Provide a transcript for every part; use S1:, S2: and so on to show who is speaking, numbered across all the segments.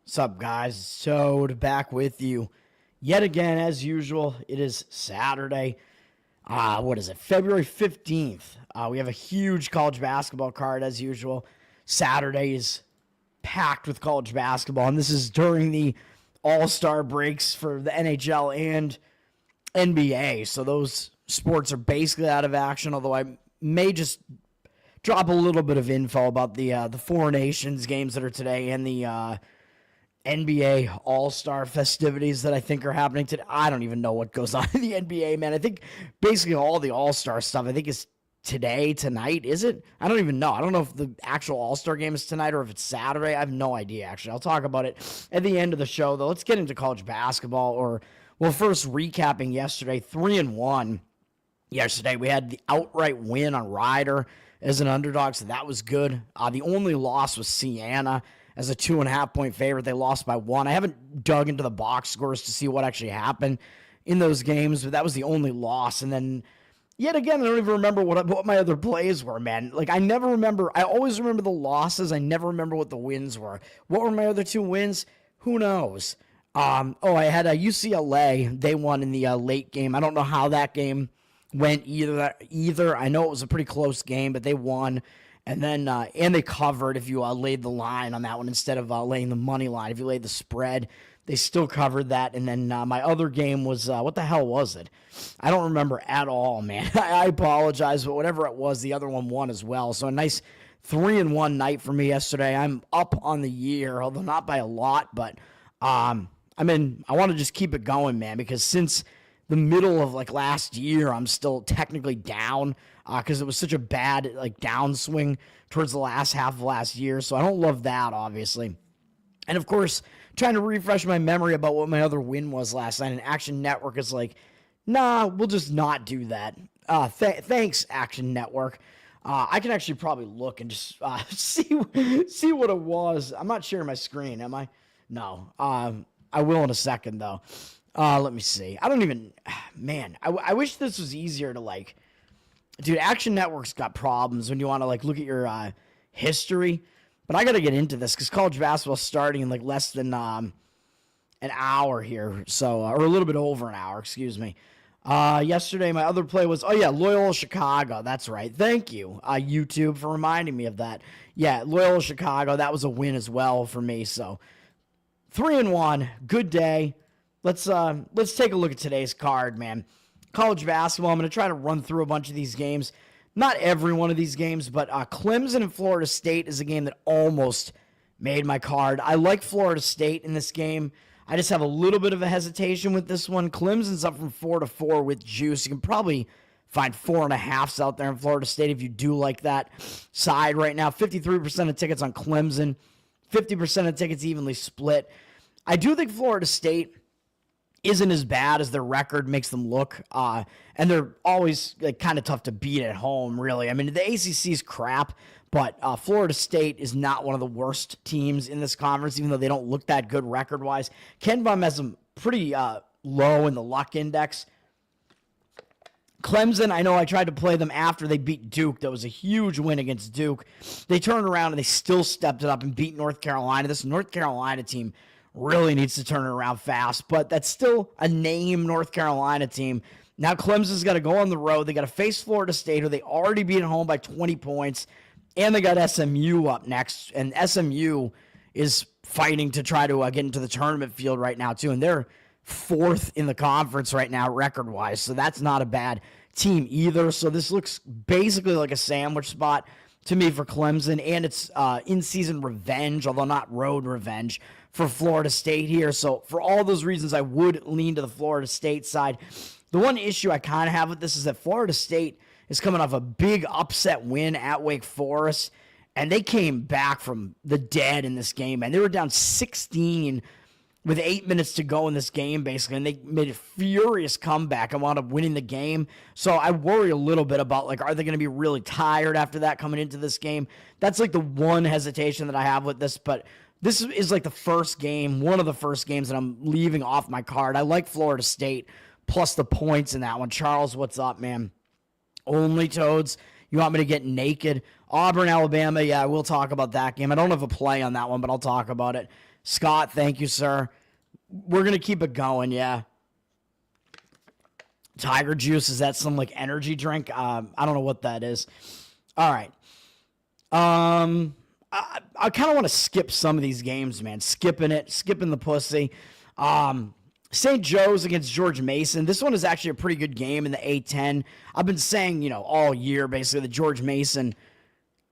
S1: What's up, guys? So back with you yet again, as usual. It is Saturday. What is it? February 15th. We have a huge college basketball card, as usual. Saturday is packed with college basketball, and this is during the all-star breaks for the NHL and NBA. So those sports are basically out of action, although I may just drop a little bit of info about the Four Nations games that are today and the NBA All-Star festivities that I think are happening today. I don't even know what goes on in the NBA, man. I think basically all the All-Star stuff, I think is tonight, is it? I don't even know. I don't know if the actual All-Star game is tonight or if it's Saturday. I have no idea, actually. I'll talk about it at the end of the show, though. Let's get into college basketball, first recapping yesterday, 3-1. Yesterday, we had the outright win on Ryder as an underdog, so that was good. The only loss was Siena as a 2.5-point favorite. They lost by 1. I haven't dug into the box scores to see what actually happened in those games, but that was the only loss. And then, yet again, I don't even remember what my other plays were, man. Like, I never remember. I always remember the losses. I never remember what the wins were. What were my other two wins? Who knows? I had a UCLA. They won in the late game. I don't know how that game went either. I know it was a pretty close game, but they won. And then, and they covered if you laid the line on that one instead of laying the money line. If you laid the spread, they still covered that. And then my other game was, what the hell was it? I don't remember at all, man. I apologize, but whatever it was, the other one won as well. So a nice 3-1 night for me yesterday. I'm up on the year, although not by a lot, but I want to just keep it going, man, because since the middle of last year, I'm still technically down because it was such a bad downswing towards the last half of last year. So I don't love that, obviously. And of course, trying to refresh my memory about what my other win was last night. And Action Network is like, nah, we'll just not do that. Thanks, Action Network. I can actually probably look and just see what it was. I'm not sharing my screen, am I? No. I will in a second, though. Let me see. I don't even, man, I wish this was easier to dude, Action Network's got problems when you want to look at your history, but I got to get into this because college basketball's starting in less than an hour here, so, or a little bit over an hour, excuse me. Yesterday, my other play was, Loyola Chicago. That's right. Thank you, YouTube, for reminding me of that. Yeah, Loyola Chicago, that was a win as well for me, so 3-1, good day. Let's take a look at today's card, man. College basketball, I'm going to try to run through a bunch of these games. Not every one of these games, but Clemson and Florida State is a game that almost made my card. I like Florida State in this game. I just have a little bit of a hesitation with this one. Clemson's up from 4-4 with juice. You can probably find 4.5s out there in Florida State if you do like that side right now. 53% of tickets on Clemson. 50% of tickets evenly split. I do think Florida State isn't as bad as their record makes them look, and they're always kind of tough to beat at home, really. I mean, the ACC is crap, but Florida State is not one of the worst teams in this conference, even though they don't look that good record-wise. Ken Bum has them pretty low in the luck index. Clemson, I know I tried to play them after they beat Duke. That was a huge win against Duke. They turned around and they still stepped it up and beat North Carolina. This North Carolina team really needs to turn it around fast, but that's still a name North Carolina team. Now Clemson's got to go on the road. They got to face Florida State, who they already beat at home by 20 points, and they got SMU up next, and SMU is fighting to try to get into the tournament field right now, too, and they're 4th in the conference right now record-wise, so that's not a bad team either. So this looks basically like a sandwich spot to me for Clemson, and it's in-season revenge, although not road revenge, for Florida State here. So for all those reasons, I would lean to the Florida State side. The one issue I kind of have with this is that Florida State is coming off a big upset win at Wake Forest, and they came back from the dead in this game, and they were down 16 with 8 minutes to go in this game, basically, and they made a furious comeback and wound up winning the game. So I worry a little bit about, are they going to be really tired after that coming into this game? That's, the one hesitation that I have with this, but this is, the first game, one of the first games that I'm leaving off my card. I like Florida State, plus the points in that one. Charles, what's up, man? Only Toads. You want me to get naked Auburn, Alabama, yeah, we'll talk about that game. I don't have a play on that one, but I'll talk about it. Scott, thank you, sir. We're going to keep it going, yeah. Tiger Juice, is that some like energy drink? I don't know what that is. All right. I kind of want to skip some of these games, man. Skipping the pussy. St. Joe's against George Mason. This one is actually a pretty good game in the A-10. I've been saying, all year basically that George Mason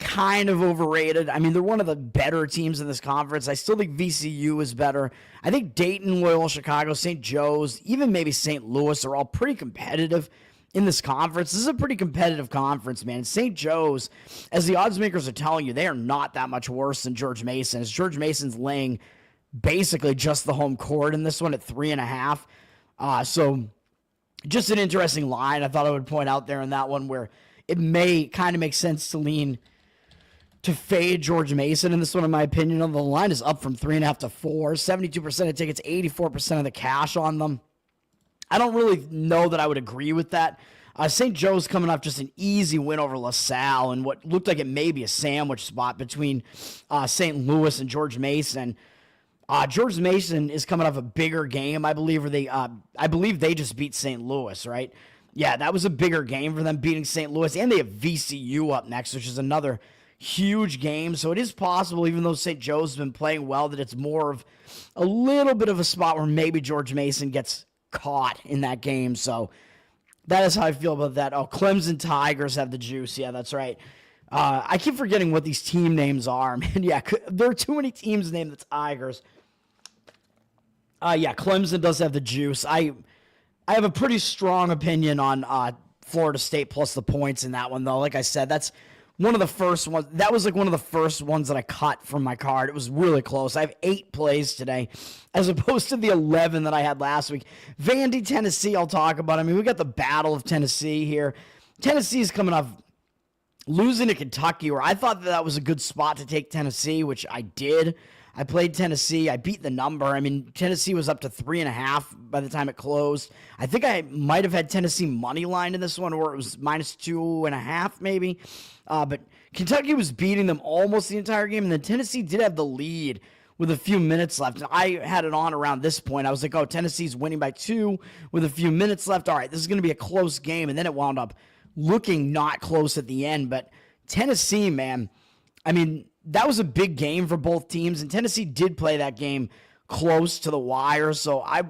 S1: kind of overrated. I mean, they're one of the better teams in this conference. I still think VCU is better. I think Dayton, Loyola Chicago, St. Joe's, even maybe St. Louis are all pretty competitive in this conference. This is a pretty competitive conference, man. St. Joe's, as the odds makers are telling you, they are not that much worse than George Mason, as George Mason's laying basically just the home court in this one at 3.5. So just an interesting line I thought I would point out there in that one, where it may kind of make sense to lean to fade George Mason in this one, in my opinion. The line is up from 3.5 to 4. 72% of tickets, 84% of the cash on them. I don't really know that I would agree with that. St. Joe's coming off just an easy win over LaSalle and what looked like it may be a sandwich spot between St. Louis and George Mason. George Mason is coming off a bigger game, I believe, I believe they just beat St. Louis, right? Yeah, that was a bigger game for them, beating St. Louis, and they have VCU up next, which is another huge game. So it is possible, even though St. Joe's has been playing well, that it's more of a little bit of a spot where maybe George Mason gets caught in that game. So that is how I feel about that. Oh, Clemson Tigers have the juice. Yeah, that's right. I keep forgetting what these team names are, man. Yeah, there are too many teams named the Tigers. Yeah, Clemson does have the juice. I have a pretty strong opinion on Florida State plus the points in that one, though. Like I said, that's one of the first ones. That was like one of the first ones that I cut from my card. It was really close. I have 8 plays today as opposed to the 11 that I had last week. Vandy, Tennessee, I'll talk about. I mean, we got the Battle of Tennessee here. Tennessee's coming off losing to Kentucky, where I thought that was a good spot to take Tennessee, which I did. I played Tennessee. I beat the number. I mean, Tennessee was up to 3.5 by the time it closed. I think I might have had Tennessee money line in this one, or it was -2.5 maybe. But Kentucky was beating them almost the entire game, and then Tennessee did have the lead with a few minutes left. And I had it on around this point. I was like, oh, Tennessee's winning by 2 with a few minutes left. All right, this is going to be a close game. And then it wound up looking not close at the end. But Tennessee, man, I mean, that was a big game for both teams, and Tennessee did play that game close to the wire, so I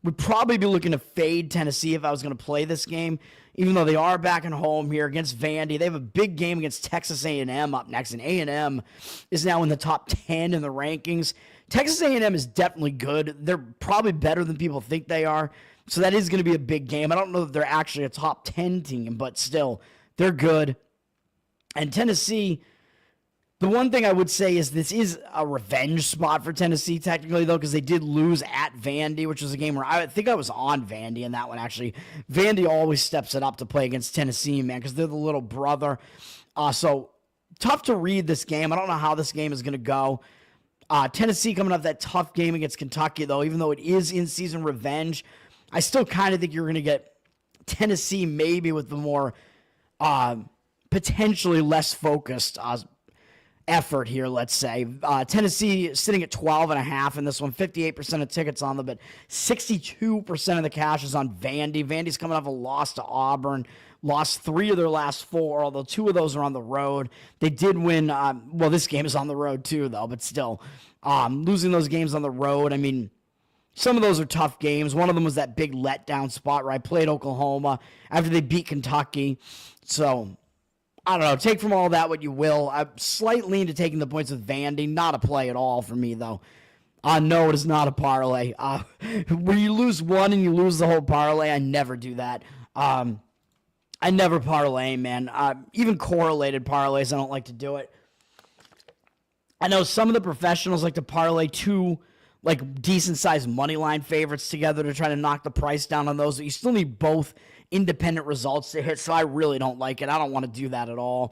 S1: would probably be looking to fade Tennessee if I was going to play this game, even though they are back at home here against Vandy. They have a big game against Texas A&M up next, and A&M is now in the top 10 in the rankings. Texas A&M is definitely good. They're probably better than people think they are, so that is going to be a big game. I don't know that they're actually a top 10 team, but still, they're good. And Tennessee, the one thing I would say is this is a revenge spot for Tennessee, technically, though, because they did lose at Vandy, which was a game where I think I was on Vandy in that one, actually. Vandy always steps it up to play against Tennessee, man, because they're the little brother. So tough to read this game. I don't know how this game is going to go. Tennessee coming off that tough game against Kentucky, though, even though it is in-season revenge, I still kind of think you're going to get Tennessee maybe with the more potentially less focused effort here, let's say. Tennessee sitting at 12.5 in this one, 58% of tickets on them, but 62% of the cash is on Vandy. Vandy's coming off a loss to Auburn, lost 3 of their last 4, although 2 of those are on the road. They did win, well, this game is on the road too, though, but still, losing those games on the road, I mean, some of those are tough games. One of them was that big letdown spot where I played Oklahoma after they beat Kentucky, so I don't know. Take from all that what you will. I'm slightly into taking the points with Vandy. Not a play at all for me, though. No, it is not a parlay. Where you lose one and you lose the whole parlay, I never do that. I never parlay, man. Even correlated parlays, I don't like to do it. I know some of the professionals like to parlay 2 like decent-sized money line favorites together to try to knock the price down on those. But you still need both independent results to hit, so I really don't like it. I don't want to do that at all.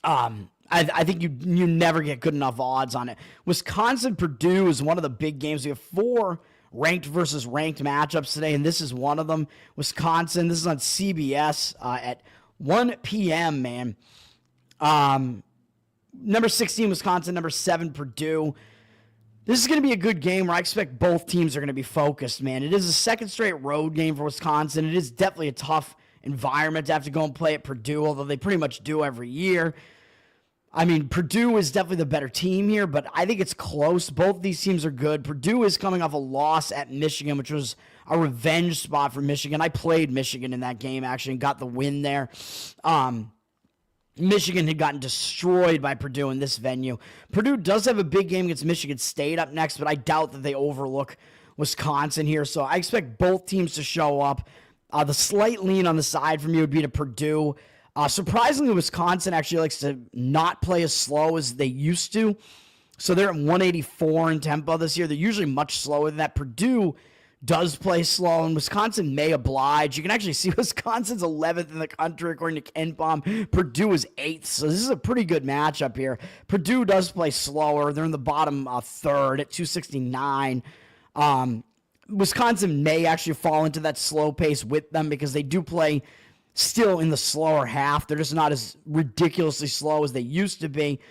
S1: I think you never get good enough odds on it. Wisconsin-Purdue is one of the big games. We have 4 ranked versus ranked matchups today, and this is one of them. Wisconsin, this is on CBS at 1 p.m., man. Number 16, Wisconsin. Number 7, Purdue. This is going to be a good game where I expect both teams are going to be focused, man. It is a second straight road game for Wisconsin. It is definitely a tough environment to have to go and play at Purdue, although they pretty much do every year. I mean, Purdue is definitely the better team here, but I think it's close. Both these teams are good. Purdue is coming off a loss at Michigan, which was a revenge spot for Michigan. I played Michigan in that game, actually, and got the win there. Michigan had gotten destroyed by Purdue in this venue. Purdue does have a big game against Michigan State up next, but I doubt that they overlook Wisconsin here. So I expect both teams to show up. The slight lean on the side for me would be to Purdue. Surprisingly, Wisconsin actually likes to not play as slow as they used to. So they're at 184 in tempo this year. They're usually much slower than that. Purdue does play slow, and Wisconsin may oblige. You can actually see Wisconsin's 11th in the country, according to KenPom. Purdue is 8th, so this is a pretty good matchup here. Purdue does play slower. They're in the bottom third at 269. Wisconsin may actually fall into that slow pace with them because they do play still in the slower half. They're just not as ridiculously slow as they used to be.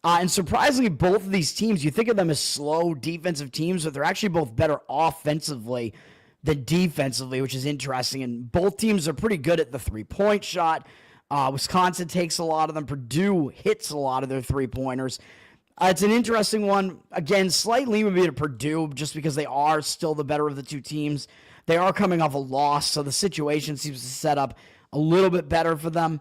S1: And surprisingly, both of these teams, you think of them as slow defensive teams, but they're actually both better offensively than defensively, which is interesting. And both teams are pretty good at the three-point shot. Wisconsin takes a lot of them. Purdue hits a lot of their three-pointers. It's an interesting one. Again, slightly would be to Purdue just because they are still the better of the two teams. They are coming off a loss, so the situation seems to set up a little bit better for them.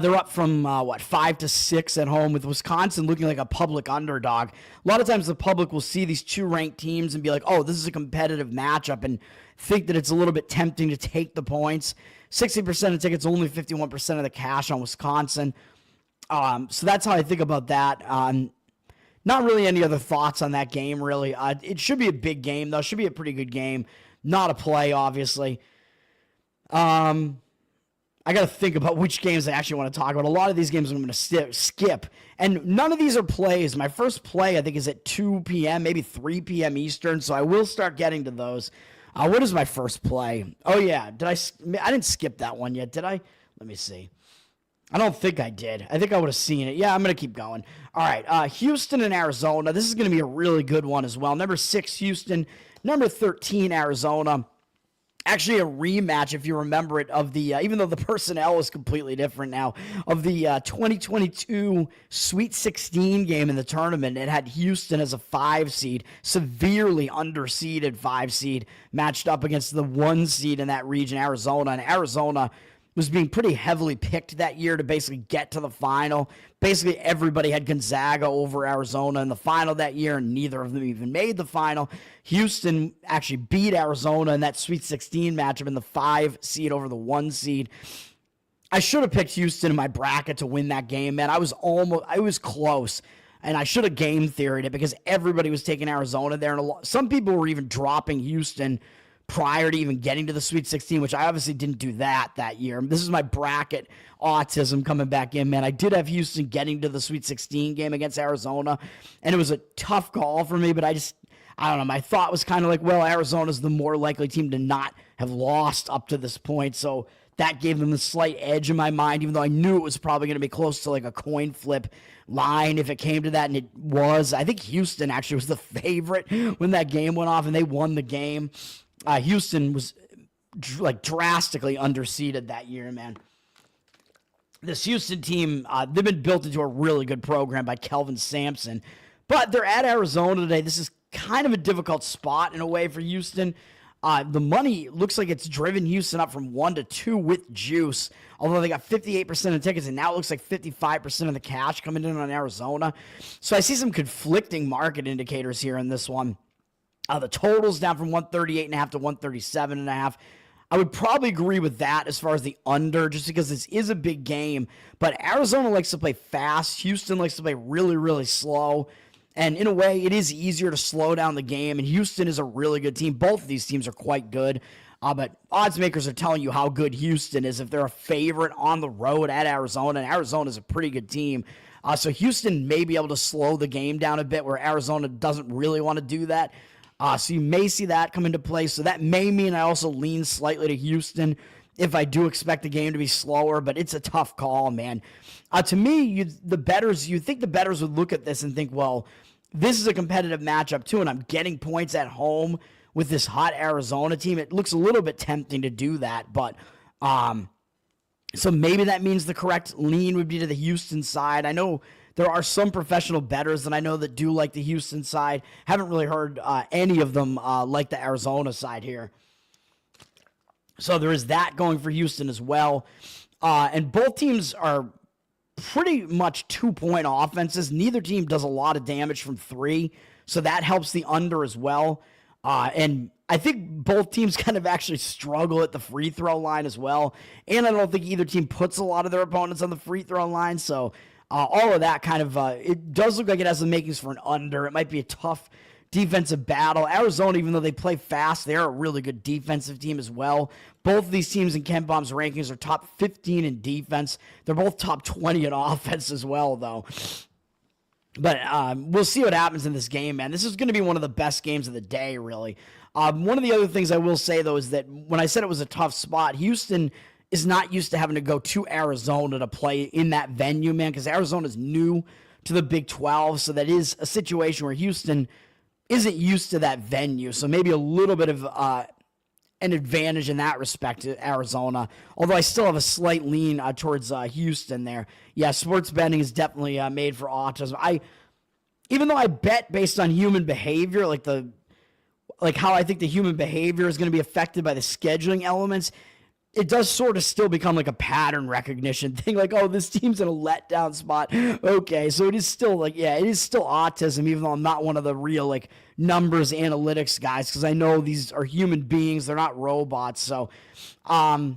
S1: They're up from, 5-6 at home, with Wisconsin looking like a public underdog. A lot of times the public will see these two ranked teams and be like, oh, this is a competitive matchup, and think that it's a little bit tempting to take the points. 60% of tickets, only 51% of the cash on Wisconsin. So that's how I think about that. Not really any other thoughts on that game, really. It should be a big game, though. It should be a pretty good game. Not a play, obviously. I got to think about which games I actually want to talk about. A lot of these games I'm going to skip. And none of these are plays. My first play, I think, is at 2 p.m., maybe 3 p.m. Eastern, so I will start getting to those. What is my first play? Oh, yeah. I didn't skip that one yet, did I? Let me see. I don't think I did. I think I would have seen it. Yeah, I'm going to keep going. All right, Houston and Arizona. This is going to be a really good one as well. Number 6, Houston. Number 13, Arizona. Actually, a rematch, if you remember it, of the, even though the personnel is completely different now, of the 2022 Sweet 16 game in the tournament. It had Houston as a 5 seed, severely underseeded 5 seed, matched up against the 1 seed in that region, Arizona. And Arizona was being pretty heavily picked that year to basically get to the final. Basically, everybody had Gonzaga over Arizona in the final that year, and neither of them even made the final. Houston actually beat Arizona in that Sweet 16 matchup in the 5 seed over the 1 seed. I should have picked Houston in my bracket to win that game, man. I was close, and I should have game theoried it because everybody was taking Arizona there, and some people were even dropping Houston prior to even getting to the Sweet 16, which I obviously didn't do that year. This is my bracket autism coming back in, man. I did have Houston getting to the Sweet 16 game against Arizona, and it was a tough call for me, but I don't know. My thought was kind of like, well, Arizona's the more likely team to not have lost up to this point, so that gave them the slight edge in my mind, even though I knew it was probably going to be close to like a coin flip line if it came to that, and it was. I think Houston actually was the favorite when that game went off, and they won the game. Houston was drastically underseeded that year, man. This Houston team, they've been built into a really good program by Kelvin Sampson, but they're at Arizona today. This is kind of a difficult spot in a way for Houston. The money looks like it's driven Houston up from 1 to 2 with juice, although they got 58% of tickets, and now it looks like 55% of the cash coming in on Arizona. So I see some conflicting market indicators here in this one. The total's down from 138.5 to 137.5. I would probably agree with that as far as the under, just because this is a big game. But Arizona likes to play fast. Houston likes to play really, really slow. And in a way, it is easier to slow down the game. And Houston is a really good team. Both of these teams are quite good. But odds makers are telling you how good Houston is if they're a favorite on the road at Arizona. And Arizona is a pretty good team. So Houston may be able to slow the game down a bit, where Arizona doesn't really want to do that. So you may see that come into play. So that may mean I also lean slightly to Houston if I do expect the game to be slower, but it's a tough call, man. To me, you think the bettors would look at this and think, well, this is a competitive matchup too, and I'm getting points at home with this hot Arizona team. It looks a little bit tempting to do that, but so maybe that means the correct lean would be to the Houston side. I know there are some professional bettors that I know that do like the Houston side. Haven't really heard any of them like the Arizona side here. So there is that going for Houston as well. And both teams are pretty much 2-point offenses. Neither team does a lot of damage from 3, so that helps the under as well. And I think both teams kind of actually struggle at the free throw line as well. And I don't think either team puts a lot of their opponents on the free throw line. So all of that kind of, it does look like it has the makings for an under. It might be a tough defensive battle. Arizona, even though they play fast, they're a really good defensive team as well. Both of these teams in Ken Palm's rankings are top 15 in defense. They're both top 20 in offense as well, though. But we'll see what happens in this game, man. This is going to be one of the best games of the day, really. One of the other things I will say, though, is that when I said it was a tough spot, Houston is not used to having to go to Arizona to play in that venue, man, because Arizona's new to the Big 12, so that is a situation where Houston isn't used to that venue, so maybe a little bit of an advantage in that respect to Arizona, although I still have a slight lean towards Houston there. Yeah, sports betting is definitely made for autism. Even though I bet based on human behavior, like how I think the human behavior is going to be affected by the scheduling elements, it does sort of still become like a pattern recognition thing. Like, oh, this team's in a letdown spot. Okay, so it is still it is still autism, even though I'm not one of the real numbers analytics guys, because I know these are human beings. They're not robots. So, I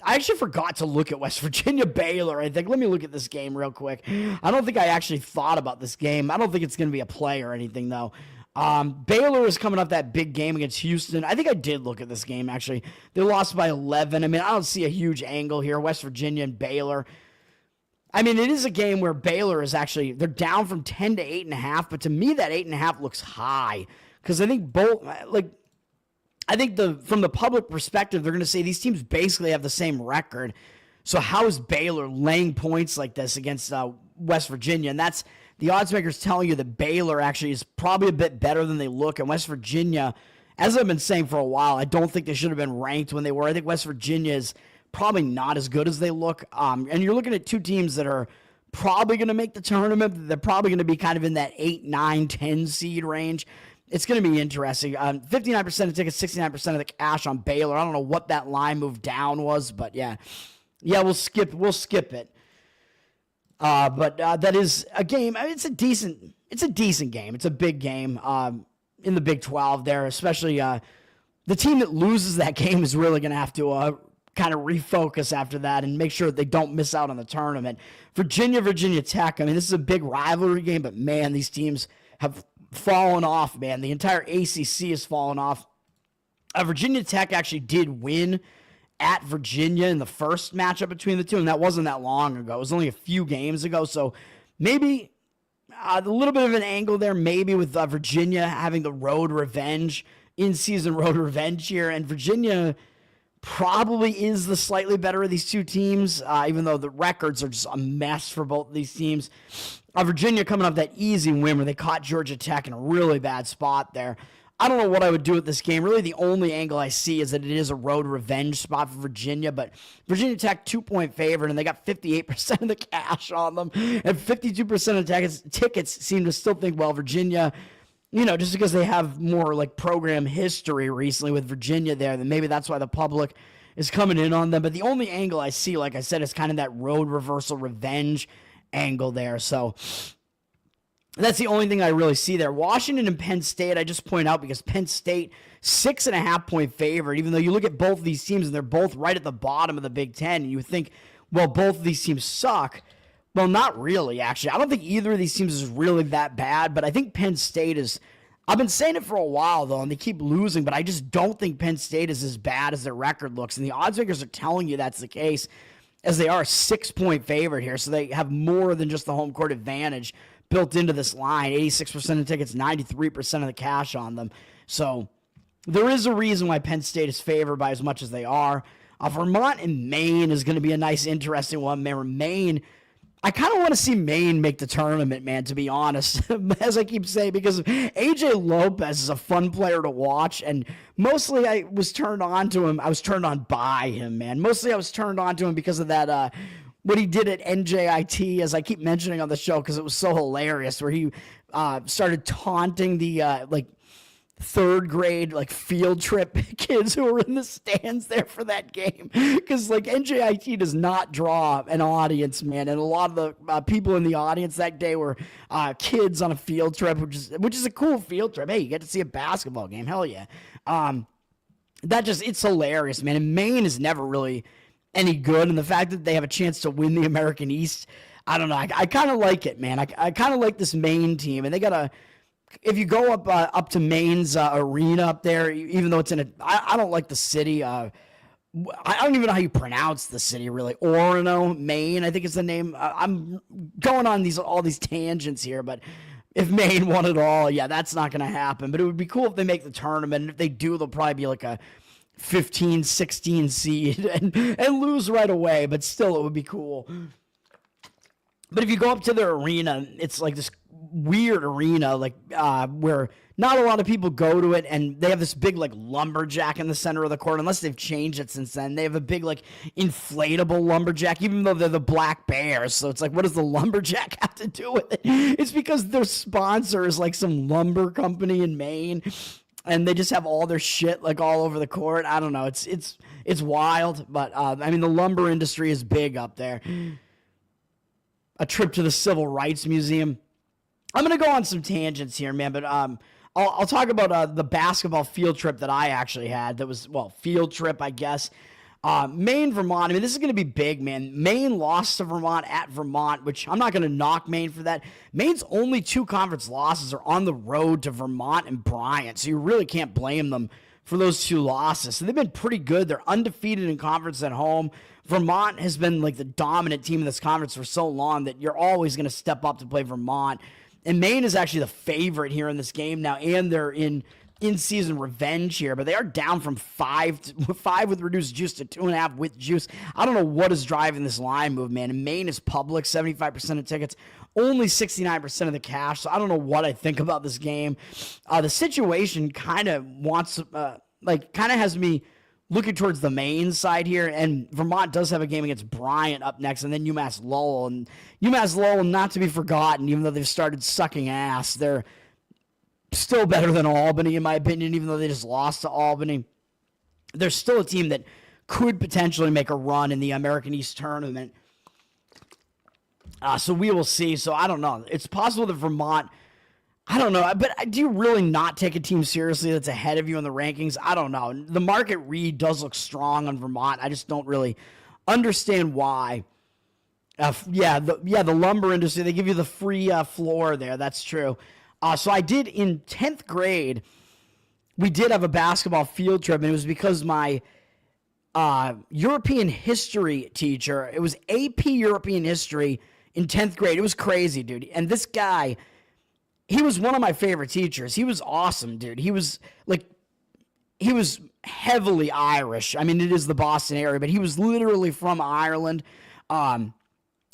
S1: actually forgot to look at West Virginia Baylor. I think, let me look at this game real quick. I don't think I actually thought about this game. I don't think it's going to be a play or anything, though. Baylor is coming off that big game against Houston. I think I did look at this game, actually. They lost by 11. I mean, I don't see a huge angle here. West Virginia and Baylor. I mean, it is a game where Baylor is actually, they're down from 10 to 8.5, but to me, that 8.5 looks high. Because I think from the public perspective, they're going to say these teams basically have the same record. So how is Baylor laying points like this against West Virginia? And that's the odds makers telling you that Baylor actually is probably a bit better than they look. And West Virginia, as I've been saying for a while, I don't think they should have been ranked when they were. I think West Virginia is probably not as good as they look. And you're looking at two teams that are probably going to make the tournament. They're probably going to be kind of in that 8, 9, 10 seed range. It's going to be interesting. 59% of tickets, 69% of the cash on Baylor. I don't know what that line move down was, but yeah, we'll skip it. But that is a game. I mean, it's a decent game. It's a big game in the Big 12 there, especially the team that loses that game is really going to have to kind of refocus after that and make sure that they don't miss out on the tournament. Virginia Tech, I mean, this is a big rivalry game, but man, these teams have fallen off, man. The entire ACC has fallen off. Virginia Tech actually did win at Virginia in the first matchup between the two, and that wasn't that long ago. It was only a few games ago, so maybe a little bit of an angle there, maybe with Virginia having the road revenge, in-season road revenge here, and Virginia probably is the slightly better of these two teams, even though the records are just a mess for both of these teams. Virginia coming off that easy win where they caught Georgia Tech in a really bad spot there. I don't know what I would do with this game. Really, the only angle I see is that it is a road revenge spot for Virginia, but Virginia Tech 2-point favorite, and they got 58% of the cash on them, and 52% of tickets seem to still think, well, Virginia, just because they have more program history recently with Virginia there, then maybe that's why the public is coming in on them. But the only angle I see, like I said, is kind of that road reversal revenge angle there. So that's the only thing I really see there. Washington and Penn State, I just point out because Penn State, 6.5-point favorite, even though you look at both of these teams and they're both right at the bottom of the Big Ten, and you think, well, both of these teams suck. Well, not really, actually. I don't think either of these teams is really that bad, but I think Penn State is, I've been saying it for a while, though, and they keep losing, but I just don't think Penn State is as bad as their record looks, and the odds makers are telling you that's the case, as they are a 6-point favorite here, so they have more than just the home court advantage built into this line. 86% of tickets, 93% of the cash on them. So there is a reason why Penn State is favored by as much as they are. Vermont and Maine is going to be a nice, interesting one. Maine, I kind of want to see Maine make the tournament, man, to be honest, as I keep saying, because A.J. Lopez is a fun player to watch, and mostly I was turned on to him. I was turned on by him, man. Mostly I was turned on to him because of that, what he did at NJIT, as I keep mentioning on the show, because it was so hilarious, where he started taunting the, third grade field trip kids who were in the stands there for that game, because NJIT does not draw an audience, man, and a lot of the people in the audience that day were kids on a field trip, which is a cool field trip. Hey, you get to see a basketball game, hell yeah. It's hilarious, man. And Maine is never really any good, and the fact that they have a chance to win the American East, I don't know. I kind of like it, man. I kind of like this Maine team, and they got a. If you go up to Maine's arena up there, even though it's I don't like the city. I don't even know how you pronounce the city, really. Orono, Maine, I think is the name. I'm going on all these tangents here, but if Maine won it all, yeah, that's not going to happen. But it would be cool if they make the tournament. And if they do, they'll probably be a 15, 16 seed and lose right away. But still, it would be cool. But if you go up to their arena, it's this weird arena, where not a lot of people go to it, and they have this big lumberjack in the center of the court, unless they've changed it since then. They have a big inflatable lumberjack, even though they're the Black Bears. So it's what does the lumberjack have to do with it? It's because their sponsor is some lumber company in Maine, and they just have all their shit all over the court. I don't know. It's wild, but the lumber industry is big up there. A trip to the Civil Rights Museum. I'm going to go on some tangents here, man, but I'll talk about the basketball field trip that I actually had. That was, field trip, I guess. Maine, Vermont. This is going to be big, man. Maine lost to Vermont at Vermont, which I'm not going to knock Maine for that. Maine's only 2 conference losses are on the road to Vermont and Bryant, so you really can't blame them for those 2 losses. So they've been pretty good. They're undefeated in conference at home. Vermont has been the dominant team in this conference for so long that you're always going to step up to play Vermont. And Maine is actually the favorite here in this game now, and they're in in-season revenge here, but they are down from 5 with reduced juice to 2.5 with juice. I don't know what is driving this line move, man. And Maine is public, 75% of tickets, only 69% of the cash. So I don't know what I think about this game. The situation kind of has me looking towards the Maine side here, and Vermont does have a game against Bryant up next, and then UMass Lowell. And UMass Lowell, not to be forgotten, even though they've started sucking ass, they're still better than Albany, in my opinion, even though they just lost to Albany. They're still a team that could potentially make a run in the American East tournament. So we will see. So I don't know. It's possible that Vermont, I don't know, but do you really not take a team seriously that's ahead of you in the rankings? I don't know. The market read does look strong on Vermont. I just don't really understand why. The lumber industry, they give you the free floor there. That's true. So I did in 10th grade, we did have a basketball field trip, and it was because my European history teacher, it was AP European history in 10th grade. It was crazy, dude. And this guy, he was one of my favorite teachers. He was awesome, dude. He was heavily Irish. It is the Boston area, but he was literally from Ireland.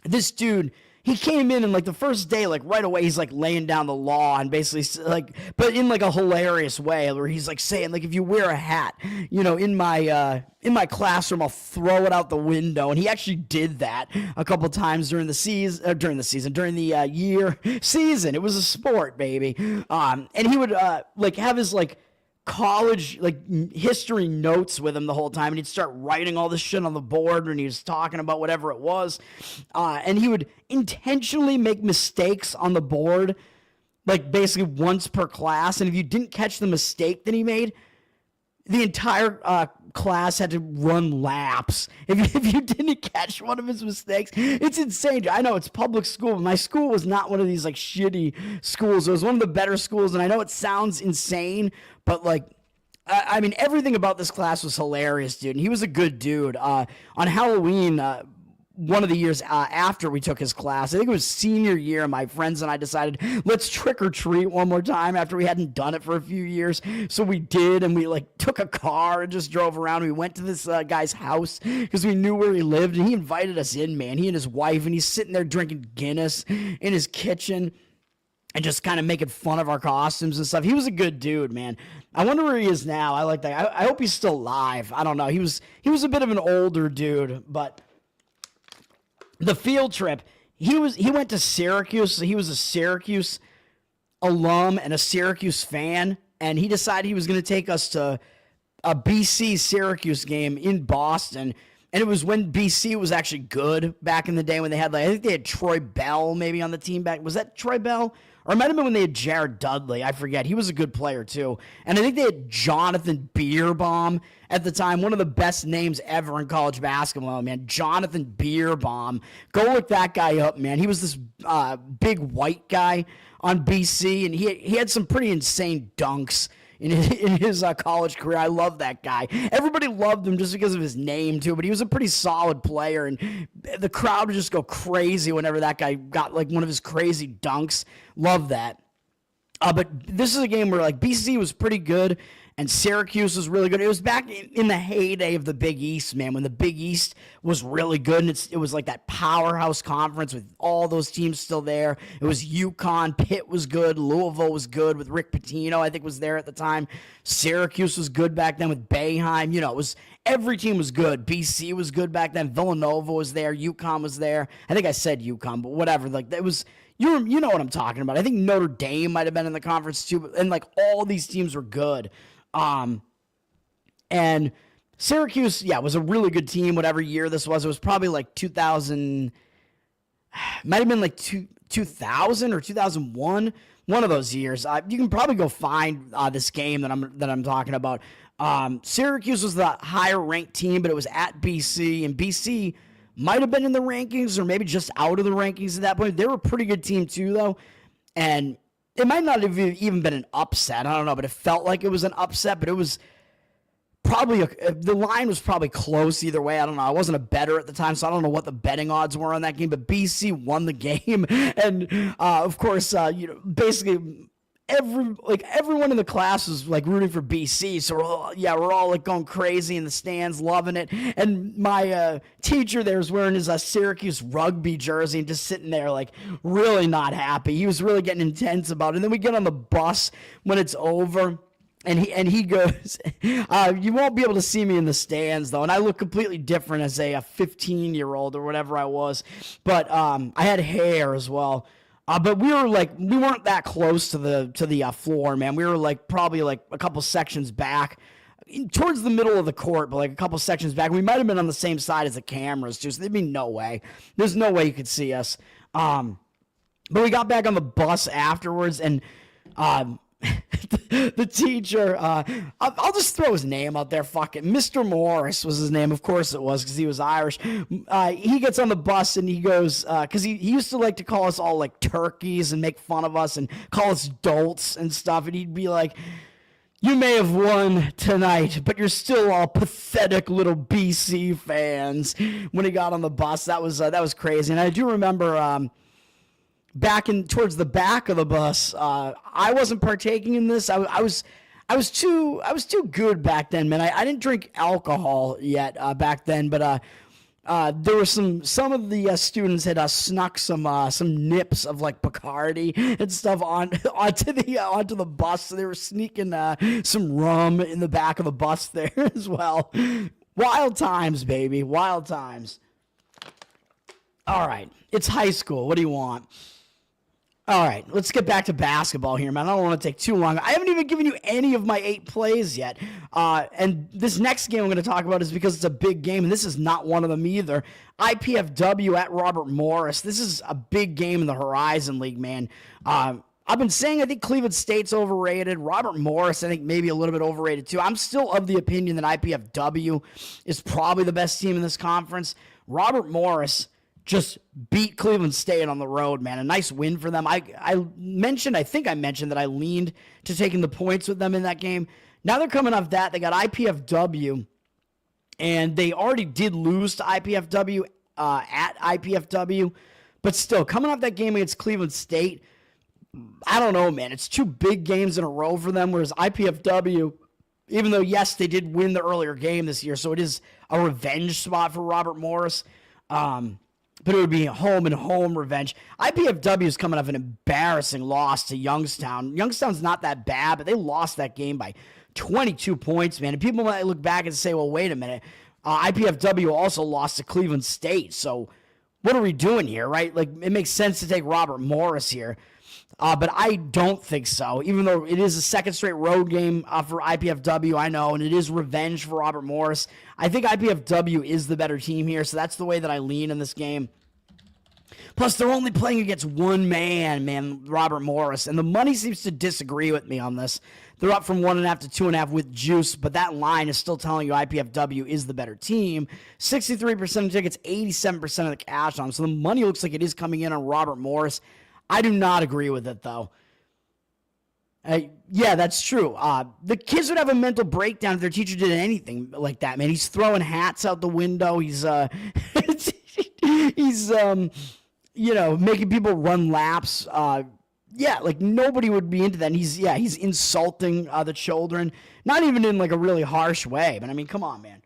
S1: This dude, he came in and the first day, right away, he's laying down the law and basically but in a hilarious way where he's saying if you wear a hat, in my classroom, I'll throw it out the window. And he actually did that a couple times during the season. It was a sport, baby. And he would have his college history notes with him the whole time, and he'd start writing all this shit on the board when he was talking about whatever it was, and he would intentionally make mistakes on the board basically once per class, and if you didn't catch the mistake that he made, the entire class had to run laps if you didn't catch one of his mistakes. It's insane. I know it's public school, but my school was not one of these shitty schools. It was one of the better schools, and I know it sounds insane, but everything about this class was hilarious, dude. And he was a good dude. On Halloween, one of the years after we took his class. I think it was senior year. My friends and I decided, let's trick or treat one more time after we hadn't done it for a few years. So we did, and we like took a car and just drove around. We went to this guy's house because we knew where he lived, and he invited us in, man. He and his wife, and he's sitting there drinking Guinness in his kitchen and just kind of making fun of our costumes and stuff. He was a good dude, man. I wonder where he is now. I like that. I hope he's still alive. I don't know. He was a bit of an older dude, but the field trip, he went to Syracuse, so he was a Syracuse alum and a Syracuse fan, and he decided he was going to take us to a BC-Syracuse game in Boston, and it was when BC was actually good back in the day when they had, like, I think they had Troy Bell maybe on the team back. Was that Troy Bell? Or it might have been when they had Jared Dudley. I forget. He was a good player, too. And I think they had Jonathan Beerbaum at the time. One of the best names ever in college basketball, man. Jonathan Beerbaum. Go look that guy up, man. He was this big white guy on BC, and he had some pretty insane dunks in his college career. I love that guy. Everybody loved him just because of his name, too, but he was a pretty solid player, and the crowd would just go crazy whenever that guy got, like, one of his crazy dunks. Love that. But this is a game where, like, BC was pretty good, and Syracuse was really good. It was back in the heyday of the Big East, man, when the Big East was really good, and it was like that powerhouse conference with all those teams still there. It was UConn, Pitt was good, Louisville was good with Rick Pitino, I think was there at the time. Syracuse was good back then with Boeheim. You know, it was every team was good. BC was good back then. Villanova was there. UConn was there. I think I said UConn, but whatever. Like, it was. You know what I'm talking about. I think Notre Dame might have been in the conference too, and like all these teams were good. And Syracuse, yeah, was a really good team. Whatever year this was, it was probably like 2000. Might have been like 2000 or 2001. One of those years. You can probably go find this game that I'm talking about. Syracuse was the higher ranked team, but it was at BC, and BC might have been in the rankings or maybe just out of the rankings at that point. They were a pretty good team too, though. And it might not have even been an upset. I don't know, but it felt like it was an upset. But it was probably the line was probably close either way. I don't know. I wasn't a bettor at the time, so I don't know what the betting odds were on that game. But BC won the game. And, of course, basically everyone in the class was like rooting for BC, so we're all like going crazy in the stands, loving it. And my teacher there was wearing his Syracuse rugby jersey and just sitting there like really not happy. He was really getting intense about it. And then we get on the bus when it's over, and he goes, you won't be able to see me in the stands though, and I look completely different as a 15-year-old or whatever I was, but I had hair as well. But we weren't that close to the floor, man. We were like probably like a couple sections back, towards the middle of the court, but like a couple sections back. We might have been on the same side as the cameras, too. So there'd be no way. There's no way you could see us. But we got back on the bus afterwards, and the teacher, I'll just throw his name out there, fuck it. Mr. Morris was his name. Of course it was, because he was Irish. He gets on the bus and he goes, because he used to like to call us all like turkeys and make fun of us and call us dolts and stuff. And he'd be like, you may have won tonight, but you're still all pathetic little BC fans. When he got on the bus, that was crazy. And I do remember, towards the back of the bus, I wasn't partaking in this. I was too good back then, man. I didn't drink alcohol yet back then, but there were some of the students had snuck some nips of like Bacardi and stuff onto the bus. So they were sneaking some rum in the back of the bus there as well. Wild times, baby, wild times. All right, it's high school. What do you want? All right, let's get back to basketball here, man. I don't want to take too long. I haven't even given you any of my 8 plays yet. And this next game I'm going to talk about is because it's a big game, and this is not one of them either. IPFW at Robert Morris. This is a big game in the Horizon League, man. I've been saying I think Cleveland State's overrated. Robert Morris, I think, maybe a little bit overrated too. I'm still of the opinion that IPFW is probably the best team in this conference. Robert Morris just beat Cleveland State on the road, man. A nice win for them. I think I mentioned that I leaned to taking the points with them in that game. Now they're coming off that. They got IPFW, and they already did lose to IPFW at IPFW. But still, coming off that game against Cleveland State, I don't know, man. It's 2 big games in a row for them, whereas IPFW, even though, yes, they did win the earlier game this year, so it is a revenge spot for Robert Morris, but it would be a home-and-home revenge. IPFW is coming off an embarrassing loss to Youngstown. Youngstown's not that bad, but they lost that game by 22 points, man. And people might look back and say, well, wait a minute. IPFW also lost to Cleveland State, so what are we doing here, right? Like, it makes sense to take Robert Morris here. But I don't think so, even though it is a second straight road game for IPFW, I know, and it is revenge for Robert Morris. I think IPFW is the better team here, so that's the way that I lean in this game. Plus, they're only playing against one man, Robert Morris, and the money seems to disagree with me on this. They're up from 1.5 to 2.5 with juice, but that line is still telling you IPFW is the better team. 63% of tickets, 87% of the cash on them, so the money looks like it is coming in on Robert Morris. I do not agree with it, though. Yeah, that's true. The kids would have a mental breakdown if their teacher did anything like that, man. He's throwing hats out the window. He's making people run laps. Yeah, like nobody would be into that. And he's insulting the children. Not even in like a really harsh way, but I mean, come on, man.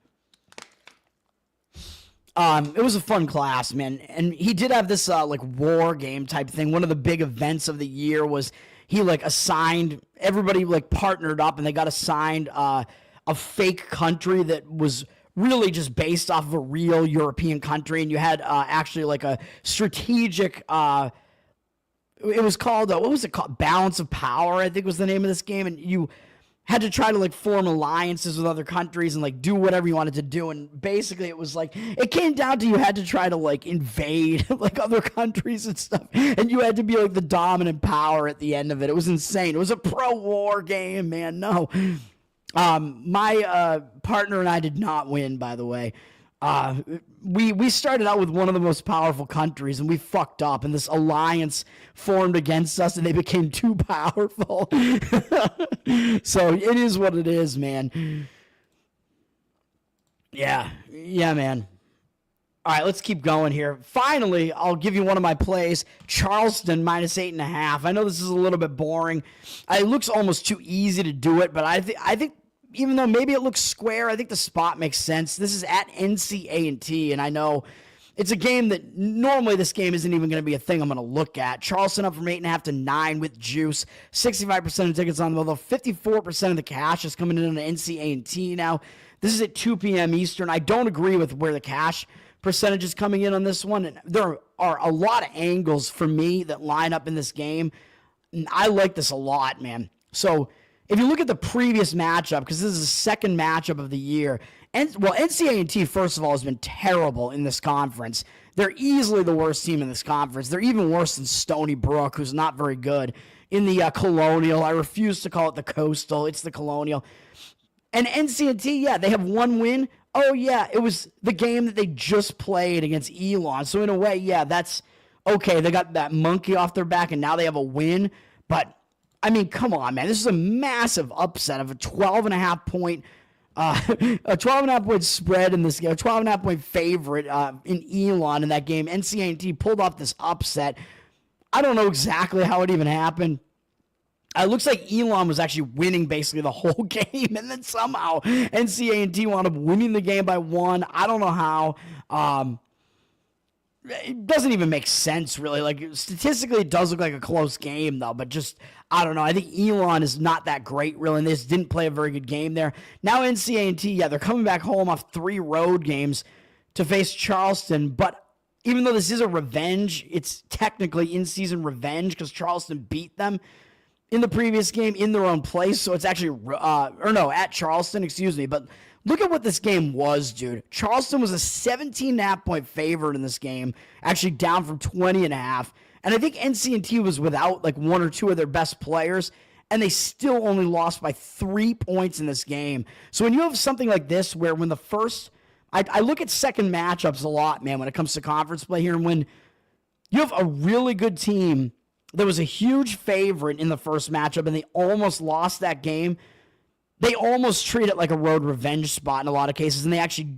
S1: It was a fun class, man. And he did have this like war game type thing. One of the big events of the year was he like assigned, everybody like partnered up and they got assigned a fake country that was really just based off of a real European country. And you had actually like a strategic, it was called, what was it called? Balance of Power, I think was the name of this game. And you had to try to like form alliances with other countries and like do whatever you wanted to do. And basically it was like, it came down to you had to try to like invade like other countries and stuff. And you had to be like the dominant power at the end of it. It was insane. It was a pro-war game, man. No. My partner and I did not win, by the way. We started out with one of the most powerful countries and we fucked up and this alliance formed against us and they became too powerful. So it is what it is, man. Yeah, man. All right, let's keep going here. Finally, I'll give you one of my plays. Charleston -8.5. I know this is a little bit boring. It looks almost too easy to do it, but I think even though maybe it looks square, I think the spot makes sense. This is at Ncaab, and I know it's a game that normally this game isn't even going to be a thing I'm going to look at. Charleston up from 8.5 to 9 with juice. 65% of tickets on them, although 54% of the cash is coming in on Ncaab now. This is at 2 p.m. Eastern. I don't agree with where the cash percentage is coming in on this one. And there are a lot of angles for me that line up in this game. And I like this a lot, man. So if you look at the previous matchup, because this is the second matchup of the year, NCAA, first of all, has been terrible in this conference. They're easily the worst team in this conference. They're even worse than Stony Brook, who's not very good, in the Colonial. I refuse to call it the Coastal. It's the Colonial. And NCAA, yeah, they have one win. Oh, yeah, it was the game that they just played against Elon. So in a way, yeah, that's okay. They got that monkey off their back, and now they have a win. But I mean, come on, man. This is a massive upset of a 12.5 point, a 12.5 point spread in this game, a 12.5 point favorite in Elon in that game. NCAA pulled off this upset. I don't know exactly how it even happened. It looks like Elon was actually winning basically the whole game, and then somehow NCAA wound up winning the game by 1. I don't know how. It doesn't even make sense, really. Like, statistically, it does look like a close game, though, but just, I don't know. I think Elon is not that great, really, and they just didn't play a very good game there. Now, NCAA, yeah, they're coming back home off 3 road games to face Charleston, but even though this is a revenge, it's technically in-season revenge because Charleston beat them in the previous game in their own place, so it's actually, at Charleston, excuse me, but look at what this game was, dude. Charleston was a 17.5 point favorite in this game, actually down from 20.5, and I think NCAA was without like 1 or 2 of their best players, and they still only lost by 3 points in this game. So when you have something like this where when the first, I look at second matchups a lot, man, when it comes to conference play here, and when you have a really good team that was a huge favorite in the first matchup and they almost lost that game, they almost treat it like a road revenge spot in a lot of cases, and they actually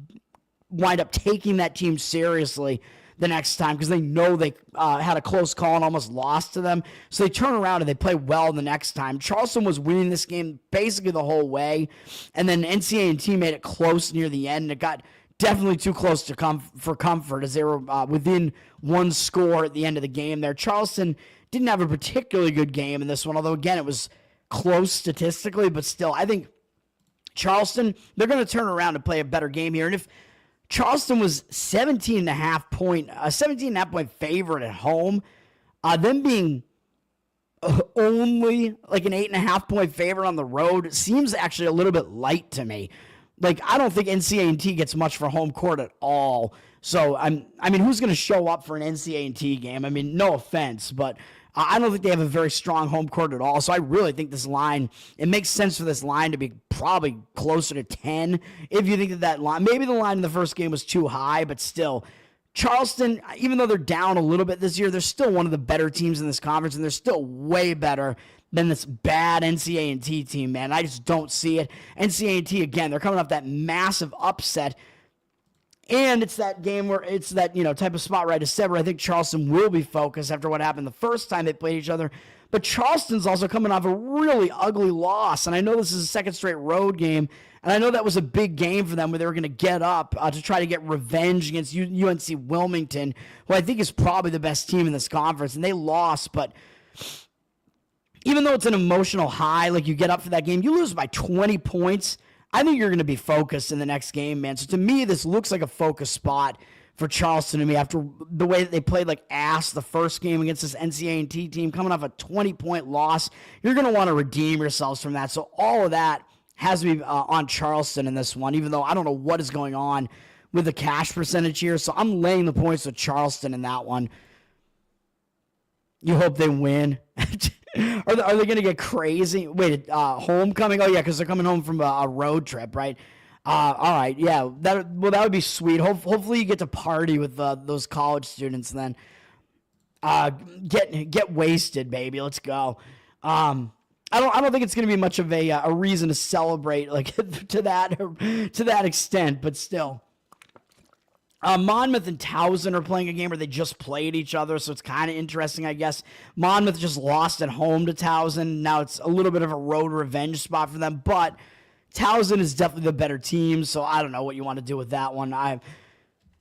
S1: wind up taking that team seriously the next time because they know they had a close call and almost lost to them. So they turn around and they play well the next time. Charleston was winning this game basically the whole way, and then NCA&T made it close near the end, and it got definitely too close to for comfort as they were within one score at the end of the game there. Charleston didn't have a particularly good game in this one, although, again, it was close statistically, but still, I think Charleston, they're going to turn around and play a better game here. And if Charleston was 17.5 point favorite at home, them being only like an 8.5 point favorite on the road seems actually a little bit light to me. Like, I don't think NCA&T gets much for home court at all. So, I mean, who's going to show up for an NCA&T game? I mean, no offense, but I don't think they have a very strong home court at all. So I really think this line, it makes sense for this line to be probably closer to 10. If you think that line, maybe the line in the first game was too high, but still, Charleston, even though they're down a little bit this year, they're still one of the better teams in this conference, and they're still way better than this bad NCA&T team, man. I just don't see it. NCA&T, again, they're coming off that massive upset. And it's that game where it's that, type of spot right as said, where I think Charleston will be focused after what happened the first time they played each other. But Charleston's also coming off a really ugly loss. And I know this is a second straight road game. And I know that was a big game for them where they were going to get up to try to get revenge against UNC Wilmington, who I think is probably the best team in this conference. And they lost, but even though it's an emotional high, like you get up for that game, you lose by 20 points. I think you're going to be focused in the next game, man. So to me, this looks like a focus spot for Charleston to me after the way that they played like ass the first game against this NCA&T team, coming off a 20-point loss. You're going to want to redeem yourselves from that. So all of that has to be on Charleston in this one, even though I don't know what is going on with the cash percentage here. So I'm laying the points with Charleston in that one. You hope they win. Are they going to get crazy? Wait, homecoming? Oh, yeah, because they're coming home from a road trip, right? All right, yeah. That would be sweet. Hopefully you get to party with those college students and then get wasted, baby. Let's go. I don't think it's going to be much of a reason to celebrate like to that extent, but still. Monmouth and Towson are playing a game where they just played each other, so it's kind of interesting, I guess. Monmouth just lost at home to Towson. Now it's a little bit of a road revenge spot for them, but Towson is definitely the better team, so I don't know what you want to do with that one.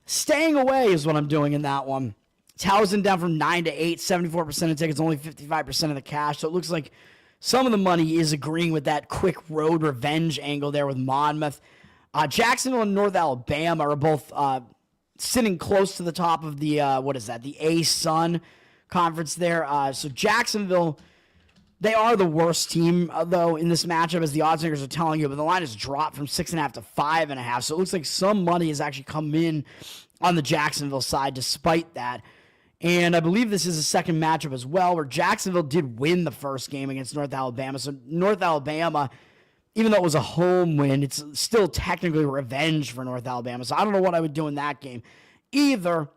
S1: Staying away is what I'm doing in that one. Towson down from 9 to 8, 74% of tickets, only 55% of the cash, so it looks like some of the money is agreeing with that quick road revenge angle there with Monmouth. Jacksonville and North Alabama are both sitting close to the top of the, the A-Sun conference there. So Jacksonville, they are the worst team, though, in this matchup, as the odds makers are telling you, but the line has dropped from 6.5 to 5.5, so it looks like some money has actually come in on the Jacksonville side despite that. And I believe this is a second matchup as well, where Jacksonville did win the first game against North Alabama. So North Alabama, even though it was a home win, it's still technically revenge for North Alabama. So I don't know what I would do in that game either.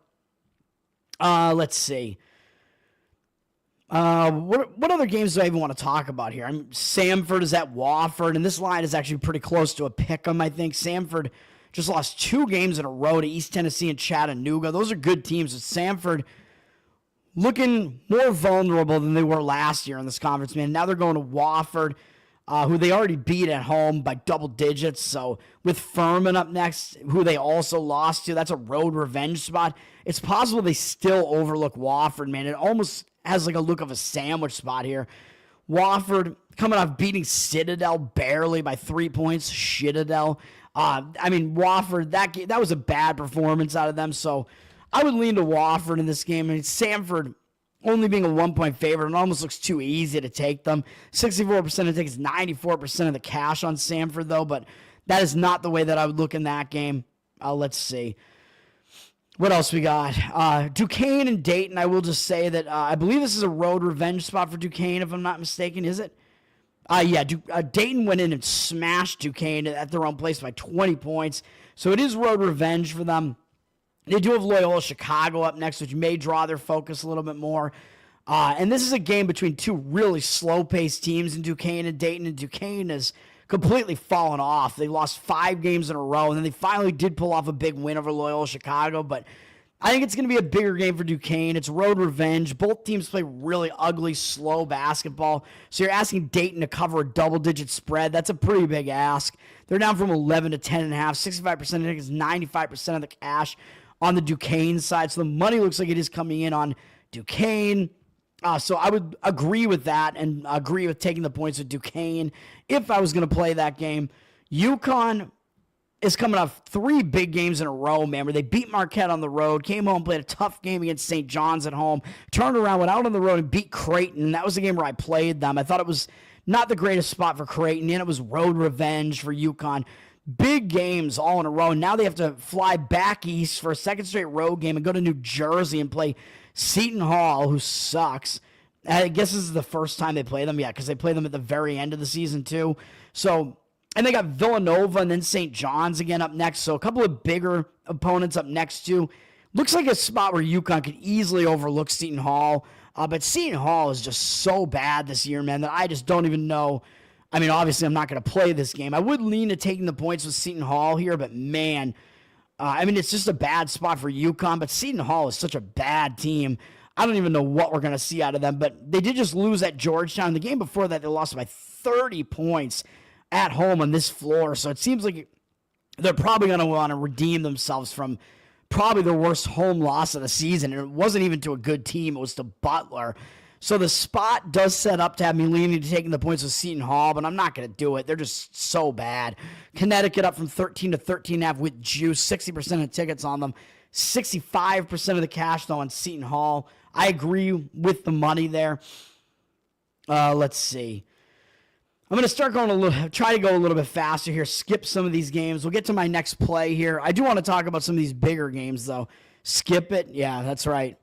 S1: Let's see. What other games do I even want to talk about here? Samford is at Wofford, and this line is actually pretty close to a pick'em, I think. Samford just lost 2 games in a row to East Tennessee and Chattanooga. Those are good teams. But Samford looking more vulnerable than they were last year in this conference, man. Now they're going to Wofford, who they already beat at home by double digits. So with Furman up next, who they also lost to, that's a road revenge spot. It's possible they still overlook Wofford, man. It almost has like a look of a sandwich spot here. Wofford coming off beating Citadel barely by 3 points. Citadel. Wofford, that was a bad performance out of them. So I would lean to Wofford in this game. Samford only being a 1-point favorite, it almost looks too easy to take them. 64% of tickets, 94% of the cash on Samford, though, but that is not the way that I would look in that game. Let's see. What else we got? Duquesne and Dayton, I will just say that I believe this is a road revenge spot for Duquesne, if I'm not mistaken. Is it? Dayton went in and smashed Duquesne at their own place by 20 points, so it is road revenge for them. They do have Loyola Chicago up next, which may draw their focus a little bit more. And this is a game between two really slow-paced teams in Duquesne and Dayton. And Duquesne is completely fallen off. They lost 5 games in a row, and then they finally did pull off a big win over Loyola Chicago, but I think it's going to be a bigger game for Duquesne. It's road revenge. Both teams play really ugly, slow basketball. So you're asking Dayton to cover a double-digit spread. That's a pretty big ask. They're down from 11 to 10.5. 65% of tickets, 95% of the cash on the Duquesne side. So the money looks like it is coming in on Duquesne. So I would agree with that and agree with taking the points with Duquesne if I was going to play that game. UConn is coming off 3 big games in a row, man, where they beat Marquette on the road, came home, played a tough game against St. John's at home, turned around, went out on the road and beat Creighton. That was the game where I played them. I thought it was not the greatest spot for Creighton, and it was road revenge for UConn. Big games all in a row. Now they have to fly back east for a second straight road game and go to New Jersey and play Seton Hall, who sucks. I guess this is the first time they play them, because they play them at the very end of the season, too. So, and they got Villanova and then St. John's again up next. So a couple of bigger opponents up next, too. Looks like a spot where UConn could easily overlook Seton Hall. But Seton Hall is just so bad this year, man, that I just don't even know. I mean, obviously, I'm not going to play this game. I would lean to taking the points with Seton Hall here, but man, it's just a bad spot for UConn. But Seton Hall is such a bad team. I don't even know what we're going to see out of them. But they did just lose at Georgetown. The game before that, they lost by 30 points at home on this floor. So it seems like they're probably going to want to redeem themselves from probably the worst home loss of the season. And it wasn't even to a good team. It was to Butler. So the spot does set up to have me leaning to taking the points with Seton Hall, but I'm not going to do it. They're just so bad. Connecticut up from 13 to 13.5 with juice. 60% of tickets on them. 65% of the cash, though, on Seton Hall. I agree with the money there. Let's see. I'm going to start try to go a little bit faster here, skip some of these games. We'll get to my next play here. I do want to talk about some of these bigger games, though. Skip it? Yeah, that's right.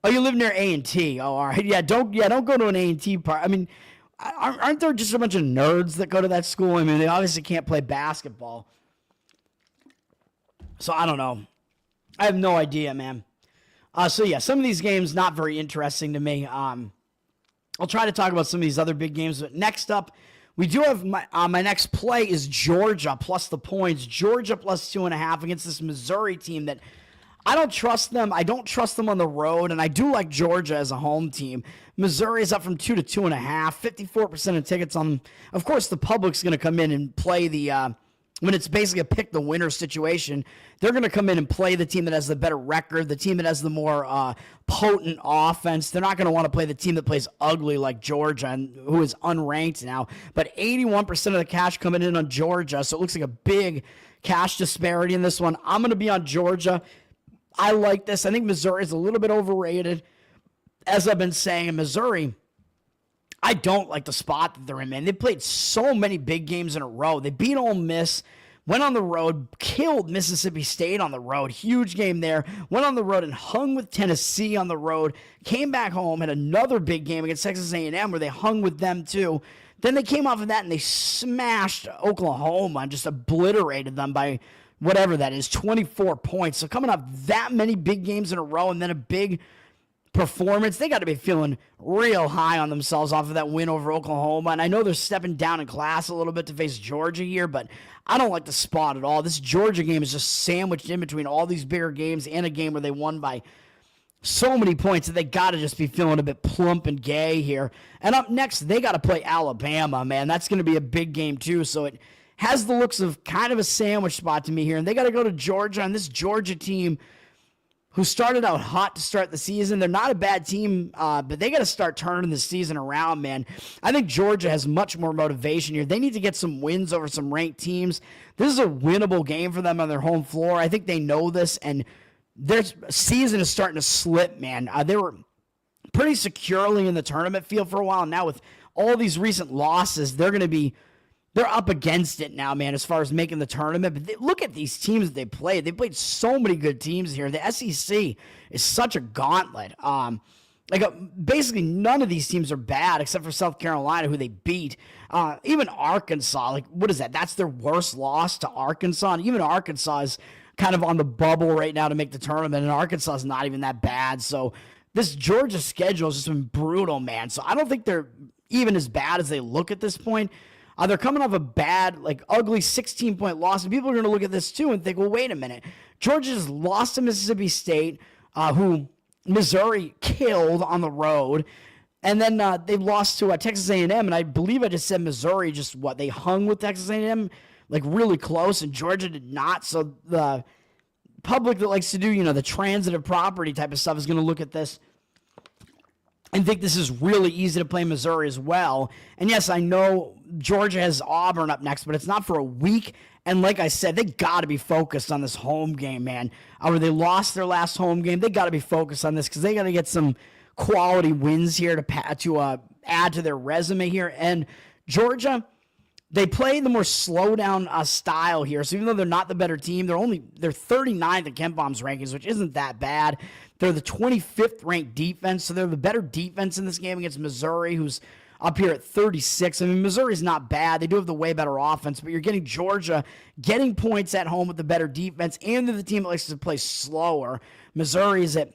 S1: Oh, you live near A&T. Oh, all right. Yeah, don't go to an A&T part. I mean, aren't there just a bunch of nerds that go to that school? I mean, they obviously can't play basketball. So I don't know. I have no idea, man. So yeah, some of these games not very interesting to me. I'll try to talk about some of these other big games, but next up, we do have my next play is Georgia plus the points. Georgia plus 2.5 against this Missouri team that I don't trust them. I don't trust them on the road, and I do like Georgia as a home team. Missouri is up from 2 to 2.5. 54% of tickets on them. Of course, the public's going to come in and play the when it's basically a pick the winner situation. They're going to come in and play the team that has the better record, the team that has the more potent offense. They're not going to want to play the team that plays ugly like Georgia, and who is unranked now. But 81% of the cash coming in on Georgia, so it looks like a big cash disparity in this one. I'm going to be on Georgia. I like this. I think Missouri is a little bit overrated. As I've been saying, Missouri, I don't like the spot that they're in, man. They played so many big games in a row. They beat Ole Miss, went on the road, killed Mississippi State on the road. Huge game there. Went on the road and hung with Tennessee on the road. Came back home, had another big game against Texas A&M where they hung with them too. Then they came off of that and they smashed Oklahoma and just obliterated them by whatever that is, 24 points. So coming off that many big games in a row and then a big performance, they got to be feeling real high on themselves off of that win over Oklahoma. And I know they're stepping down in class a little bit to face Georgia here, but I don't like the spot at all. This Georgia game is just sandwiched in between all these bigger games and a game where they won by so many points that they got to just be feeling a bit plump and gay here. And up next, they got to play Alabama, man. That's going to be a big game too. So it has the looks of kind of a sandwich spot to me here. And they got to go to Georgia, and this Georgia team who started out hot to start the season. They're not a bad team, but they got to start turning the season around, man. I think Georgia has much more motivation here. They need to get some wins over some ranked teams. This is a winnable game for them on their home floor. I think they know this, and their season is starting to slip, man. They were pretty securely in the tournament field for a while. Now with all these recent losses, they're up against it now, man, as far as making the tournament. But look at these teams that they played. They played so many good teams here. The SEC is such a gauntlet. Basically none of these teams are bad except for South Carolina, who they beat. Even Arkansas, what is that? That's their worst loss to Arkansas. And even Arkansas is kind of on the bubble right now to make the tournament, and Arkansas is not even that bad. So this Georgia schedule has just been brutal, man. So I don't think they're even as bad as they look at this point. They're coming off a bad, ugly 16-point loss. And people are going to look at this too and think, well, wait a minute. Georgia just lost to Mississippi State, who Missouri killed on the road. And then they lost to Texas A&M, and I believe I just said Missouri they hung with Texas A&M, really close, and Georgia did not. So the public that likes to do, the transitive property type of stuff is going to look at this and think this is really easy to play Missouri as well. And yes, I know Georgia has Auburn up next, but it's not for a week. And like I said, they got to be focused on this home game, man. Where they lost their last home game, they got to be focused on this because they got to get some quality wins here to add to their resume here. And Georgia, they play the more slow down style here. So even though they're not the better team, they're 39th in KenPom's rankings, which isn't that bad. They're the 25th ranked defense, so they're the better defense in this game against Missouri, who's up here at 36. I mean, Missouri's not bad. They do have the way better offense, but you're getting Georgia getting points at home with the better defense, and they're the team that likes to play slower. Missouri's at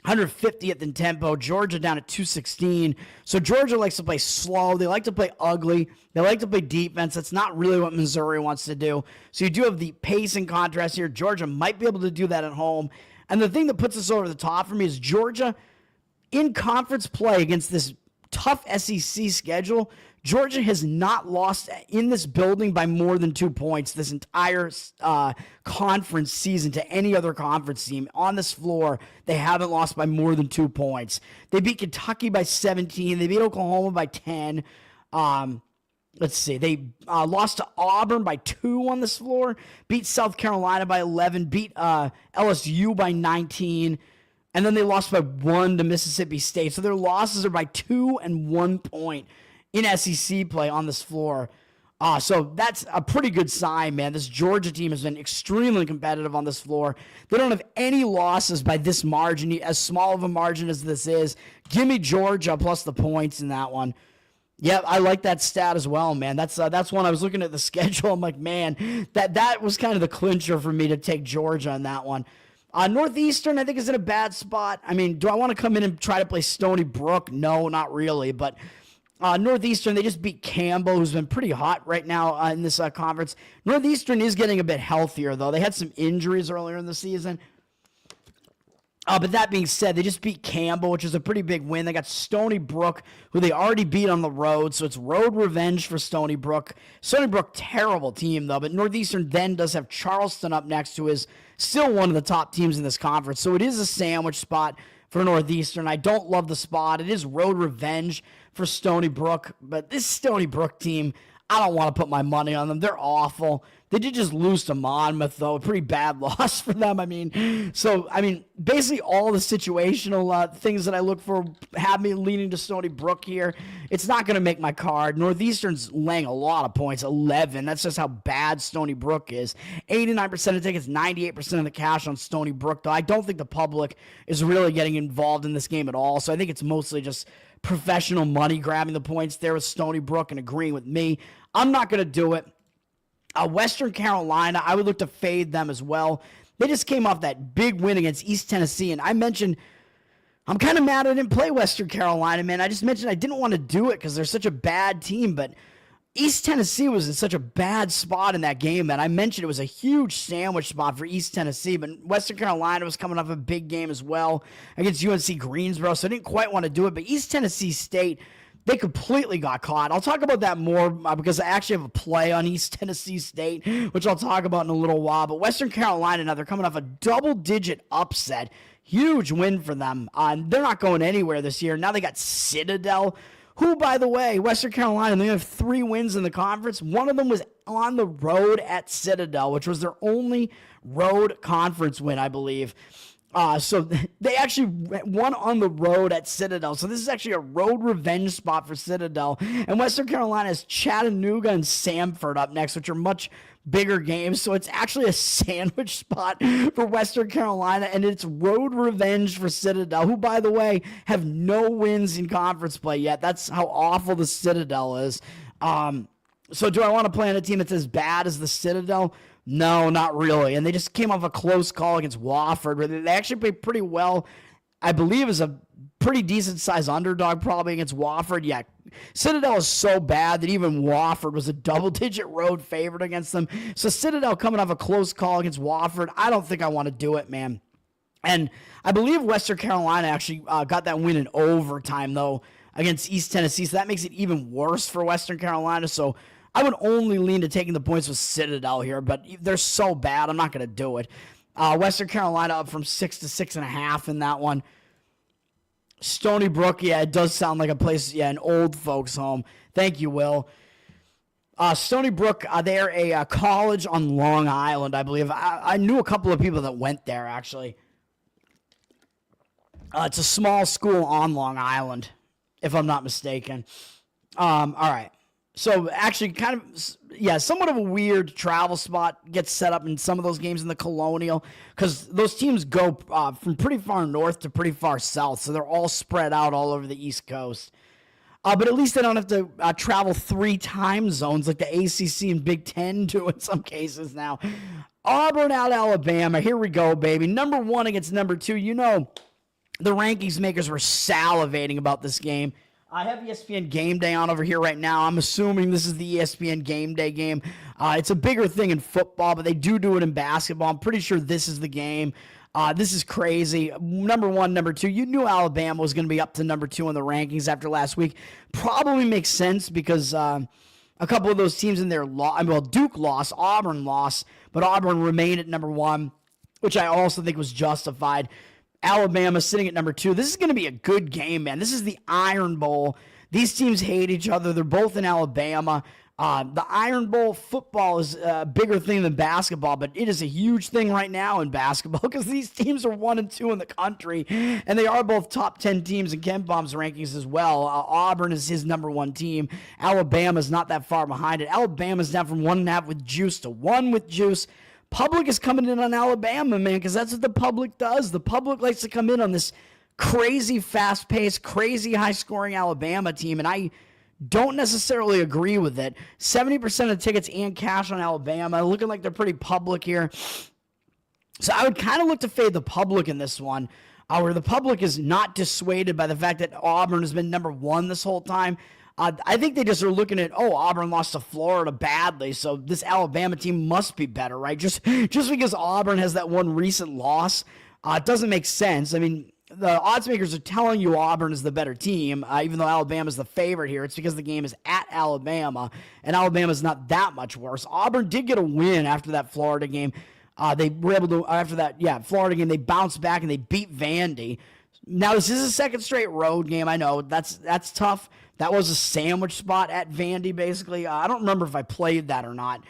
S1: 150th in tempo, Georgia down at 216. So Georgia likes to play slow. They like to play ugly. They like to play defense. That's not really what Missouri wants to do. So you do have the pace and contrast here. Georgia might be able to do that at home. And the thing that puts us over the top for me is Georgia in conference play against this tough SEC schedule. Georgia has not lost in this building by more than 2 points this entire conference season to any other conference team. On this floor, they haven't lost by more than 2 points. They beat Kentucky by 17. They beat Oklahoma by 10. Let's see. They lost to Auburn by 2 on this floor, beat South Carolina by 11, beat LSU by 19, and then they lost by 1 to Mississippi State. So their losses are by 2 and 1 point in SEC play on this floor. So that's a pretty good sign, man. This Georgia team has been extremely competitive on this floor. They don't have any losses by this margin, as small of a margin as this is. Give me Georgia plus the points in that one. Yeah, I like that stat as well, man. That's when I was looking at the schedule. I'm like, man, that was kind of the clincher for me to take Georgia on that one. Northeastern, I think, is in a bad spot. I mean, do I want to come in and try to play Stony Brook? No, not really. But Northeastern, they just beat Campbell, who's been pretty hot right now in this conference. Northeastern is getting a bit healthier, though. They had some injuries earlier in the season. But that being said, they just beat Campbell, which is a pretty big win. They got Stony Brook, who they already beat on the road, so it's road revenge for Stony Brook. Stony Brook, terrible team, though, but Northeastern then does have Charleston up next, who is still one of the top teams in this conference. So it is a sandwich spot for Northeastern. I don't love the spot. It is road revenge for Stony Brook, but this Stony Brook team, I don't want to put my money on them. They're awful. They did just lose to Monmouth, though. A pretty bad loss for them. Basically all the situational things that I look for have me leaning to Stony Brook here. It's not going to make my card. Northeastern's laying a lot of points, 11. That's just how bad Stony Brook is. 89% of tickets, 98% of the cash on Stony Brook, though. I don't think the public is really getting involved in this game at all, so I think it's mostly just professional money grabbing the points there with Stony Brook and agreeing with me. I'm not going to do it. Western Carolina, I would look to fade them as well. They just came off that big win against East Tennessee, and I mentioned I'm kind of mad I didn't play Western Carolina, man. I just mentioned I didn't want to do it because they're such a bad team, but East Tennessee was in such a bad spot in that game that I mentioned it was a huge sandwich spot for East Tennessee, but Western Carolina was coming off a big game as well against UNC Greensboro, so I didn't quite want to do it, but East Tennessee State, they completely got caught. I'll talk about that more because I actually have a play on East Tennessee State, which I'll talk about in a little while. But Western Carolina, now they're coming off a double-digit upset. Huge win for them. They're not going anywhere this year. Now they got Citadel, who, by the way, Western Carolina, they have 3 wins in the conference. One of them was on the road at Citadel, which was their only road conference win, I believe. So they actually won on the road at Citadel. So this is actually a road revenge spot for Citadel. And Western Carolina has Chattanooga and Samford up next, which are much bigger games. So it's actually a sandwich spot for Western Carolina. And it's road revenge for Citadel, who, by the way, have no wins in conference play yet. That's how awful the Citadel is. So do I want to play on a team that's as bad as the Citadel? No, not really. And they just came off a close call against Wofford, where they actually played pretty well. I believe as a pretty decent-sized underdog probably against Wofford. Yeah, Citadel is so bad that even Wofford was a double-digit road favorite against them. So Citadel coming off a close call against Wofford, I don't think I want to do it, man. And I believe Western Carolina actually got that win in overtime, though, against East Tennessee. So that makes it even worse for Western Carolina. So I would only lean to taking the points with Citadel here, but they're so bad, I'm not going to do it. Western Carolina up from 6 to 6.5 in that one. Stony Brook, yeah, it does sound like a place, yeah, an old folks' home. Thank you, Will. Stony Brook, they're a college on Long Island, I believe. I knew a couple of people that went there, actually. It's a small school on Long Island, if I'm not mistaken. All right. So actually kind of, yeah, somewhat of a weird travel spot gets set up in some of those games in the Colonial because those teams go from pretty far north to pretty far south. So they're all spread out all over the East Coast. But at least they don't have to travel 3 time zones like the ACC and Big Ten do in some cases now. Auburn out Alabama. Here we go, baby. Number 1 against number 2. You know, the rankings makers were salivating about this game. I have ESPN Game Day on over here right now. I'm assuming this is the ESPN Game Day game. It's a bigger thing in football, but they do it in basketball. I'm pretty sure this is the game. This is crazy. Number 1, number 2. You knew Alabama was going to be up to number 2 in the rankings after last week. Probably makes sense because a couple of those teams in there Duke lost, Auburn lost, but Auburn remained at number 1, which I also think was justified. Alabama sitting at number 2. This is going to be a good game, man. This is the Iron Bowl. These teams hate each other. They're both in Alabama. The Iron Bowl football is a bigger thing than basketball, but it is a huge thing right now in basketball because these teams are 1 and 2 in the country, and they are both top 10 teams in Ken Palm's rankings as well. Auburn is his number 1 team. Alabama's not that far behind it. Alabama's down from 1.5 with juice to 1 with juice. Public is coming in on Alabama, man, because that's what the public does. The public likes to come in on this crazy fast-paced, crazy high-scoring Alabama team, and I don't necessarily agree with it. 70% of tickets and cash on Alabama, looking like they're pretty public here. So I would kind of look to fade the public in this one, where the public is not dissuaded by the fact that Auburn has been number 1 this whole time. I think they just are looking at, Auburn lost to Florida badly, so this Alabama team must be better, right? Just because Auburn has that one recent loss, it doesn't make sense. I mean, the odds makers are telling you Auburn is the better team, even though Alabama's the favorite here. It's because the game is at Alabama, and Alabama's not that much worse. Auburn did get a win after that Florida game. They were able to, after that, Florida game, they bounced back and they beat Vandy. Now, this is a second straight road game. I know that's tough. That was a sandwich spot at Vandy, basically. I don't remember if I played that or not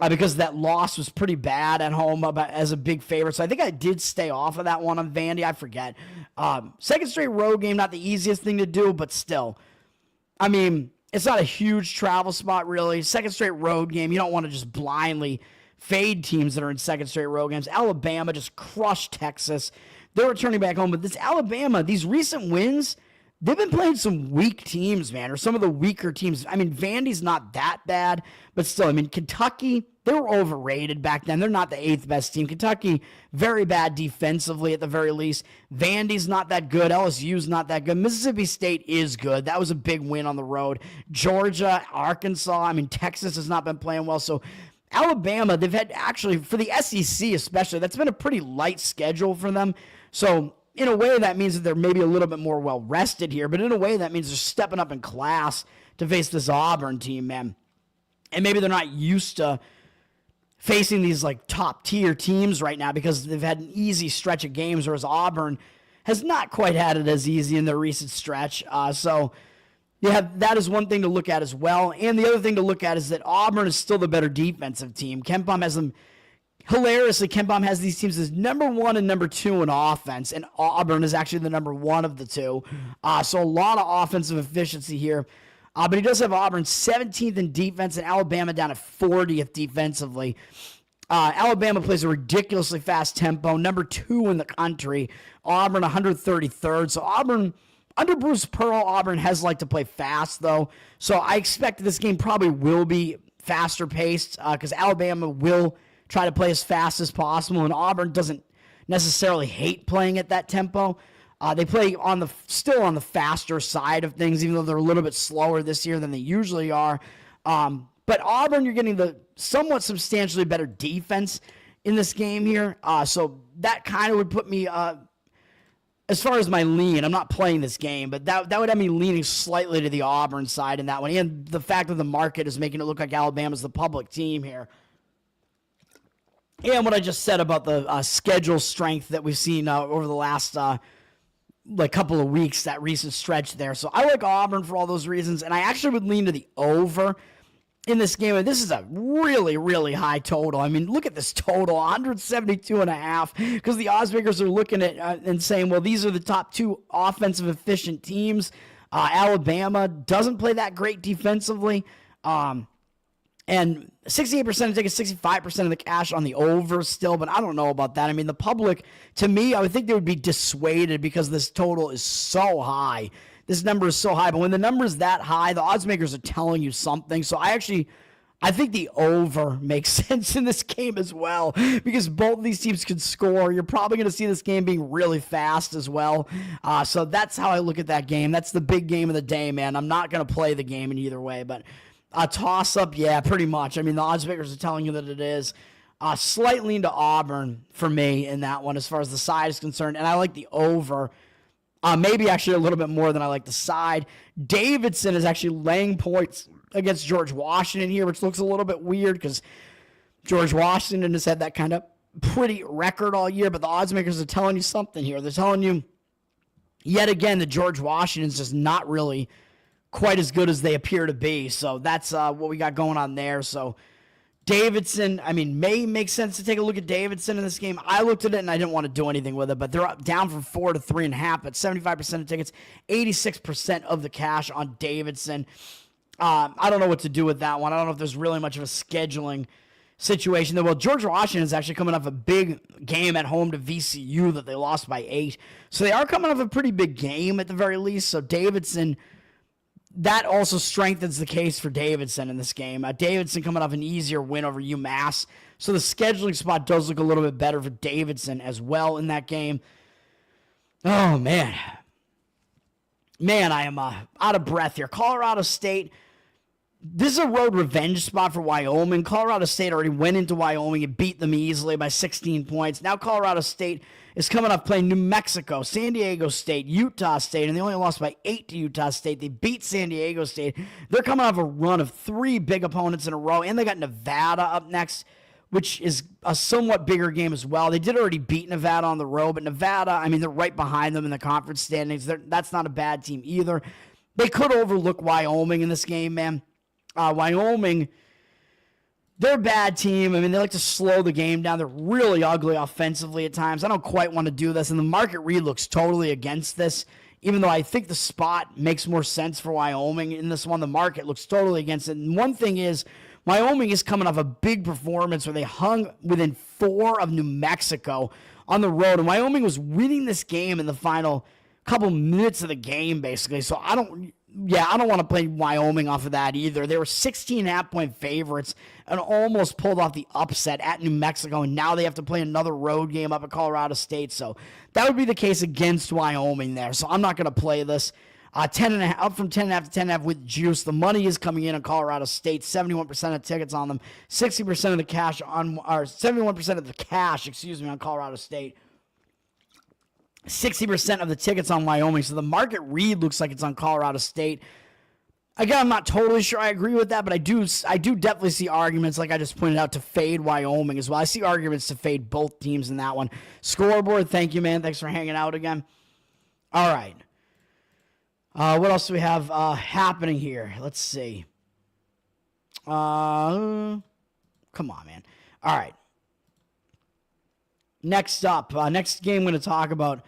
S1: because that loss was pretty bad at home as a big favorite. So I think I did stay off of that one on Vandy. I forget. Second straight road game, not the easiest thing to do, but still. I mean, it's not a huge travel spot, really. Second straight road game, you don't want to just blindly fade teams that are in second straight road games. Alabama just crushed Texas. They're returning back home. But this Alabama, these recent wins, they've been playing some weak teams, man, or some of the weaker teams. I mean, Vandy's not that bad, but still, I mean, Kentucky, they were overrated back then. They're not the 8th best team. Kentucky, very bad defensively at the very least. Vandy's not that good. LSU's not that good. Mississippi State is good. That was a big win on the road. Georgia, Arkansas, I mean, Texas has not been playing well. So Alabama, they've had actually, for the SEC especially, that's been a pretty light schedule for them. So in a way, that means that they're maybe a little bit more well-rested here, but in a way, that means they're stepping up in class to face this Auburn team, man. And maybe they're not used to facing these, like, top-tier teams right now because they've had an easy stretch of games, whereas Auburn has not quite had it as easy in their recent stretch. So, yeah, that is one thing to look at as well. And the other thing to look at is that Auburn is still the better defensive team. Ken Palm has them. Hilariously, Ken Palm has these teams as number 1 and number 2 in offense, and Auburn is actually the number 1 of the 2. So a lot of offensive efficiency here. But he does have Auburn 17th in defense and Alabama down at 40th defensively. Alabama plays a ridiculously fast tempo, number 2 in the country. Auburn 133rd. So Auburn, under Bruce Pearl, Auburn has liked to play fast, though. So I expect this game probably will be faster paced because Alabama will try to play as fast as possible, and Auburn doesn't necessarily hate playing at that tempo. They play still on the faster side of things, even though they're a little bit slower this year than they usually are. But Auburn, you're getting the somewhat substantially better defense in this game here. So that kind of would put me, as far as my lean, I'm not playing this game, but that would have me leaning slightly to the Auburn side in that one. And the fact that the market is making it look like Alabama's the public team here. And what I just said about the schedule strength that we've seen over the last couple of weeks, that recent stretch there. So I like Auburn for all those reasons, and I actually would lean to the over in this game. And this is a really, really high total. I mean, look at this total, 172.5, because the odds makers are looking at and saying, well, these are the top two offensive efficient teams. Alabama doesn't play that great defensively. And 68% of tickets, 65% of the cash on the over still, but I don't know about that. I mean, the public, to me, I would think they would be dissuaded because this total is so high. This number is so high, but when the number is that high, the odds makers are telling you something. So I think the over makes sense in this game as well because both of these teams can score. You're probably going to see this game being really fast as well. So that's how I look at that game. That's the big game of the day, man. I'm not going to play the game in either way, but a toss-up, yeah, pretty much. I mean, the odds makers are telling you that it is. Slight lean to Auburn for me in that one as far as the side is concerned, and I like the over. Maybe actually a little bit more than I like the side. Davidson is actually laying points against George Washington here, which looks a little bit weird because George Washington has had that kind of pretty record all year, but the odds makers are telling you something here. They're telling you, yet again, that George Washington's just not really quite as good as they appear to be. So that's what we got going on there. So Davidson, I mean, may make sense to take a look at Davidson in this game. I looked at it and I didn't want to do anything with it, but they're up, down from 4 to 3.5, but 75% of tickets, 86% of the cash on Davidson. I don't know what to do with that one. I don't know if there's really much of a scheduling situation there. Well, George Washington is actually coming off a big game at home to VCU that they lost by 8. So they are coming off a pretty big game at the very least. So Davidson, that also strengthens the case for Davidson in this game. Davidson coming off an easier win over UMass. So the scheduling spot does look a little bit better for Davidson as well in that game. Oh, man. Man, I am out of breath here. Colorado State, this is a road revenge spot for Wyoming. Colorado State already went into Wyoming and beat them easily by 16 points. Now Colorado State is coming off playing New Mexico, San Diego State, Utah State, and they only lost by 8 to Utah State. They beat San Diego State. They're coming off a run of 3 big opponents in a row, and they got Nevada up next, which is a somewhat bigger game as well. They did already beat Nevada on the road, but Nevada, I mean, they're right behind them in the conference standings. That's not a bad team either. They could overlook Wyoming in this game, man. Wyoming, they're a bad team. I mean, they like to slow the game down. They're really ugly offensively at times. I don't quite want to do this, and the market read looks totally against this. Even though I think the spot makes more sense for Wyoming in this one, the market looks totally against it. And one thing is, Wyoming is coming off a big performance where they hung within 4 of New Mexico on the road, and Wyoming was winning this game in the final couple minutes of the game, basically. So I don't want to play Wyoming off of that either. They were 16.5-point favorites and almost pulled off the upset at New Mexico, and now they have to play another road game up at Colorado State. So that would be the case against Wyoming there. So I'm not going to play this. 10.5, up from 10.5 to 10.5 with juice. The money is coming in on Colorado State. 71% of tickets on them. 60% of the cash on, or 71% of the cash, on Colorado State. 60% of the tickets on Wyoming. So the market read looks like it's on Colorado State. Again, I'm not totally sure I agree with that, but I do definitely see arguments, like I just pointed out, to fade Wyoming as well. I see arguments to fade both teams in that one. Scoreboard, thank you, man. Thanks for hanging out again. All right. What else do we have happening here? Let's see. Come on, man. All right. Next up, next game I'm going to talk about.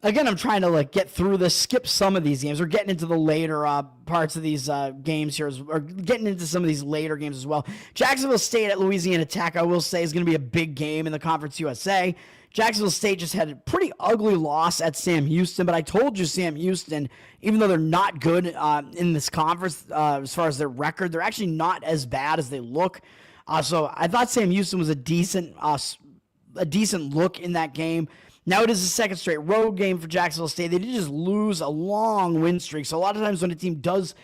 S1: Again, I'm trying to get through this, skip some of these games. We're getting into the later parts of these games here, or getting into some of these later games as well. Jacksonville State at Louisiana Tech, I will say, is going to be a big game in the Conference USA. Jacksonville State just had a pretty ugly loss at Sam Houston, but I told you Sam Houston, even though they're not good in this conference as far as their record, they're actually not as bad as they look. So I thought Sam Houston was a decent look in that game. Now it is the second straight road game for Jacksonville State. They did just lose a long win streak. So a lot of times when a team does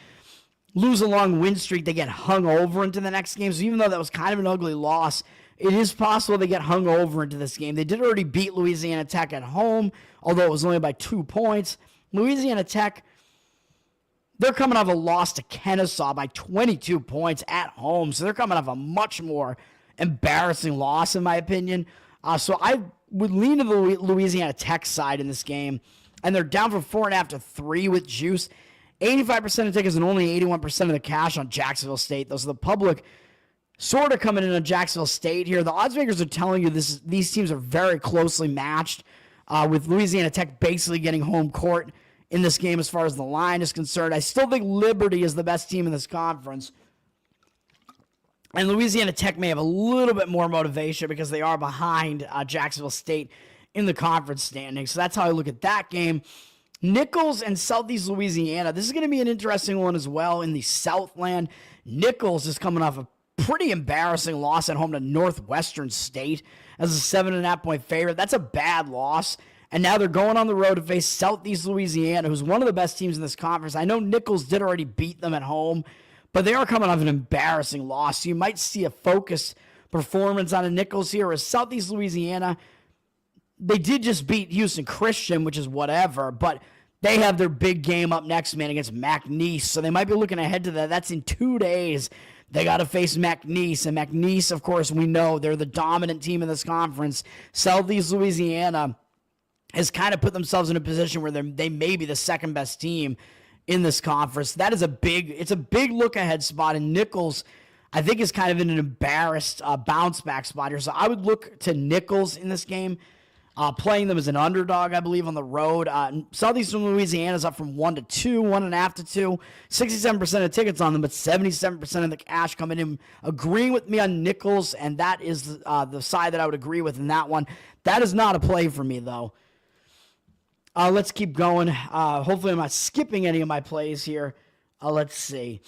S1: lose a long win streak, they get hung over into the next game. So even though that was kind of an ugly loss, it is possible they get hung over into this game. They did already beat Louisiana Tech at home, although it was only by 2 points. Louisiana Tech, they're coming off a loss to Kennesaw by 22 points at home. So they're coming off a much more embarrassing loss, in my opinion. So I would lean to the Louisiana Tech side in this game. And they're down from 4.5 to 3 with juice. 85% of tickets and only 81% of the cash on Jacksonville State. Those are the public sort of coming in on Jacksonville State here. The odds makers are telling you these teams are very closely matched, with Louisiana Tech basically getting home court in this game as far as the line is concerned. I still think Liberty is the best team in this conference. And Louisiana Tech may have a little bit more motivation because they are behind Jacksonville State in the conference standings. So that's how I look at that game. Nichols and Southeast Louisiana. This is going to be an interesting one as well in the Southland. Nichols is coming off a pretty embarrassing loss at home to Northwestern State as a 7.5-point favorite. That's a bad loss. And now they're going on the road to face Southeast Louisiana, who's one of the best teams in this conference. I know Nichols did already beat them at home, but they are coming off an embarrassing loss. So you might see a focused performance out of Nichols here. As Southeast Louisiana, they did just beat Houston Christian, which is whatever, but they have their big game up next, man, against McNeese. So they might be looking ahead to that. That's in 2 days. They got to face McNeese. And McNeese, of course, we know they're the dominant team in this conference. Southeast Louisiana has kind of put themselves in a position where they may be the second best team in this conference. That is a big look ahead spot. And Nichols, I think, is kind of in an embarrassed bounce back spot here. So I would look to Nichols in this game. Playing them as an underdog, I believe, on the road. Southeastern Louisiana is up from 1 to 2, 1.5 to 2. 67% of tickets on them, but 77% of the cash coming in. Agreeing with me on Nichols, and that is the side that I would agree with in that one. That is not a play for me, though. Let's keep going. Hopefully I'm not skipping any of my plays here. Let's see.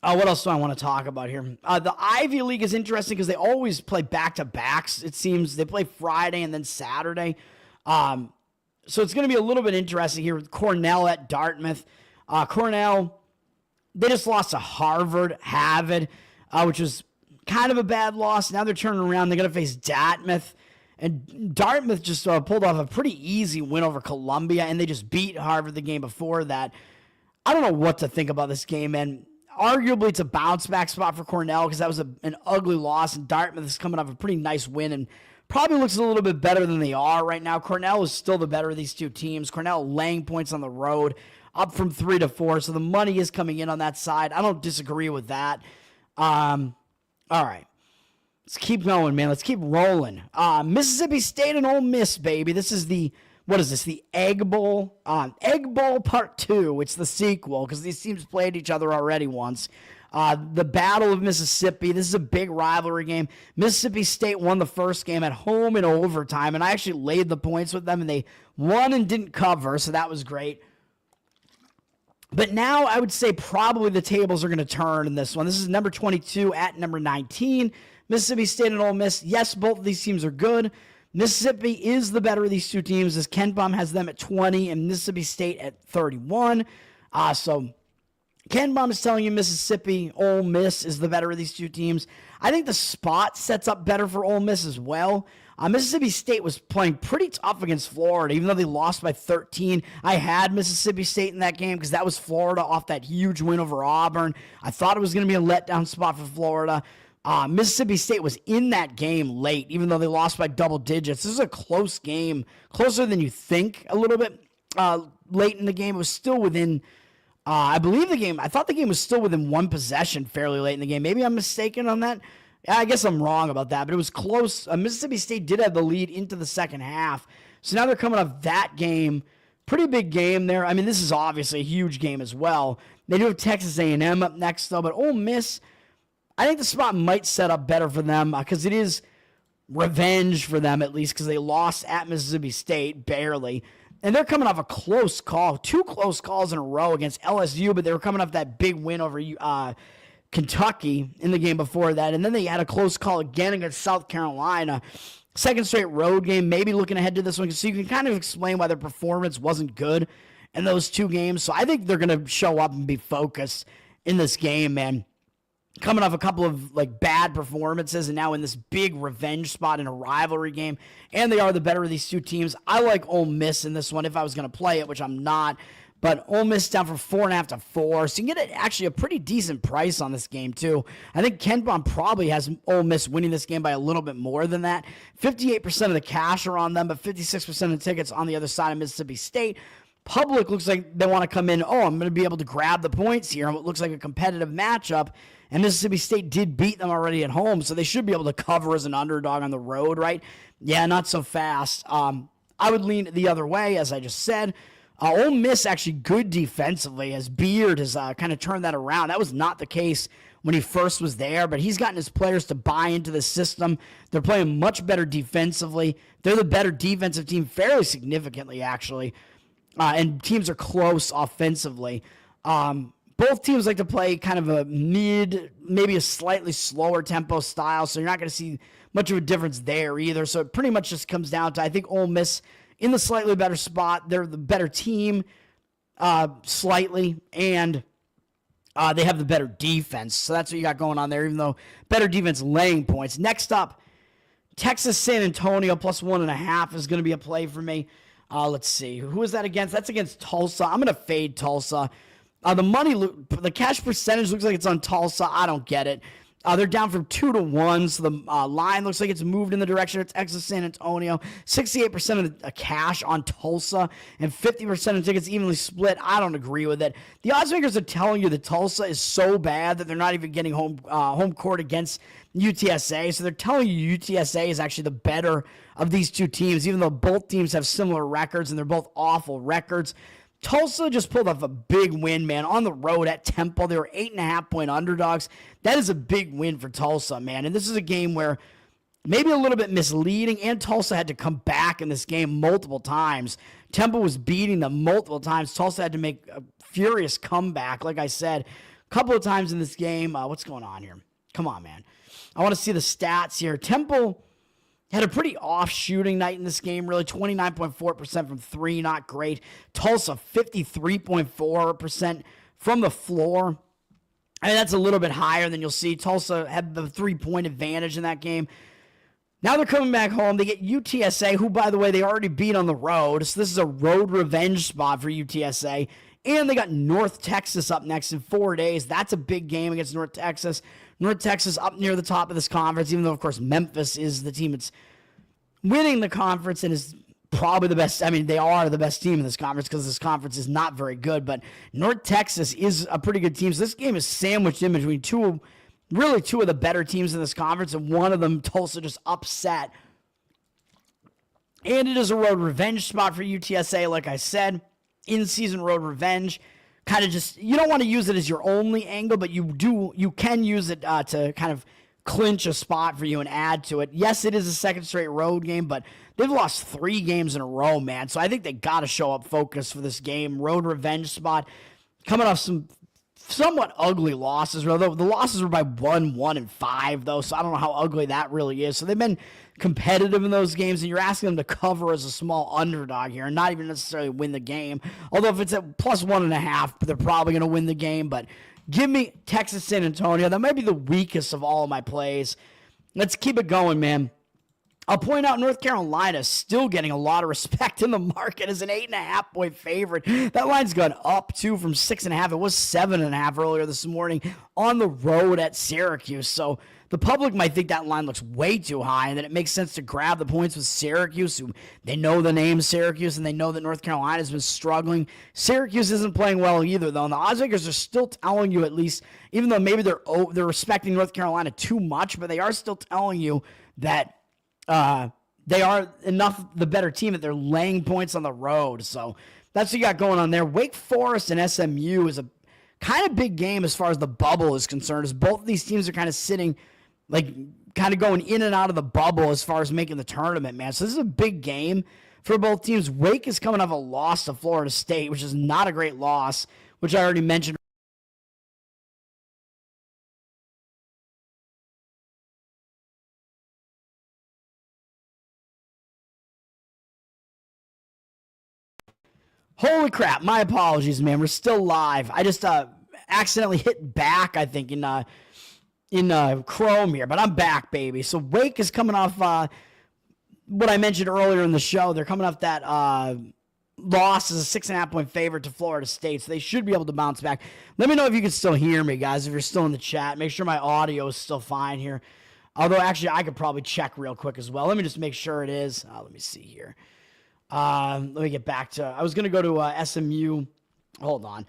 S1: What else do I want to talk about here? The Ivy League is interesting because they always play back-to-backs. It seems they play Friday and then Saturday. So it's going to be a little bit interesting here with Cornell at Dartmouth. Cornell, they just lost to Harvard, which was kind of a bad loss. Now they're turning around. They're going to face Dartmouth. And Dartmouth just pulled off a pretty easy win over Columbia, and they just beat Harvard the game before that. I don't know what to think about this game, and arguably, it's a bounce-back spot for Cornell because that was an ugly loss, and Dartmouth is coming off a pretty nice win and probably looks a little bit better than they are right now. Cornell is still the better of these two teams. Cornell laying points on the road, up from 3 to 4, so the money is coming in on that side. I don't disagree with that. All right. Let's keep going, man. Let's keep rolling. Mississippi State and Ole Miss, baby. This is the Egg Bowl? Egg Bowl Part 2. It's the sequel because these teams played each other already once. The Battle of Mississippi. This is a big rivalry game. Mississippi State won the first game at home in overtime, and I actually laid the points with them, and they won and didn't cover, so that was great. But now I would say probably the tables are going to turn in this one. This is number 22 at number 19. Mississippi State and Ole Miss. Yes, both of these teams are good. Mississippi is the better of these two teams, as Ken Baum has them at 20 and Mississippi State at 31. So Ken Baum is telling you Mississippi, Ole Miss is the better of these two teams. I think the spot sets up better for Ole Miss as well. Mississippi State was playing pretty tough against Florida, even though they lost by 13. I had Mississippi State in that game because that was Florida off that huge win over Auburn. I thought it was going to be a letdown spot for Florida. Mississippi State was in that game late, even though they lost by double digits. This is a close game, closer than you think a little bit late in the game. It was still within, I thought the game was still within one possession fairly late in the game. Maybe I'm mistaken on that. I guess I'm wrong about that, but it was close. Mississippi State did have the lead into the second half. So now they're coming off that game. Pretty big game there. I mean, this is obviously a huge game as well. They do have Texas A&M up next, though, but Ole Miss, I think the spot might set up better for them because it is revenge for them, at least, because they lost at Mississippi State, barely. And they're coming off a close call, 2 close calls in a row against LSU, but they were coming off that big win over Kentucky in the game before that. And then they had a close call again against South Carolina. second straight road game, maybe looking ahead to this one, so you can kind of explain why their performance wasn't good in those two games. So I think they're going to show up and be focused in this game, man. Coming off a couple of like bad performances and now in this big revenge spot in a rivalry game, and they are the better of these two teams. I like Ole Miss in this one if I was going to play it, which I'm not. But Ole Miss down from 4.5 to 4. So you can get actually a pretty decent price on this game, too. I think Ken Bond probably has Ole Miss winning this game by a little bit more than that. 58% of the cash are on them, but 56% of the tickets on the other side of Mississippi State. Public looks like they want to come in, I'm going to be able to grab the points here. It looks like a competitive matchup. And Mississippi State did beat them already at home, so they should be able to cover as an underdog on the road, right? Yeah, not so fast. I would lean the other way, as I just said. Ole Miss actually good defensively, as Beard has kind of turned that around. That was not the case when he first was there, but he's gotten his players to buy into the system. They're playing much better defensively. They're the better defensive team fairly significantly, actually, and teams are close offensively. Both teams like to play kind of a mid, maybe a slightly slower tempo style, so you're not going to see much of a difference there either. So it pretty much just comes down to, I think, Ole Miss in the slightly better spot. They're the better team slightly, and they have the better defense. So that's what you got going on there, even though better defense laying points. Next up, Texas San Antonio plus 1.5 is going to be a play for me. Let's see. Who is that against? That's against Tulsa. I'm going to fade Tulsa. The cash percentage looks like it's on Tulsa. I don't get it. They're down from 2 to 1, so the line looks like it's moved in the direction of Texas San Antonio. 68% of the cash on Tulsa and 50% of tickets evenly split. I don't agree with it. The odds makers are telling you that Tulsa is so bad that they're not even getting home court against UTSA. So they're telling you UTSA is actually the better of these two teams, even though both teams have similar records and they're both awful records. Tulsa just pulled off a big win, man, on the road at Temple. They were 8.5-point underdogs. That is a big win for Tulsa, man. And this is a game where maybe a little bit misleading, and Tulsa had to come back in this game multiple times. Temple was beating them multiple times. Tulsa had to make a furious comeback, like I said, a couple of times in this game. What's going on here? Come on, man. I want to see the stats here. Temple had a pretty off shooting night in this game, really. 29.4% from three, not great. Tulsa, 53.4% from the floor. I mean, that's a little bit higher than you'll see. Tulsa had the 3-point advantage in that game. Now they're coming back home. They get UTSA, who, by the way, they already beat on the road. So this is a road revenge spot for UTSA. And they got North Texas up next in 4 days. That's a big game against North Texas. North Texas up near the top of this conference, even though, of course, Memphis is the team that's winning the conference and is probably the best. I mean, they are the best team in this conference because this conference is not very good. But North Texas is a pretty good team. So this game is sandwiched in between two of the better teams in this conference, and one of them, Tulsa, just upset. And it is a road revenge spot for UTSA, like I said. In-season road revenge. Kind of just, you don't want to use it as your only angle, but you can use it to kind of clinch a spot for you and add to it. Yes, it is a second straight road game, but they've lost 3 games in a row, man. So I think they got to show up focused for this game. Road revenge spot. Coming off some somewhat ugly losses, although the losses were by 1, 1, and 5, though, so I don't know how ugly that really is. So they've been competitive in those games, and you're asking them to cover as a small underdog here and not even necessarily win the game. Although if it's at plus 1.5, they're probably going to win the game. But give me Texas San Antonio. That might be the weakest of all of my plays. Let's keep it going, man. I'll point out North Carolina is still getting a lot of respect in the market as an 8.5-point favorite. That line's gone up, too, from 6.5. It was 7.5 earlier this morning on the road at Syracuse. So the public might think that line looks way too high and that it makes sense to grab the points with Syracuse, who they know the name Syracuse and they know that North Carolina has been struggling. Syracuse isn't playing well either, though, and the odds makers are still telling you, at least, even though maybe they're respecting North Carolina too much, but they are still telling you that they are enough the better team that they're laying points on the road. So that's what you got going on there. Wake Forest and SMU is a kind of big game as far as the bubble is concerned, as both of these teams are kind of sitting, like, kind of going in and out of the bubble as far as making the tournament, man. So this is a big game for both teams. Wake is coming off a loss to Florida State, which is not a great loss, which I already mentioned Holy crap. My apologies, man. We're still live. I just accidentally hit back, I think, in Chrome here. But I'm back, baby. So Wake is coming off what I mentioned earlier in the show. They're coming off that loss as a 6.5-point favorite to Florida State. So they should be able to bounce back. Let me know if you can still hear me, guys, if you're still in the chat. Make sure my audio is still fine here. Although, actually, I could probably check real quick as well. Let me just make sure it is. Let me see here. Let me get back to, I was going to go to SMU. Hold on.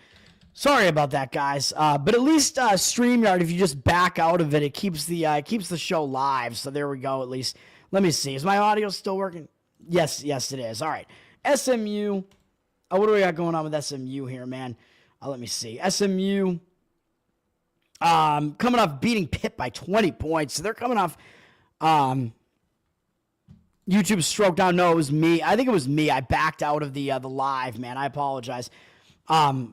S1: Sorry about that, guys. But at least StreamYard, if you just back out of it, it keeps the show live. So there we go, at least. Let me see. Is my audio still working? Yes, it is. All right. SMU. Oh, what do we got going on with SMU here, man? Let me see. SMU coming off beating Pitt by 20 points. So they're coming off YouTube stroke down. No, it was me. I think it was me. I backed out of the live, man. I apologize. I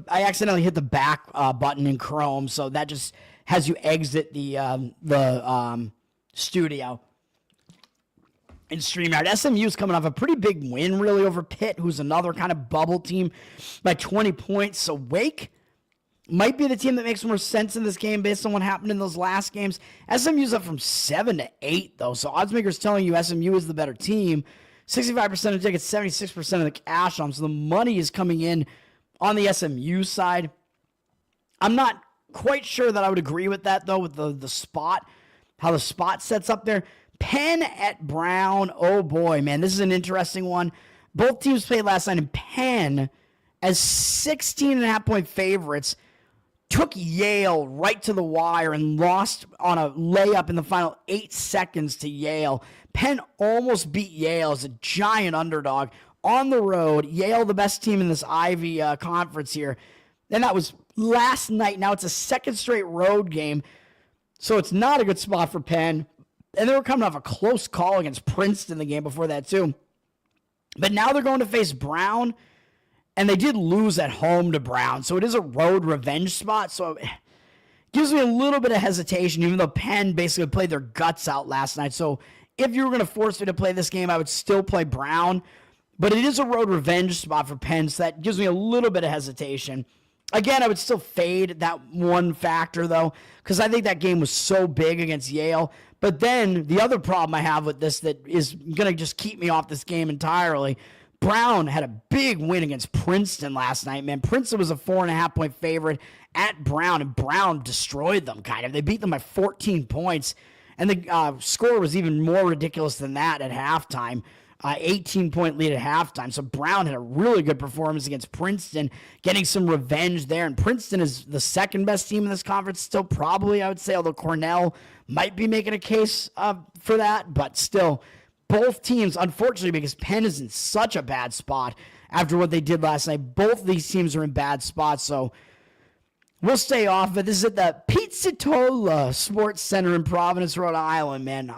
S1: accidentally hit the back button in Chrome, so that just has you exit the studio in StreamYard. SMU is coming off a pretty big win, really, over Pitt, who's another kind of bubble team, by 20 points. So Wake might be the team that makes more sense in this game based on what happened in those last games. SMU's up from 7 to 8, though. So oddsmakers telling you SMU is the better team. 65% of tickets, 76% of the cash on. So the money is coming in on the SMU side. I'm not quite sure that I would agree with that, though, with the spot, how the spot sets up there. Penn at Brown. Oh, boy, man. This is an interesting one. Both teams played last night, and Penn, as 16.5-point favorites, took Yale right to the wire and lost on a layup in the final 8 seconds to Yale. Penn almost beat Yale as a giant underdog on the road. Yale, the best team in this Ivy conference here. And that was last night. Now it's a second straight road game, so it's not a good spot for Penn. And they were coming off a close call against Princeton the game before that, too. But now they're going to face Brown. And they did lose at home to Brown, so it is a road revenge spot. So it gives me a little bit of hesitation, even though Penn basically played their guts out last night. So if you were going to force me to play this game, I would still play Brown. But it is a road revenge spot for Penn, so that gives me a little bit of hesitation. Again, I would still fade that one factor, though, because I think that game was so big against Yale. But then the other problem I have with this that is going to just keep me off this game entirely, Brown had a big win against Princeton last night, man. Princeton was a 4.5-point favorite at Brown, and Brown destroyed them, kind of. They beat them by 14 points, and the score was even more ridiculous than that at halftime. 18-point lead at halftime. So Brown had a really good performance against Princeton, getting some revenge there. And Princeton is the second best team in this conference still, probably, I would say, although Cornell might be making a case for that. But still, both teams, unfortunately, because Penn is in such a bad spot after what they did last night, both of these teams are in bad spots. So we'll stay off, but this is at the Pizzatola Sports Center in Providence, Rhode Island, man.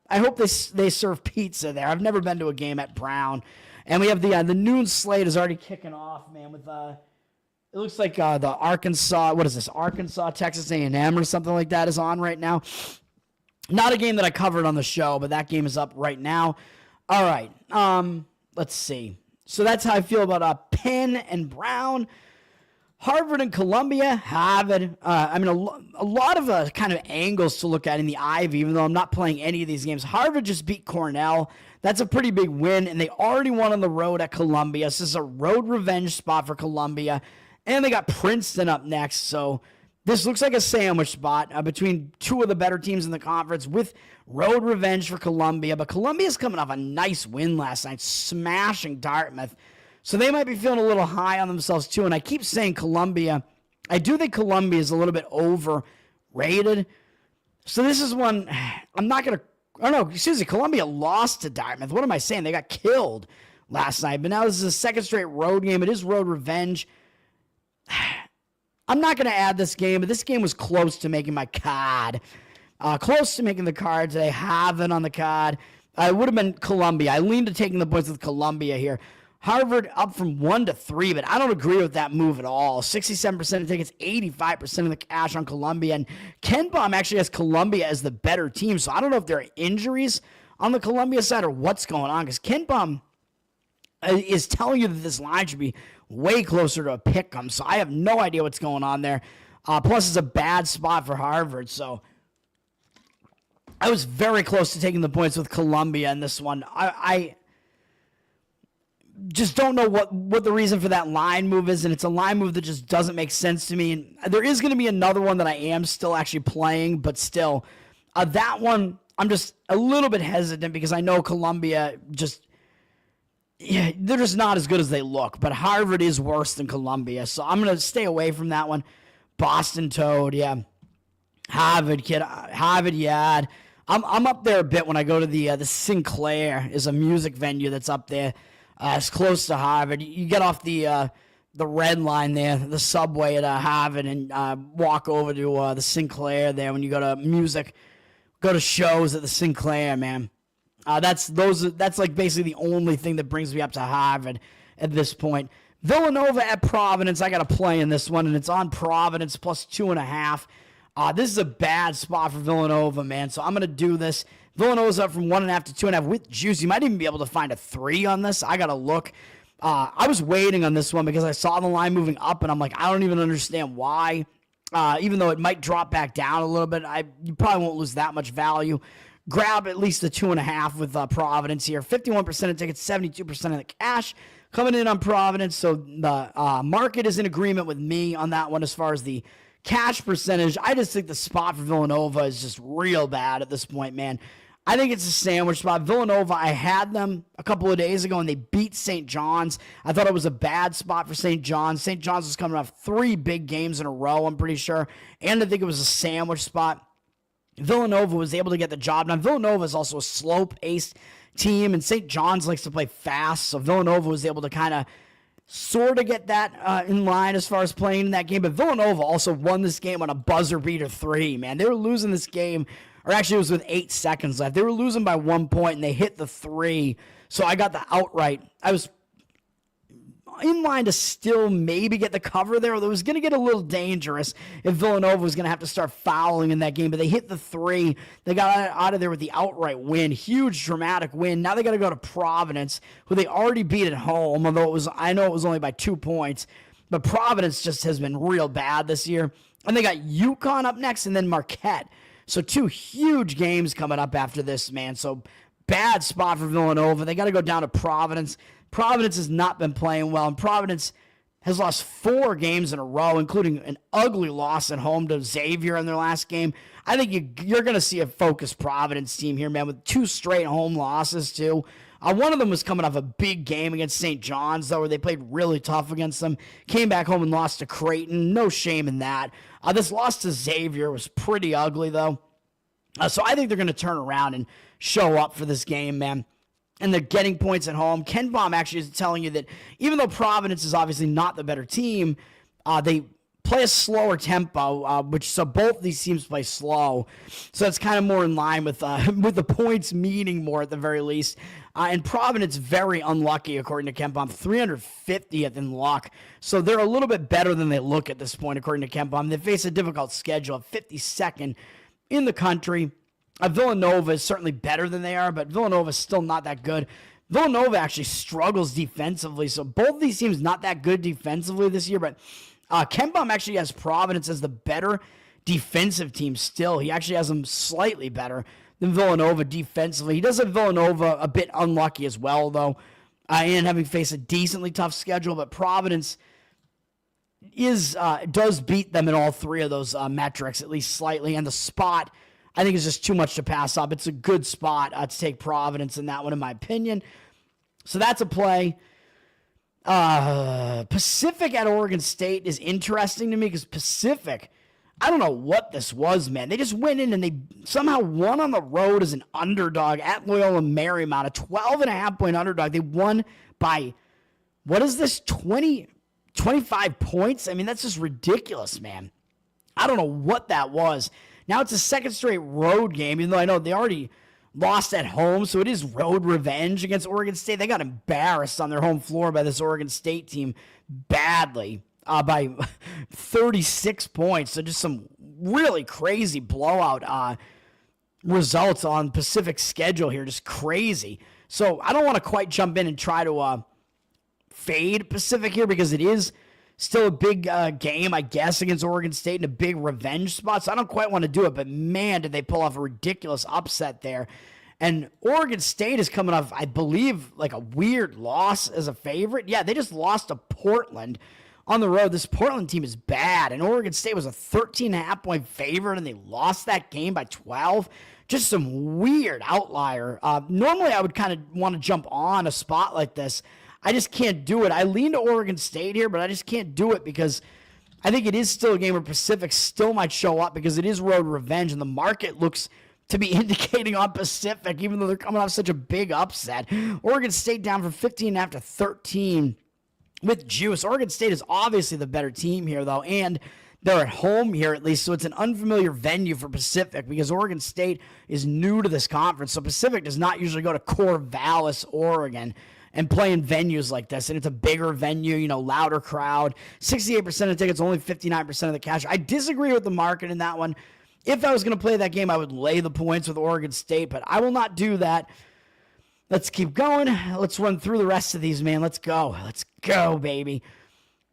S1: I hope they serve pizza there. I've never been to a game at Brown. And we have the noon slate is already kicking off, man, with it looks like the Arkansas, what is this, Arkansas, Texas A&M or something like that is on right now. Not a game that I covered on the show, but that game is up right now. All right, let's see. So that's how I feel about Penn and Brown. Harvard and Columbia, Harvard. A lot of kind of angles to look at in the Ivy, even though I'm not playing any of these games. Harvard just beat Cornell. That's a pretty big win, and they already won on the road at Columbia. So this is a road revenge spot for Columbia. And they got Princeton up next, so this looks like a sandwich spot between two of the better teams in the conference with road revenge for Columbia. But Columbia's coming off a nice win last night, smashing Dartmouth. So they might be feeling a little high on themselves, too. And I keep saying Columbia. I do think Columbia is a little bit overrated. So this is one I'm not going to – oh, no, excuse me. Columbia lost to Dartmouth. What am I saying? They got killed last night. But now this is a second straight road game. It is road revenge. I'm not going to add this game, but this game was close to making my card. Close to making the card today. Have it on the card. It would have been Columbia. I leaned to taking the points with Columbia here. Harvard up from 1 to 3, but I don't agree with that move at all. 67% of tickets, 85% of the cash on Columbia. And Ken Baum actually has Columbia as the better team, so I don't know if there are injuries on the Columbia side or what's going on, because Ken Baum is telling you that this line should be way closer to a pick 'em. So I have no idea what's going on there. Plus, it's a bad spot for Harvard. So I was very close to taking the points with Columbia in this one. I just don't know what the reason for that line move is, and it's a line move that just doesn't make sense to me. And there is going to be another one that I am still actually playing, but still, that one I'm just a little bit hesitant because I know Columbia they're just not as good as they look, but Harvard is worse than Columbia, so I'm going to stay away from that one. Boston Toad, yeah. Harvard, kid. Harvard, yeah. I'm up there a bit when I go to the Sinclair is a music venue that's up there. It's close to Harvard. You get off the red line there, the subway at Harvard, and walk over to the Sinclair there when you go to shows at the Sinclair, man. That's like basically the only thing that brings me up to Harvard at this point. Villanova at Providence. I got to play in this one, and it's on Providence plus 2.5. This is a bad spot for Villanova, man. So I'm going to do this. Villanova's up from 1.5 to 2.5 with juice. You might even be able to find a 3 on this. I got to look. I was waiting on this one because I saw the line moving up, and I'm like, I don't even understand why. Even though it might drop back down a little bit, you probably won't lose that much value. Grab at least the 2.5 with Providence here. 51% of tickets, 72% of the cash coming in on Providence. So the market is in agreement with me on that one as far as the cash percentage. I just think the spot for Villanova is just real bad at this point, man. I think it's a sandwich spot. Villanova, I had them a couple of days ago, and they beat St. John's. I thought it was a bad spot for St. John's. St. John's was coming off 3 big games in a row, I'm pretty sure. And I think it was a sandwich spot. Villanova was able to get the job done. Villanova is also a slow-paced team, and St. John's likes to play fast, so Villanova was able to kind of sort of get that in line as far as playing in that game. But Villanova also won this game on a buzzer beater 3, man. They were losing this game, or actually it was with 8 seconds left. They were losing by 1 point, and they hit the 3, so I got the outright. I was in line to still maybe get the cover there. It was going to get a little dangerous if Villanova was going to have to start fouling in that game, but they hit the 3. They got out of there with the outright win. Huge, dramatic win. Now they got to go to Providence, who they already beat at home, although I know it was only by 2 points, but Providence just has been real bad this year. And they got UConn up next and then Marquette. So 2 huge games coming up after this, man. So bad spot for Villanova. They got to go down to Providence. Providence has not been playing well, and Providence has lost 4 games in a row, including an ugly loss at home to Xavier in their last game. I think you're going to see a focused Providence team here, man, with 2 straight home losses, too. One of them was coming off a big game against St. John's, though, where they played really tough against them. Came back home and lost to Creighton. No shame in that. This loss to Xavier was pretty ugly, though. So I think they're going to turn around and show up for this game, man. And they're getting points at home. Ken Baum actually is telling you that even though Providence is obviously not the better team, they play a slower tempo, so both these teams play slow. So it's kind of more in line with the points meaning more at the very least. And Providence very unlucky according to Ken Baum, 350th in luck. So they're a little bit better than they look at this point according to Ken Baum. They face a difficult schedule, 52nd in the country. Villanova is certainly better than they are, but Villanova is still not that good. Villanova actually struggles defensively, so both these teams not that good defensively this year, but Ken Baum actually has Providence as the better defensive team still. He actually has them slightly better than Villanova defensively. He does have Villanova a bit unlucky as well, though, and having faced a decently tough schedule, but Providence does beat them in all 3 of those metrics, at least slightly, and the spot I think it's just too much to pass up. It's a good spot to take Providence in that one, in my opinion. So that's a play. Pacific at Oregon State is interesting to me because Pacific, I don't know what this was, man. They just went in and they somehow won on the road as an underdog at Loyola Marymount, a 12.5-point underdog. They won by, what is this, 25 points? I mean, that's just ridiculous, man. I don't know what that was. Now it's a second straight road game, even though I know they already lost at home, so it is road revenge against Oregon State. They got embarrassed on their home floor by this Oregon State team badly by 36 points. So just some really crazy blowout results on Pacific's schedule here, just crazy. So I don't want to quite jump in and try to fade Pacific here because it is still a big game, I guess, against Oregon State and a big revenge spot. So I don't quite want to do it, but man, did they pull off a ridiculous upset there. And Oregon State is coming off, I believe, like a weird loss as a favorite. Yeah, they just lost to Portland on the road. This Portland team is bad, and Oregon State was a 13.5-point favorite, and they lost that game by 12. Just some weird outlier. Normally, I would kind of want to jump on a spot like this. I just can't do it. I lean to Oregon State here, but I just can't do it because I think it is still a game where Pacific still might show up because it is road revenge, and the market looks to be indicating on Pacific, even though they're coming off such a big upset. Oregon State down from 15.5 to 13 with juice. Oregon State is obviously the better team here, though, and they're at home here at least, so it's an unfamiliar venue for Pacific because Oregon State is new to this conference, so Pacific does not usually go to Corvallis, Oregon, and play in venues like this, and it's a bigger venue, louder crowd. 68% of tickets, only 59% of the cash. I disagree with the market in that one. If I was going to play that game, I would lay the points with Oregon State, but I will not do that. Let's keep going. Let's run through the rest of these, man. Let's go. Let's go, baby.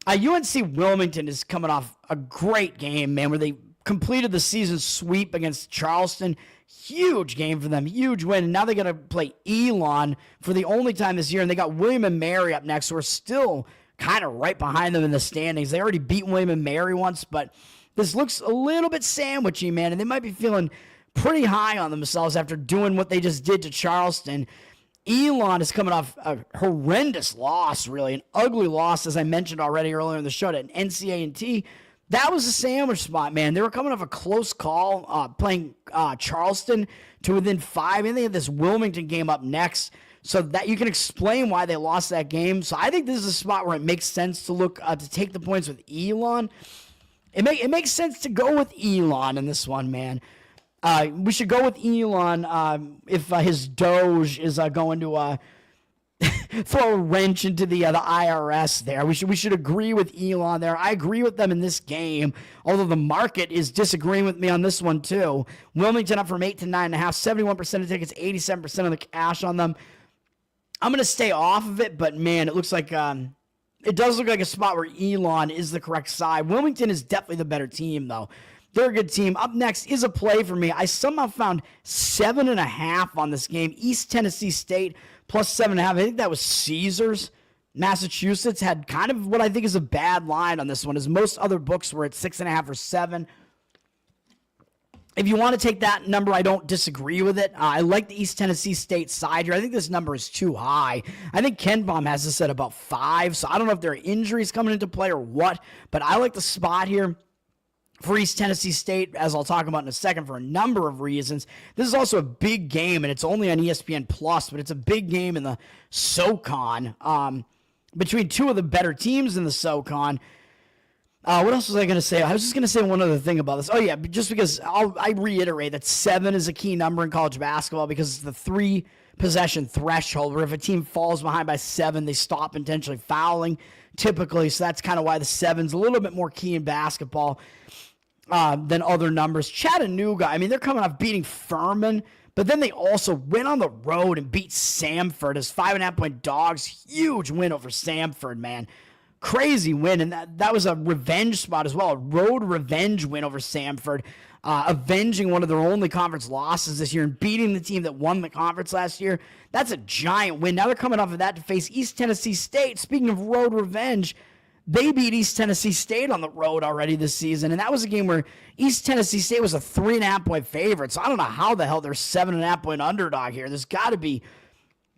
S1: UNC Wilmington is coming off a great game, man, where they completed the season sweep against Charleston. Huge game for them. Huge win. And now they're going to play Elon for the only time this year, and they got William & Mary up next, who are still kind of right behind them in the standings. They already beat William & Mary once, but this looks a little bit sandwichy, man, and they might be feeling pretty high on themselves after doing what they just did to Charleston. Elon is coming off a horrendous loss, really, an ugly loss, as I mentioned already earlier in the show, to NCAA. That was a sandwich spot, man. They were coming off a close call, playing Charleston to within 5, and they had this Wilmington game up next, so that you can explain why they lost that game. So I think this is a spot where it makes sense to look to take the points with Elon. It makes sense to go with Elon in this one, man. We should go with Elon if his Doge is going to throw a wrench into the IRS there. We should agree with Elon there. I agree with them in this game, although the market is disagreeing with me on this one too. Wilmington up from 8 to 9.5, 71% of tickets, 87% of the cash on them. I'm going to stay off of it, but man, it looks like it does look like a spot where Elon is the correct side. Wilmington is definitely the better team, though. They're a good team. Up next is a play for me. I somehow found 7.5 on this game. East Tennessee State plus 7.5. I think that was Caesars. Massachusetts had kind of what I think is a bad line on this one, as most other books were at 6.5 or 7. If you want to take that number, I don't disagree with it. I like the East Tennessee State side here. I think this number is too high. I think Ken Baum has this at about 5, so I don't know if there are injuries coming into play or what, but I like the spot here for East Tennessee State, as I'll talk about in a second, for a number of reasons. This is also a big game, and it's only on ESPN+, but it's a big game in the SoCon between two of the better teams in the SoCon. What else was I going to say? I was just going to say one other thing about this. Oh, yeah, just because I reiterate that 7 is a key number in college basketball because it's the 3-possession threshold, where if a team falls behind by 7, they stop intentionally fouling, typically. So that's kind of why the 7's a little bit more key in basketball than other numbers. Chattanooga, I mean, they're coming off beating Furman, but then they also went on the road and beat Samford as 5.5-point dogs. Huge win over Samford, man. Crazy win, and that was a revenge spot as well, a road revenge win over Samford, avenging one of their only conference losses this year and beating the team that won the conference last year. That's a giant win. Now they're coming off of that to face East Tennessee State. Speaking of road revenge, they beat East Tennessee State on the road already this season, and that was a game where East Tennessee State was a 3.5-point favorite, so I don't know how the hell they're 7.5-point underdog here. There's got to be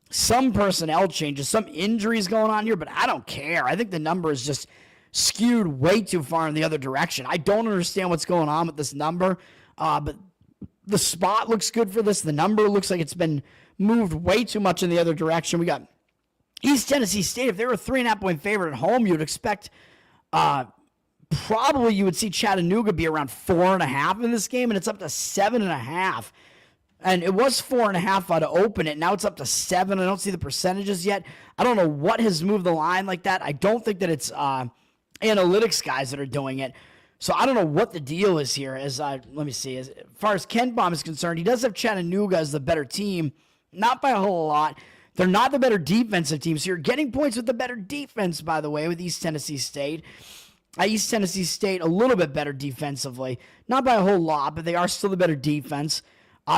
S1: some personnel changes, some injuries going on here, but I don't care. I think the number is just skewed way too far in the other direction. I don't understand what's going on with this number, but the spot looks good for this. The number looks like it's been moved way too much in the other direction. We got East Tennessee State. If they were a 3.5-point favorite at home, you would expect probably you would see Chattanooga be around 4.5 in this game, and it's up to 7.5. And it was 4.5 to open it. Now it's up to 7. I don't see the percentages yet. I don't know what has moved the line like that. I don't think that it's analytics guys that are doing it. So I don't know what the deal is here. Let me see. As far as Ken Baum is concerned, he does have Chattanooga as the better team. Not by a whole lot. They're not the better defensive team. So you're getting points with the better defense, by the way, with East Tennessee State. East Tennessee State, a little bit better defensively. Not by a whole lot, but they are still the better defense.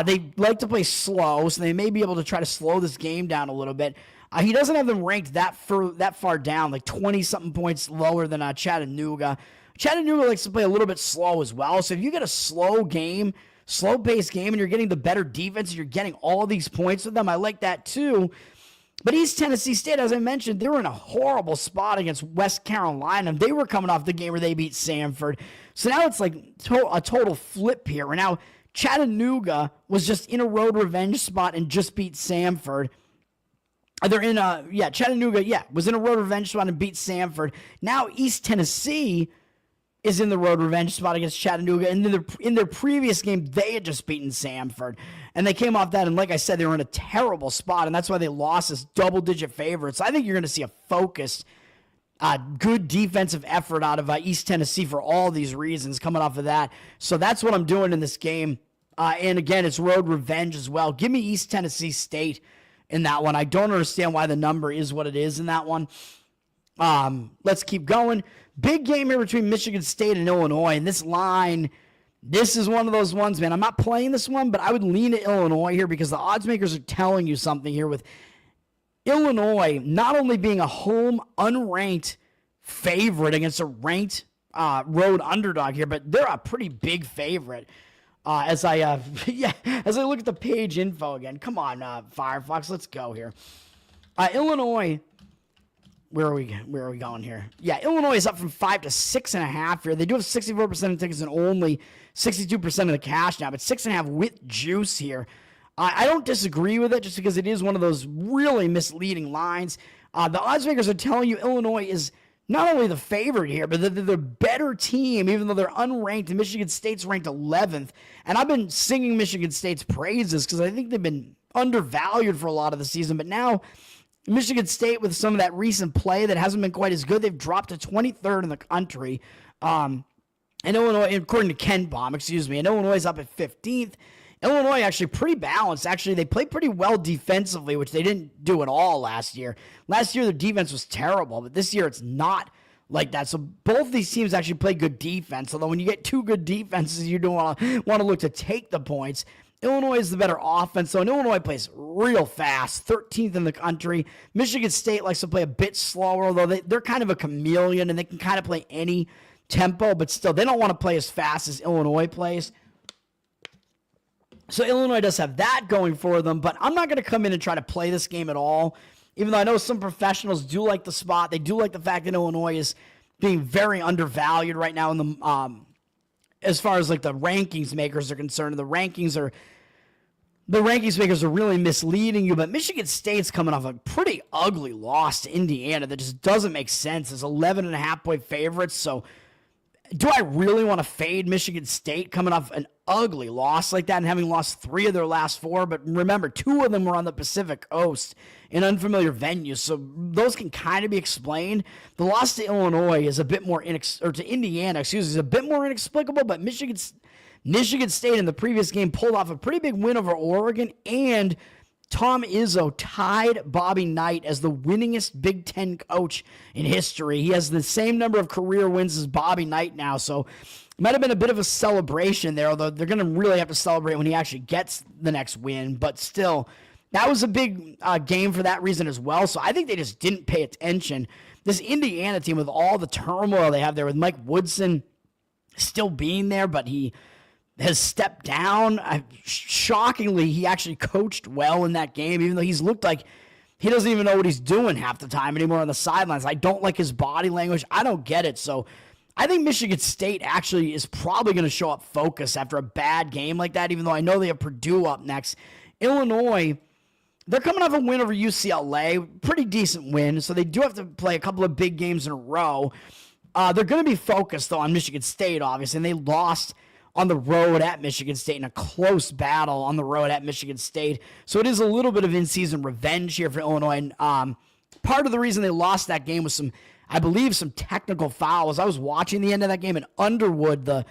S1: They like to play slow, so they may be able to try to slow this game down a little bit. He doesn't have them ranked that far down, like 20-something points lower than Chattanooga. Chattanooga likes to play a little bit slow as well. So if you get a slow-paced game, and you're getting the better defense, and you're getting all these points with them, I like that too. But East Tennessee State, as I mentioned, they were in a horrible spot against West Carolina. They were coming off the game where they beat Samford. So now it's like a total flip here. And now Chattanooga was just in a road revenge spot and just beat Samford. Chattanooga, was in a road revenge spot and beat Samford. Now East Tennessee is in the road revenge spot against Chattanooga. And in their previous game, they had just beaten Samford. And they came off that, and like I said, they were in a terrible spot, and that's why they lost as double-digit favorites. I think you're going to see a focused, good defensive effort out of East Tennessee for all these reasons coming off of that. So that's what I'm doing in this game. And again, it's road revenge as well. Give me East Tennessee State in that one. I don't understand why the number is what it is in that one. Let's keep going. Big game here between Michigan State and Illinois, and this line, this is one of those ones, man. I'm not playing this one, but I would lean to Illinois here because the odds makers are telling you something here with Illinois not only being a home unranked favorite against a ranked road underdog here, but they're a pretty big favorite. As I look at the page info again. Come on, Firefox, let's go here. Illinois. Where are we going here? Yeah, Illinois is up from 5 to 6.5 here. They do have 64% of tickets and only 62% of the cash now, but 6.5 with juice here. I don't disagree with it just because it is one of those really misleading lines. The odds makers are telling you Illinois is not only the favorite here, but they're the better team, even though they're unranked. And Michigan State's ranked 11th. And I've been singing Michigan State's praises because I think they've been undervalued for a lot of the season, but now Michigan State, with some of that recent play that hasn't been quite as good, they've dropped to 23rd in the country. And Illinois, according to Ken Baum, and Illinois is up at 15th. Illinois actually pretty balanced. Actually, they played pretty well defensively, which they didn't do at all last year. Last year, their defense was terrible, but this year it's not like that. So both these teams actually play good defense, although when you get two good defenses, you don't want to look to take the points. Illinois is the better offense, so Illinois plays real fast, 13th in the country. Michigan State likes to play a bit slower, although they're kind of a chameleon, and they can kind of play any tempo, but still, they don't want to play as fast as Illinois plays. So Illinois does have that going for them, but I'm not going to come in and try to play this game at all, even though I know some professionals do like the spot. They do like the fact that Illinois is being very undervalued right now in the as far as like the rankings makers are concerned. The rankings makers are really misleading you, but Michigan State's coming off a pretty ugly loss to Indiana that just doesn't make sense. It's 11.5-point favorites, so do I really want to fade Michigan State coming off an ugly loss like that and having lost 3 of their last 4? But remember, 2 of them were on the Pacific Coast in unfamiliar venues, so those can kind of be explained. The loss to Illinois is a bit more to Indiana, is a bit more inexplicable, but Michigan State in the previous game pulled off a pretty big win over Oregon, and Tom Izzo tied Bobby Knight as the winningest Big Ten coach in history. He has the same number of career wins as Bobby Knight now, so it might have been a bit of a celebration there, although they're going to really have to celebrate when he actually gets the next win. But still, that was a big game for that reason as well, so I think they just didn't pay attention. This Indiana team, with all the turmoil they have there, with Mike Woodson still being there, but he has stepped down. Shockingly, he actually coached well in that game, even though he's looked like he doesn't even know what he's doing half the time anymore on the sidelines. I don't like his body language. I don't get it. So I think Michigan State actually is probably going to show up focused after a bad game like that, even though I know they have Purdue up next. Illinois, they're coming off a win over UCLA. Pretty decent win, so they do have to play a couple of big games in a row. They're going to be focused, though, on Michigan State, obviously, and they lost on the road at Michigan State in a close battle on the road at Michigan State. So it is a little bit of in-season revenge here for Illinois. And part of the reason they lost that game was some technical fouls. I was watching the end of that game, and Underwood, the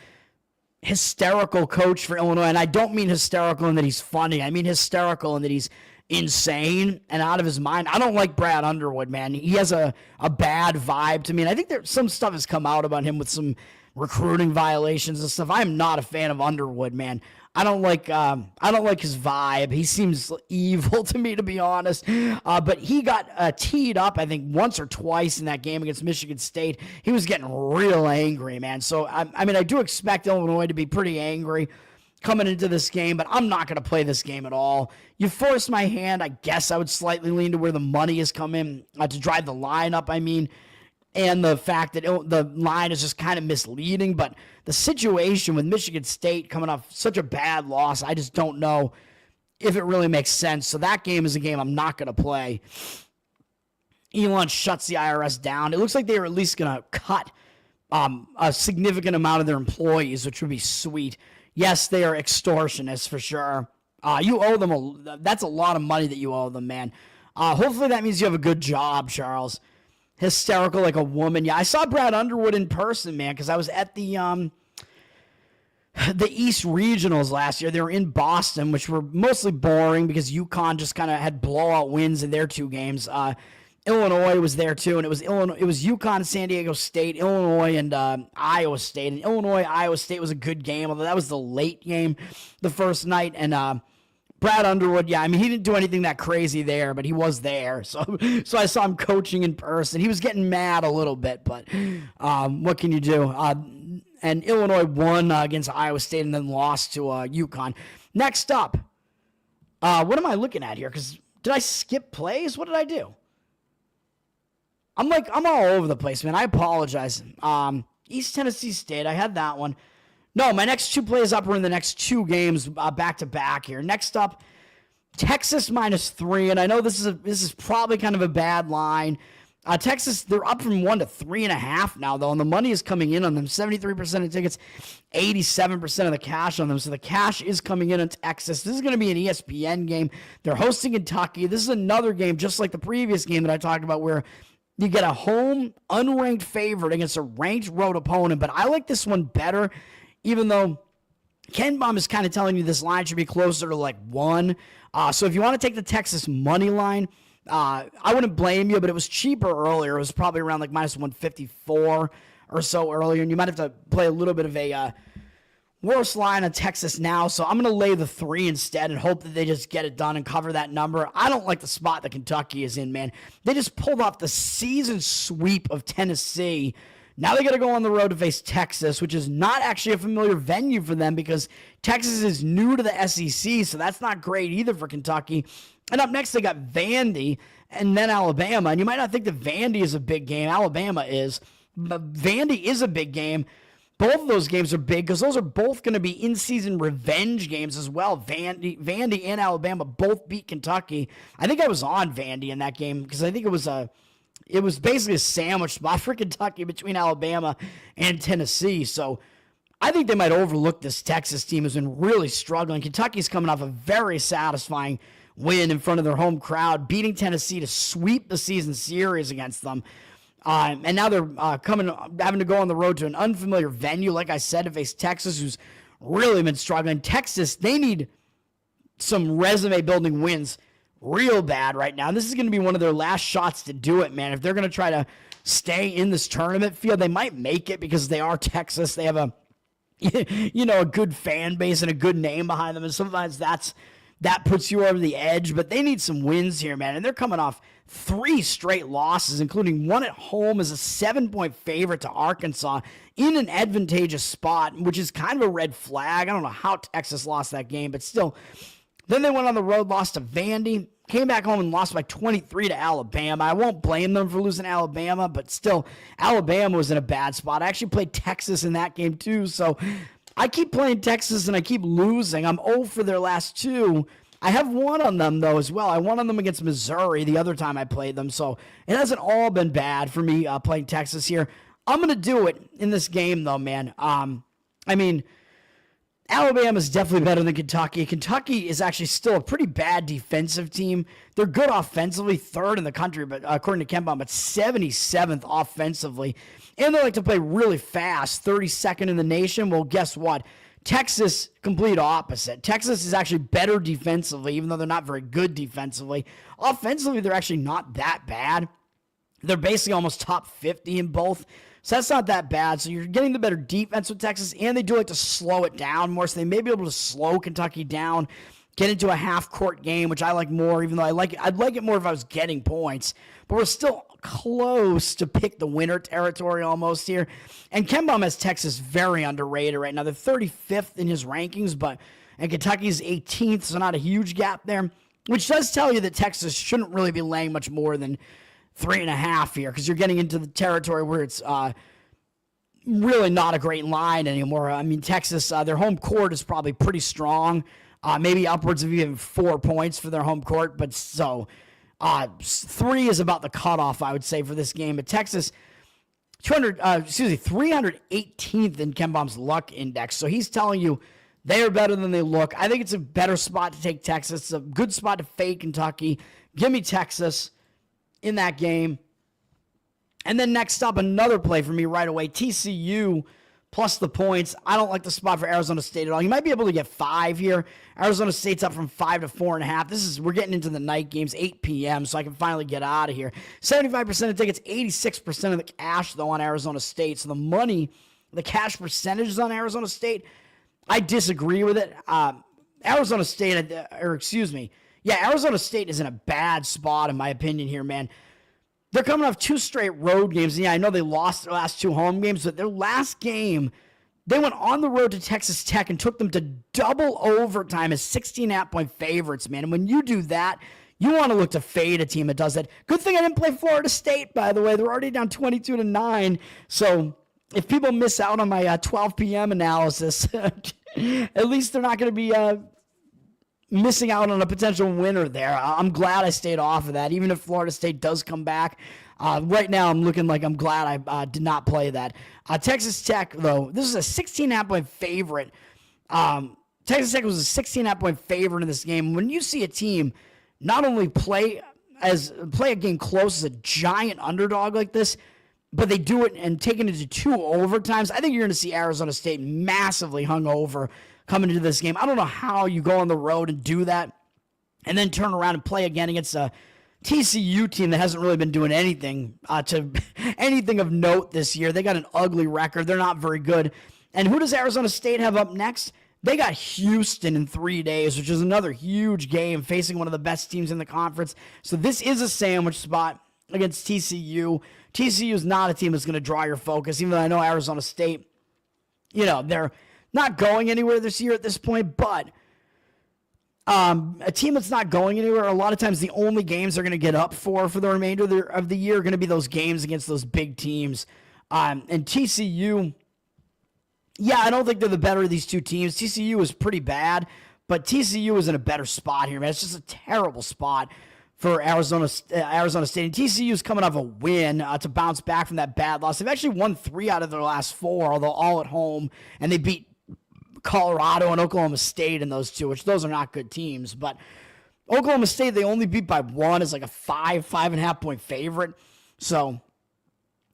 S1: hysterical coach for Illinois, and I don't mean hysterical in that he's funny. I mean hysterical in that he's insane and out of his mind. I don't like Brad Underwood, man. He has a bad vibe to me, and I think some stuff has come out about him with some recruiting violations and stuff. I'm not a fan of Underwood, man. I don't like his vibe. He seems evil to me, to be honest. But he got teed up, I think, once or twice in that game against Michigan State. He was getting real angry, man. So, I mean, I do expect Illinois to be pretty angry coming into this game, but I'm not going to play this game at all. You forced my hand. I guess I would slightly lean to where the money is coming to drive the line up, I mean. And the fact that the line is just kind of misleading. But the situation with Michigan State coming off such a bad loss, I just don't know if it really makes sense. So that game is a game I'm not going to play. Elon shuts the IRS down. It looks like they are at least going to cut a significant amount of their employees, which would be sweet. Yes, they are extortionists for sure. You owe them that's a lot of money that you owe them, man. Hopefully that means you have a good job, Charles. Hysterical like a woman. Yeah, I saw Brad Underwood in person, man, because I was at the East Regionals last year. They were in Boston, which were mostly boring because UConn just kind of had blowout wins in their two games. Illinois was there too, and it was UConn, San Diego State, Illinois, and Iowa State. And Iowa State was a good game, although that was the late game the first night. And Brad Underwood, yeah, I mean, he didn't do anything that crazy there, but he was there. So I saw him coaching in person. He was getting mad a little bit, but what can you do? And Illinois won against Iowa State and then lost to UConn. Next up, what am I looking at here? Because did I skip plays? What did I do? I'm all over the place, man. I apologize. East Tennessee State, I had that one. No, my next two plays up are in the next two games back-to-back here. Next up, Texas -3, and I know this is probably kind of a bad line. Texas, they're up from 1 to 3.5 now, though, and the money is coming in on them. 73% of tickets, 87% of the cash on them, so the cash is coming in on Texas. This is going to be an ESPN game. They're hosting Kentucky. This is another game, just like the previous game that I talked about, where you get a home, unranked favorite against a ranked road opponent, but I like this one better, even though Ken Baum is kind of telling you this line should be closer to like 1. So if you want to take the Texas money line, I wouldn't blame you, but it was cheaper earlier. It was probably around like -154 or so earlier, and you might have to play a little bit of a worse line on Texas now. So I'm going to lay the 3 instead and hope that they just get it done and cover that number. I don't like the spot that Kentucky is in, man. They just pulled off the season sweep of Tennessee. Now they got to go on the road to face Texas, which is not actually a familiar venue for them because Texas is new to the SEC, so that's not great either for Kentucky. And up next, they got Vandy and then Alabama. And you might not think that Vandy is a big game. Alabama is. But Vandy is a big game. Both of those games are big because those are both going to be in-season revenge games as well. Vandy and Alabama both beat Kentucky. I think I was on Vandy in that game because I think it was basically a sandwich spot for Kentucky between Alabama and Tennessee. So I think they might overlook this Texas team who's been really struggling. Kentucky's coming off a very satisfying win in front of their home crowd, beating Tennessee to sweep the season series against them. And now they're having to go on the road to an unfamiliar venue, like I said, to face Texas, who's really been struggling. Texas, they need some resume-building wins real bad right now. This is going to be one of their last shots to do it, man. If they're going to try to stay in this tournament field, they might make it because they are Texas. They have a good fan base and a good name behind them, and sometimes that puts you over the edge, but they need some wins here, man. And they're coming off 3 straight losses, including one at home as a 7-point favorite to Arkansas in an advantageous spot, which is kind of a red flag. I don't know how Texas lost that game, but still. Then they went on the road, lost to Vandy, came back home and lost by 23 to Alabama. I won't blame them for losing to Alabama, but still, Alabama was in a bad spot. I actually played Texas in that game too, so I keep playing Texas and I keep losing. I'm 0 for their last 2. I have won on them, though, as well. I won on them against Missouri the other time I played them, so it hasn't all been bad for me playing Texas here. I'm going to do it in this game, though, man. Alabama's definitely better than Kentucky. Kentucky is actually still a pretty bad defensive team. They're good offensively, 3rd in the country, but according to Ken Baum, but 77th offensively. And they like to play really fast, 32nd in the nation. Well, guess what? Texas, complete opposite. Texas is actually better defensively, even though they're not very good defensively. Offensively, they're actually not that bad. They're basically almost top 50 in both. So that's not that bad. So you're getting the better defense with Texas, and they do like to slow it down more. So they may be able to slow Kentucky down, get into a half-court game, which I like more, even though I'd like it more if I was getting points. But we're still close to pick the winner territory almost here. And KenPom has Texas very underrated right now. They're 35th in his rankings, and Kentucky's 18th, so not a huge gap there, which does tell you that Texas shouldn't really be laying much more than 3.5 here, because you're getting into the territory where it's really not a great line anymore. I mean, Texas, their home court is probably pretty strong, maybe upwards of even 4 points for their home court, but so 3 is about the cutoff, I would say, for this game. But Texas, 318th in KenPom's luck index, so he's telling you they are better than they look. I think it's a better spot to take Texas. It's a good spot to fade Kentucky. Give me Texas in that game. And then next up, another play for me right away, TCU plus the points. I don't like the spot for Arizona State at all. You might be able to get 5 here. Arizona State's up from 5 to 4.5. We're getting into the night games, 8 p.m., so I can finally get out of here. 75% of tickets, 86% of the cash, though, on Arizona State. So the money, the cash percentages on Arizona State, I disagree with it. Arizona State is in a bad spot, in my opinion, here, man. They're coming off 2 straight road games. Yeah, I know they lost their last 2 home games, but their last game, they went on the road to Texas Tech and took them to double overtime as 16.5-point favorites, man. And when you do that, you want to look to fade a team that does that. Good thing I didn't play Florida State, by the way. They're already down 22-9. So if people miss out on my 12 p.m. analysis, at least they're not going to be missing out on a potential winner there. I'm glad I stayed off of that, even if Florida State does come back. Right now, I'm looking like I'm glad I did not play that. Texas Tech, though, this is a 16.5-point favorite. Texas Tech was a 16.5-point favorite in this game. When you see a team not only play a game close as a giant underdog like this, but they do it and take it into 2 overtimes, I think you're going to see Arizona State massively hungover coming into this game. I don't know how you go on the road and do that and then turn around and play again against a TCU team that hasn't really been doing anything anything of note this year. They got an ugly record. They're not very good. And who does Arizona State have up next? They got Houston in 3 days, which is another huge game facing one of the best teams in the conference. So this is a sandwich spot against TCU. TCU is not a team that's going to draw your focus, even though I know Arizona State, they're not going anywhere this year at this point, but a team that's not going anywhere, a lot of times the only games they're going to get up for the remainder of the year are going to be those games against those big teams. And TCU, yeah, I don't think they're the better of these 2 teams. TCU is pretty bad, but TCU is in a better spot here, man. It's just a terrible spot for Arizona State. And TCU is coming off a win to bounce back from that bad loss. They've actually won 3 out of their last 4, although all at home, and they beat Colorado and Oklahoma State in those 2, which those are not good teams. But Oklahoma State, they only beat by 1 as like a 5.5-point favorite. So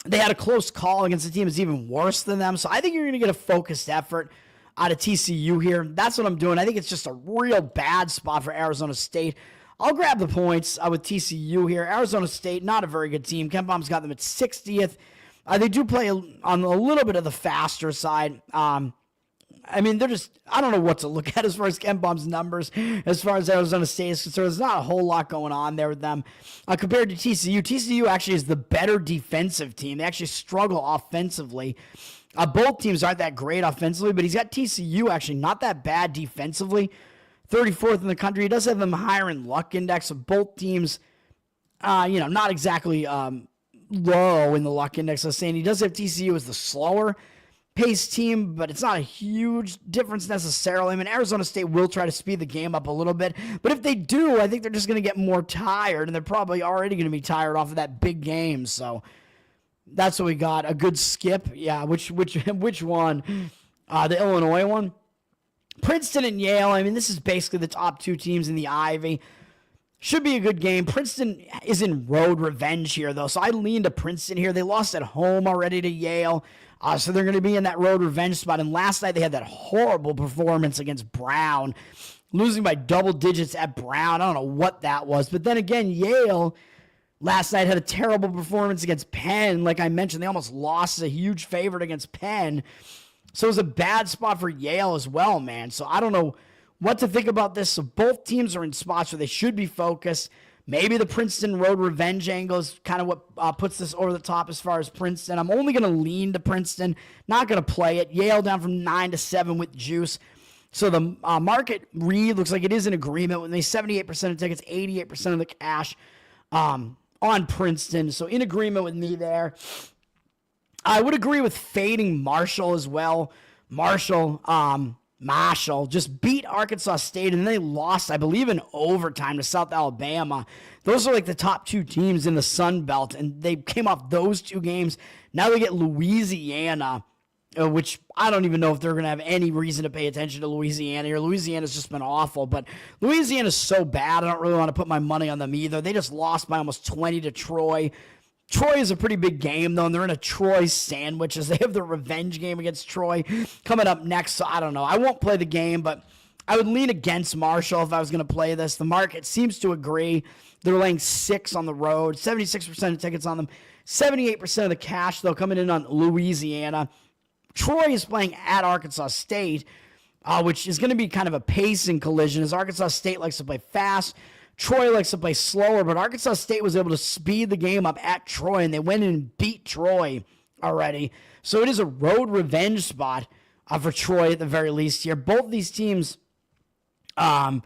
S1: they had a close call against a team that's even worse than them. So I think you're going to get a focused effort out of TCU here. That's what I'm doing. I think it's just a real bad spot for Arizona State. I'll grab the points with TCU here. Arizona State, not a very good team. KenPom's got them at 60th. They do play on a little bit of the faster side. I mean, I don't know what to look at as far as KenPom's numbers, as far as Arizona State is concerned. There's not a whole lot going on there with them. Compared to TCU, TCU actually is the better defensive team. They actually struggle offensively. Both teams aren't that great offensively, but he's got TCU actually not that bad defensively. 34th in the country. He does have them higher in luck index. So both teams, not exactly low in the luck index. I was saying he does have TCU as the slower pace team, but it's not a huge difference necessarily. I mean, Arizona State will try to speed the game up a little bit, but if they do, I think they're just going to get more tired, and they're probably already going to be tired off of that big game. So that's what we got. A good skip. Yeah, which one? The Illinois one? Princeton and Yale. I mean, this is basically the top 2 teams in the Ivy. Should be a good game. Princeton is in road revenge here, though, so I lean to Princeton here. They lost at home already to Yale. So they're going to be in that road revenge spot. And last night they had that horrible performance against Brown, losing by double digits at Brown. I don't know what that was. But then again, Yale last night had a terrible performance against Penn. Like I mentioned, they almost lost as a huge favorite against Penn. So it was a bad spot for Yale as well, man. So I don't know what to think about this. So both teams are in spots where they should be focused. Maybe the Princeton road revenge angle is kind of what puts this over the top as far as Princeton. I'm only going to lean to Princeton, not going to play it. Yale down from 9-7 with juice. So the market read looks like it is in agreement with me. 78% of tickets, 88% of the cash on Princeton. So in agreement with me there. I would agree with fading Marshall as well. Marshall just beat Arkansas State, and they lost, I believe, in overtime to South Alabama. Those are like the top two teams in the Sun Belt, and they came off those two games. Now they get Louisiana, which I don't even know if they're going to have any reason to pay attention to Louisiana here. Louisiana's just been awful, but Louisiana's so bad, I don't really want to put my money on them either. They just lost by almost 20 to Troy. Troy is a pretty big game, though, and they're in a Troy sandwich as they have their revenge game against Troy coming up next. So I don't know. I won't play the game, but I would lean against Marshall if I was going to play this. The market seems to agree. They're laying 6 on the road, 76% of tickets on them, 78% of the cash, though, coming in on Louisiana. Troy is playing at Arkansas State, which is going to be kind of a pacing collision as Arkansas State likes to play fast. Troy likes to play slower, but Arkansas State was able to speed the game up at Troy, and they went in and beat Troy already. So it is a road revenge spot for Troy at the very least here. Both these teams, two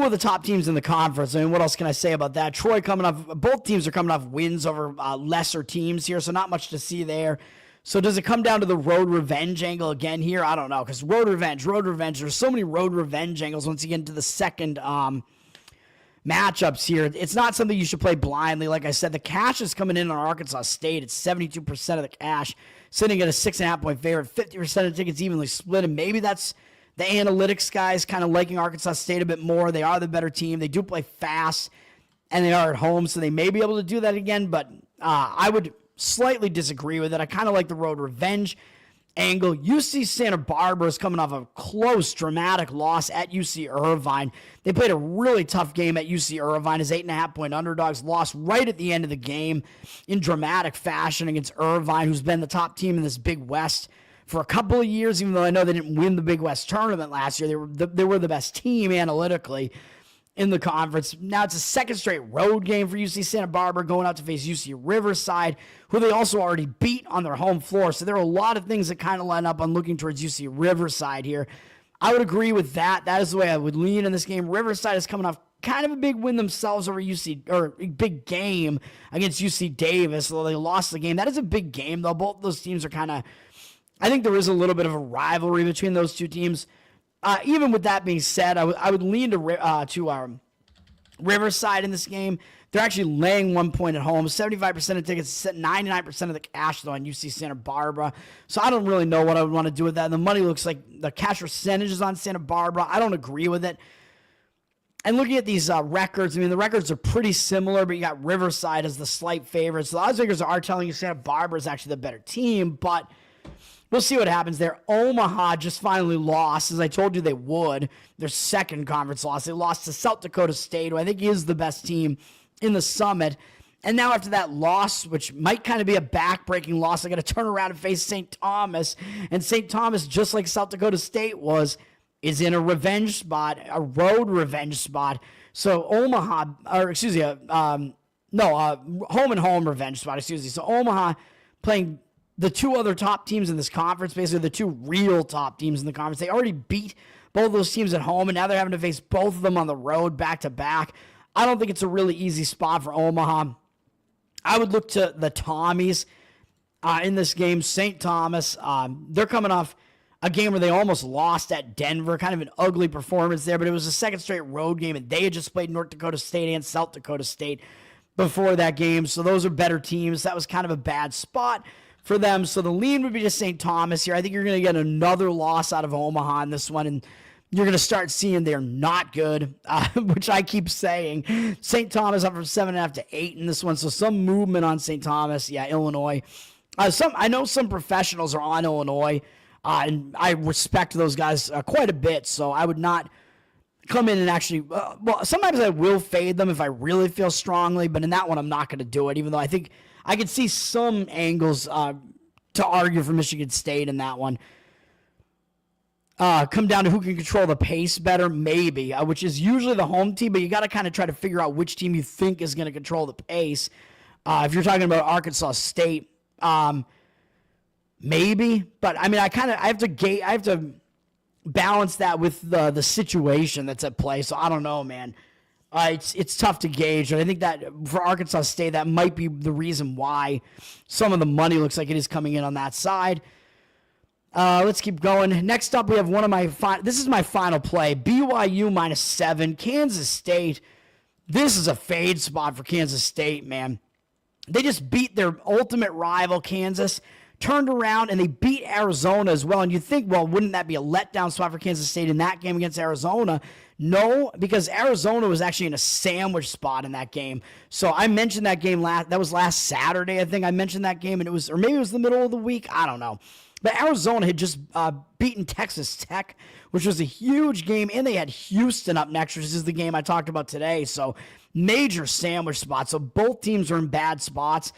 S1: of the top teams in the conference. I mean, what else can I say about that? Troy coming off, both teams are coming off wins over lesser teams here, so not much to see there. So does it come down to the road revenge angle again here? I don't know, because road revenge. There's so many road revenge angles once you get into the second matchups here. It's not something you should play blindly. Like I said, the cash is coming in on Arkansas State. It's 72% of the cash, sitting at a 6.5-point favorite, 50% of tickets evenly split, and maybe that's the analytics guys kind of liking Arkansas State a bit more. They are the better team. They do play fast, and they are at home, so they may be able to do that again, but I would slightly disagree with it. I kind of like the road revenge angle. UC Santa Barbara is coming off a close, dramatic loss at UC Irvine. They played a really tough game at UC Irvine as 8.5-point underdogs, lost right at the end of the game in dramatic fashion against Irvine, who's been the top team in this Big West for a couple of years, even though I know they didn't win the Big West tournament last year. They were the best team analytically in the conference. Now it's a second straight road game for UC Santa Barbara, going out to face UC Riverside, who they also already beat on their home floor. So there are a lot of things that kind of line up on looking towards UC Riverside here. I would agree with that. That is the way I would lean in this game. Riverside is coming off kind of a big win themselves over UC, or a big game against UC Davis, although they lost the game. That is a big game, though. Both those teams are kind of, I think there is a little bit of a rivalry between those two teams. Even with that being said, I would lean to Riverside in this game. They're actually laying 1 point at home. 75% of tickets, 99% of the cash, though, on UC Santa Barbara. So I don't really know what I would want to do with that. And the money looks like the cash percentage is on Santa Barbara. I don't agree with it. And looking at these records, I mean, the records are pretty similar, but you got Riverside as the slight favorite. So the odds makers are telling you Santa Barbara is actually the better team, but we'll see what happens there. Omaha just finally lost, as I told you they would. Their second conference loss. They lost to South Dakota State, who I think is the best team in the Summit. And now after that loss, which might kind of be a back-breaking loss, they got to turn around and face St. Thomas. And St. Thomas, just like South Dakota State was, is in a revenge spot, a road revenge spot. So Omaha, or excuse me, home and home revenge spot, excuse me. So Omaha playing the two other top teams in this conference, basically the two real top teams in the conference. They already beat both those teams at home, and now they're having to face both of them on the road back-to-back. I don't think it's a really easy spot for Omaha. I would look to the Tommies in this game. St. Thomas, they're coming off a game where they almost lost at Denver, kind of an ugly performance there, but it was a second straight road game, and they had just played North Dakota State and South Dakota State before that game, so those are better teams. That was kind of a bad spot for them. So the lean would be to St. Thomas here. I think you're going to get another loss out of Omaha in this one, and you're going to start seeing they're not good, which I keep saying. St. Thomas up from 7.5 to 8 in this one, so some movement on St. Thomas. Yeah, Illinois I know some professionals are on Illinois, and I respect those guys quite a bit, so I would not come in and actually, well, sometimes I will fade them if I really feel strongly, but in that one, I'm not going to do it, even though I think I could see some angles to argue for Michigan State in that one. Come down to who can control the pace better, maybe, which is usually the home team, but you got to kind of try to figure out which team you think is going to control the pace. If you're talking about Arkansas State, maybe, but I mean, I have to balance that with the situation that's at play. So I don't know, man. It's tough to gauge, and I think that for Arkansas State, that might be the reason why some of the money looks like it is coming in on that side. Let's keep going. Next up, we have one of my this is my final play. BYU -7, Kansas State. This is a fade spot for Kansas State, man. They just beat their ultimate rival, Kansas, turned around, and they beat Arizona as well. And you think, well, wouldn't that be a letdown spot for Kansas State in that game against Arizona? No, because Arizona was actually in a sandwich spot in that game. So I mentioned that game that was last Saturday, I think I mentioned that game, and it was, or maybe it was the middle of the week, I don't know. But Arizona had just beaten Texas Tech, which was a huge game, and they had Houston up next, which is the game I talked about today. So major sandwich spots. So both teams are in bad spots.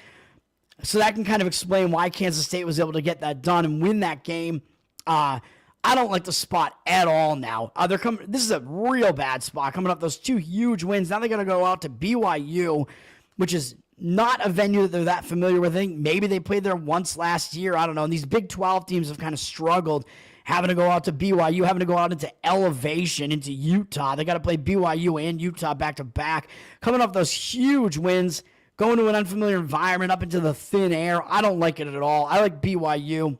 S1: So that can kind of explain why Kansas State was able to get that done and win that game. I don't like the spot at all now. This is a real bad spot coming up. Those two huge wins. Now they're going to go out to BYU, which is not a venue that they're that familiar with. I think maybe they played there once last year. I don't know. And these Big 12 teams have kind of struggled having to go out to BYU, having to go out into elevation, into Utah. They got to play BYU and Utah back to back. Coming off those huge wins, going to an unfamiliar environment, up into the thin air. I don't like it at all. I like BYU.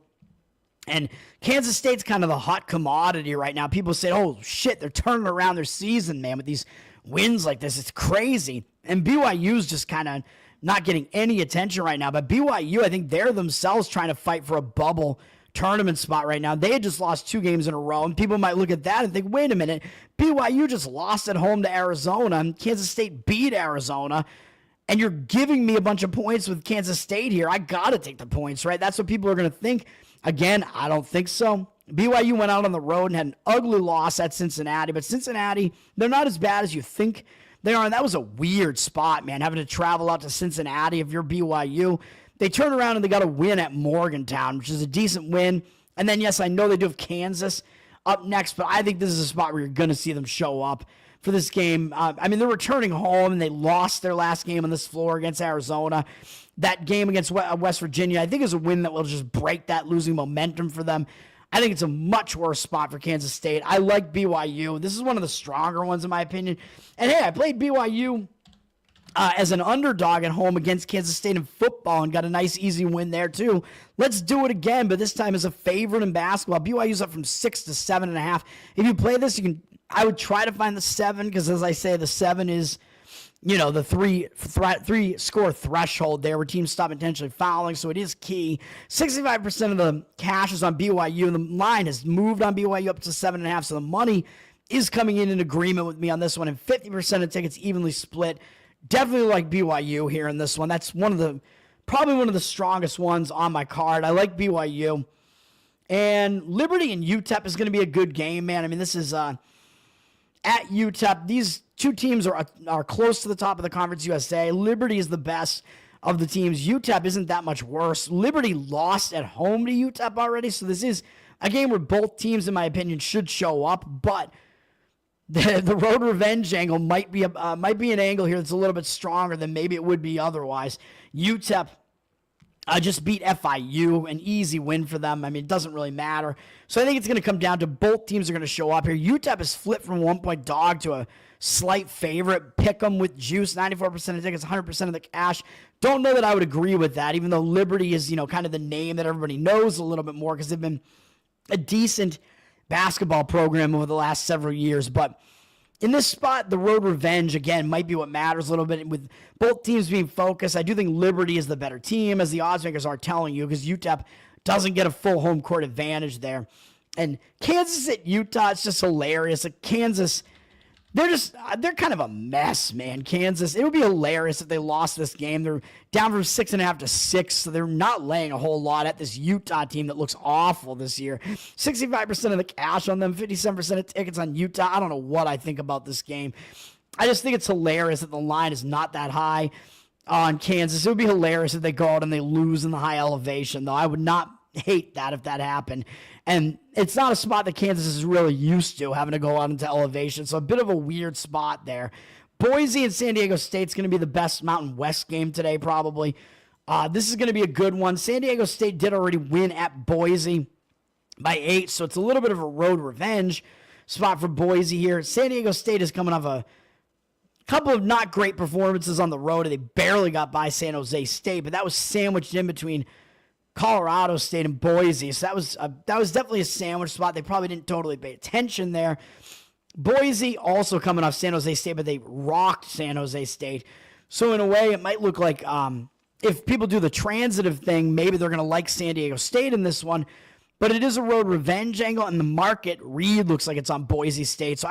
S1: And Kansas State's kind of the hot commodity right now. People say, oh, shit, they're turning around their season, man, with these wins like this. It's crazy. And BYU's just kind of not getting any attention right now. But BYU, I think they're themselves trying to fight for a bubble tournament spot right now. They had just lost 2 games in a row, and people might look at that and think, wait a minute, BYU just lost at home to Arizona, and Kansas State beat Arizona, and you're giving me a bunch of points with Kansas State here. I got to take the points, right? That's what people are going to think. Again, I don't think so. BYU went out on the road and had an ugly loss at Cincinnati, but Cincinnati, they're not as bad as you think they are, and that was a weird spot, man, having to travel out to Cincinnati if you're BYU. They turn around and they got a win at Morgantown, which is a decent win. And then, yes, I know they do have Kansas up next, but I think this is a spot where you're going to see them show up for this game. I mean, they're returning home, and they lost their last game on this floor against Arizona. That game against West Virginia, I think, is a win that will just break that losing momentum for them. I think it's a much worse spot for Kansas State. I like BYU. This is one of the stronger ones, in my opinion. And, hey, I played BYU as an underdog at home against Kansas State in football and got a nice, easy win there, too. Let's do it again, but this time as a favorite in basketball. BYU's up from 6 to 7.5. If you play this, I would try to find the 7 because, as I say, the 7 is, the three score threshold there where teams stop intentionally fouling, so it is key. 65% of the cash is on BYU, and the line has moved on BYU up to 7.5, so the money is coming in agreement with me on this one, and 50% of tickets evenly split. Definitely like BYU here in this one. That's probably one of the strongest ones on my card. I like BYU. And Liberty and UTEP is going to be a good game, man. I mean, this is at UTEP. These two teams are close to the top of the Conference USA. Liberty is the best of the teams. UTEP isn't that much worse. Liberty lost at home to UTEP already, so this is a game where both teams, in my opinion, should show up, but the road revenge angle might be an angle here that's a little bit stronger than maybe it would be otherwise. UTEP just beat FIU, an easy win for them. I mean, it doesn't really matter. So I think it's going to come down to both teams are going to show up here. UTEP has flipped from 1-point dog to a slight favorite. Pick them with juice, 94% of tickets, 100% of the cash. Don't know that I would agree with that, even though Liberty is, kind of the name that everybody knows a little bit more because they've been a decent basketball program over the last several years. But in this spot, the road revenge, again, might be what matters a little bit with both teams being focused. I do think Liberty is the better team, as the odds makers are telling you, because UTEP doesn't get a full home court advantage there. And Kansas at Utah, it's just hilarious. Like Kansas, they're kind of a mess, man. Kansas. It would be hilarious if they lost this game. They're down from 6.5 to 6, so they're not laying a whole lot at this Utah team that looks awful this year. 65% of the cash on them, 57% of tickets on Utah. I don't know what I think about this game. I just think it's hilarious that the line is not that high on Kansas. It would be hilarious if they go out and they lose in the high elevation, though. I would not hate that if that happened. And it's not a spot that Kansas is really used to, having to go out into elevation. So a bit of a weird spot there. Boise and San Diego State's going to be the best Mountain West game today, probably. This is going to be a good one. San Diego State did already win at Boise by 8, so it's a little bit of a road revenge spot for Boise here. San Diego State is coming off a couple of not great performances on the road. They barely got by San Jose State, but that was sandwiched in between Colorado State and Boise. So that was definitely a sandwich spot. They probably didn't totally pay attention there. Boise also coming off San Jose State, but they rocked San Jose State. So in a way, it might look like if people do the transitive thing, maybe they're going to like San Diego State in this one. But it is a road revenge angle, and the market read looks like it's on Boise State. So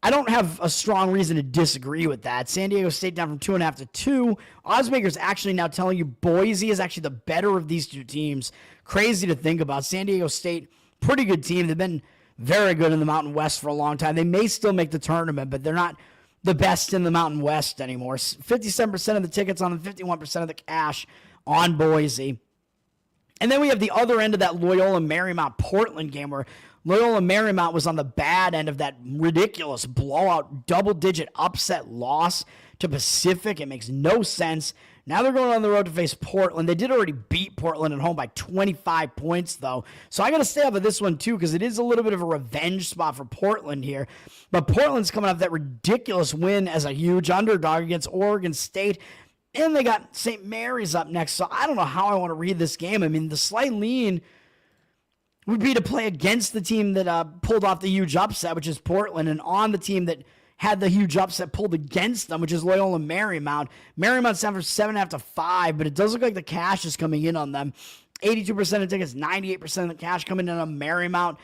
S1: I don't have a strong reason to disagree with that. San Diego State down from 2.5 to 2. Oddsmakers actually now telling you Boise is actually the better of these two teams. Crazy to think about. San Diego State, pretty good team. They've been very good in the Mountain West for a long time. They may still make the tournament, but they're not the best in the Mountain West anymore. 57% of the tickets on them, 51% of the cash on Boise. And then we have the other end of that Loyola Marymount Portland game where Loyola Marymount was on the bad end of that ridiculous blowout, double-digit upset loss to Pacific. It makes no sense. Now they're going on the road to face Portland. They did already beat Portland at home by 25 points, though. So I got to stay off of this one, too, because it is a little bit of a revenge spot for Portland here. But Portland's coming off that ridiculous win as a huge underdog against Oregon State. And they got St. Mary's up next. So I don't know how I want to read this game. I mean, the slight lean would be to play against the team that pulled off the huge upset, which is Portland, and on the team that had the huge upset pulled against them, which is Loyola Marymount. Marymount's down for 7.5 to 5, but it does look like the cash is coming in on them. 82% of tickets, 98% of the cash coming in on Marymount.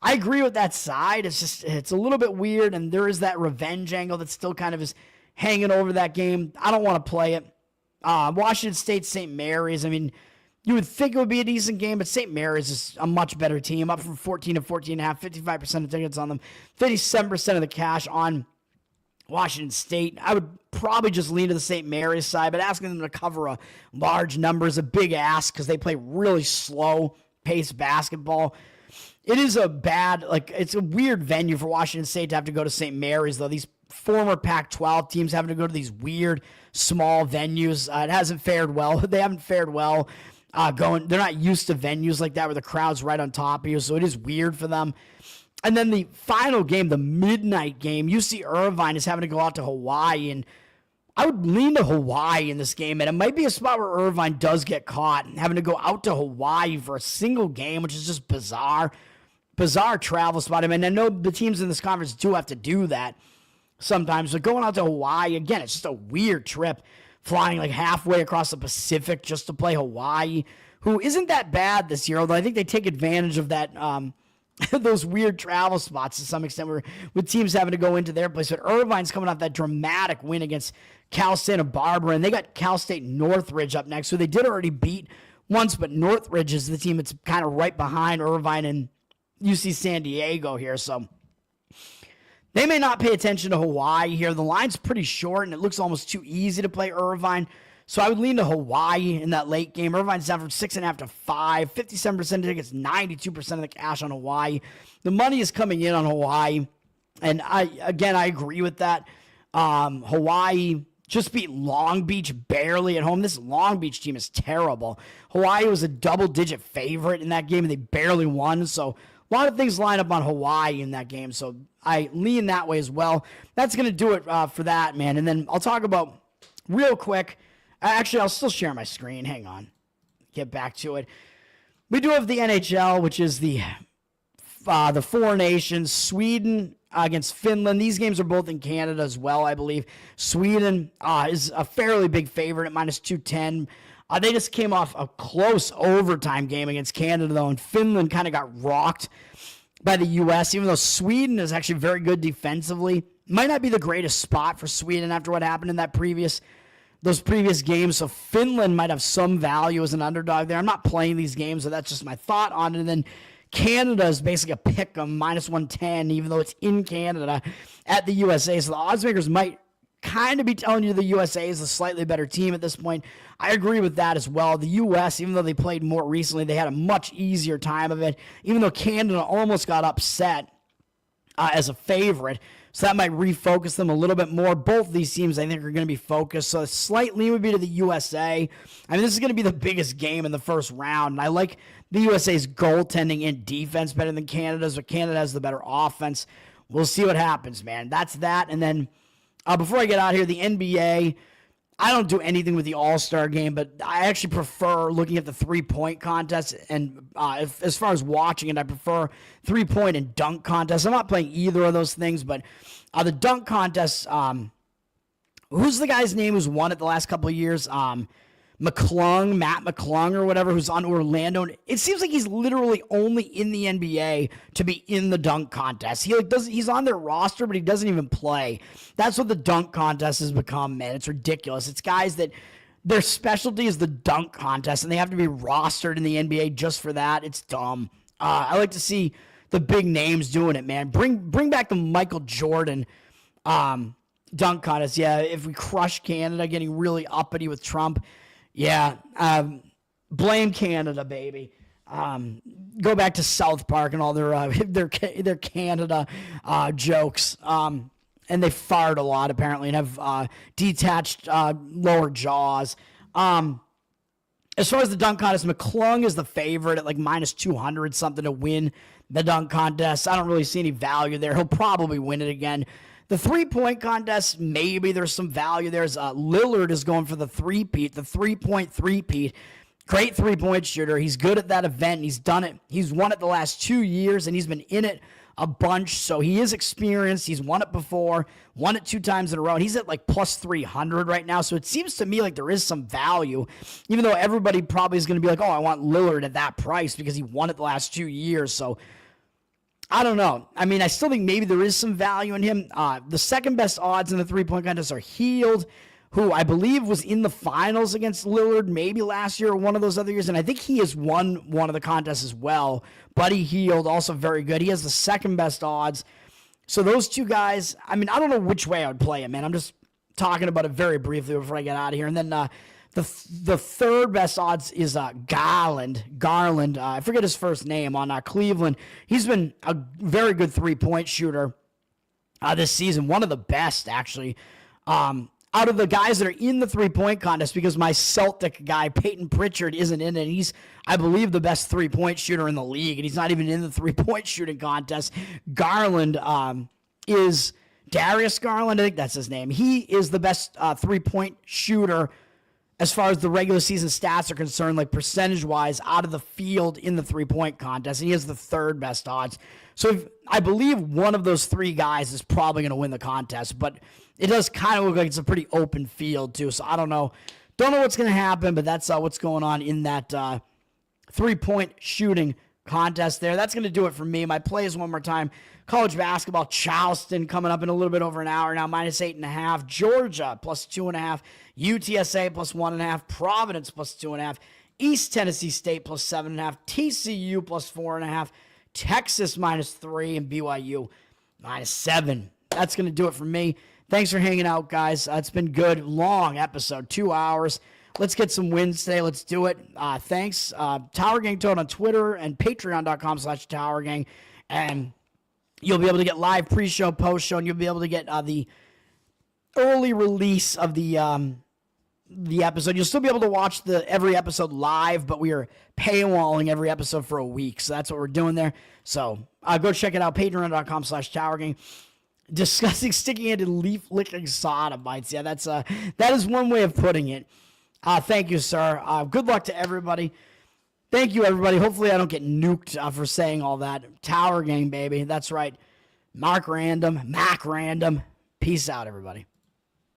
S1: I agree with that side. It's a little bit weird, and there is that revenge angle that still kind of is hanging over that game. I don't want to play it. Washington State, St. Mary's. I mean, you would think it would be a decent game, but St. Mary's is a much better team, up from 14 to 14.5, 55% of tickets on them, 57% of the cash on Washington State. I would probably just lean to the St. Mary's side, but asking them to cover a large number is a big ask because they play really slow-paced basketball. It is it's a weird venue for Washington State to have to go to St. Mary's, though. These former Pac-12 teams having to go to these weird, small venues. It hasn't fared well. They haven't fared well. They're not used to venues like that where the crowd's right on top of you, so it is weird for them. And then the final game, the midnight game, UC Irvine is having to go out to Hawaii, and I would lean to Hawaii in this game, and it might be a spot where Irvine does get caught, having to go out to Hawaii for a single game, which is just bizarre travel spot. I mean, I know the teams in this conference do have to do that sometimes, but going out to Hawaii, again, it's just a weird trip. Flying like halfway across the Pacific just to play Hawaii, who isn't that bad this year, although I think they take advantage of that those weird travel spots to some extent with teams having to go into their place. But Irvine's coming off that dramatic win against Cal Santa Barbara, and they got Cal State Northridge up next, who they did already beat once, but Northridge is the team that's kind of right behind Irvine and UC San Diego here, so they may not pay attention to Hawaii here. The line's pretty short, and it looks almost too easy to play Irvine. So I would lean to Hawaii in that late game. Irvine's down from 6.5 to 5. 57% of tickets, 92% of the cash on Hawaii. The money is coming in on Hawaii, and I agree with that. Hawaii just beat Long Beach barely at home. This Long Beach team is terrible. Hawaii was a double-digit favorite in that game, and they barely won. So a lot of things line up on Hawaii in that game, so I lean that way as well. That's going to do it for that, man. And then I'll talk about real quick. Actually, I'll still share my screen. Hang on. Get back to it. We do have the NHL, which is the four nations. Sweden against Finland. These games are both in Canada as well, I believe. Sweden is a fairly big favorite at minus 210. They just came off a close overtime game against Canada, though, and Finland kind of got rocked by the U.S., even though Sweden is actually very good defensively. Might not be the greatest spot for Sweden after what happened in those previous games. So Finland might have some value as an underdog there. I'm not playing these games, so that's just my thought on it. And then Canada is basically a pick 'em, -110, even though it's in Canada at the USA. So the odds makers might kind of be telling you the USA is a slightly better team at this point. I agree with that as well. The U.S., even though they played more recently, they had a much easier time of it, even though Canada almost got upset as a favorite. So that might refocus them a little bit more. Both these teams, I think, are going to be focused. So a slight lean would be to the USA. I mean, this is going to be the biggest game in the first round. And I like the USA's goaltending and defense better than Canada's, but Canada has the better offense. We'll see what happens, man. That's that. And then before I get out here, the NBA, I don't do anything with the All-Star game, but I actually prefer looking at the three-point contest. And as far as watching it, I prefer three-point and dunk contests. I'm not playing either of those things, but the dunk contest, who's the guy's name who's won it the last couple of years? Matt McClung or whatever, who's on Orlando. It seems like he's literally only in the NBA to be in the dunk contest. He's on their roster, but he doesn't even play. That's what the dunk contest has become, man. It's ridiculous. It's guys that their specialty is the dunk contest, and they have to be rostered in the NBA just for that. It's dumb. I like to see the big names doing it, man. Bring back the Michael Jordan dunk contest. Yeah, if we crush Canada, getting really uppity with Trump. Yeah, blame Canada, baby. Go back to South Park and all their Canada jokes. And they fart a lot, apparently, and have detached lower jaws. As far as the dunk contest, McClung is the favorite at like -200 something to win the dunk contest. I don't really see any value there. He'll probably win it again. The three-point contest, maybe there's some value. There's Lillard is going for the three-peat, the three-point three-peat. Great three-point shooter. He's good at that event. He's done it. He's won it the last 2 years, and he's been in it a bunch. So he is experienced. He's won it before, won it 2 times in a row. And he's at like +300 right now. So it seems to me like there is some value, even though everybody probably is going to be like, oh, I want Lillard at that price because he won it the last 2 years. So I don't know. I mean, I still think maybe there is some value in him. The second best odds in the three-point contest are Hield, who I believe was in the finals against Lillard maybe last year or one of those other years, and I think he has won one of the contests as well. Buddy Hield, also very good. He has the second best odds. So those two guys, I mean, I don't know which way I would play him, man. I'm just talking about it very briefly before I get out of here. And then the third best odds is Garland. I forget his first name, on Cleveland. He's been a very good three-point shooter this season, one of the best, actually. Out of the guys that are in the three-point contest, because my Celtic guy, Peyton Pritchard, isn't in it. He's, I believe, the best three-point shooter in the league, and he's not even in the three-point shooting contest. Garland is Darius Garland, I think that's his name. He is the best three-point shooter as far as the regular season stats are concerned, like percentage-wise, out of the field in the three-point contest. And he has the third best odds. So I believe one of those three guys is probably going to win the contest. But it does kind of look like it's a pretty open field, too. So I don't know. Don't know what's going to happen, but that's what's going on in that three-point shooting contest there. That's going to do it for me. My plays one more time. College basketball, Charleston coming up in a little bit over an hour now, -8.5. Georgia, +2.5. UTSA, +1.5. Providence, +2.5. East Tennessee State, +7.5. TCU, +4.5. Texas, -3. And BYU, -7. That's going to do it for me. Thanks for hanging out, guys. It's been good. Long episode, 2 hours. Let's get some wins today. Let's do it. Thanks. Tower Gang Toad on Twitter and patreon.com/Tower Gang. And you'll be able to get live pre-show, post-show, and you'll be able to get the early release of the episode. You'll still be able to watch every episode live, but we are paywalling every episode for a week. So that's what we're doing there. So go check it out, patreon.com/Tower Gang. Discussing sticky-handed leaf-licking sodomites. Yeah, that is one way of putting it. Thank you, sir. Good luck to everybody. Thank you, everybody. Hopefully I don't get nuked for saying all that. Tower Gang, baby. That's right. Mac Random. Peace out, everybody.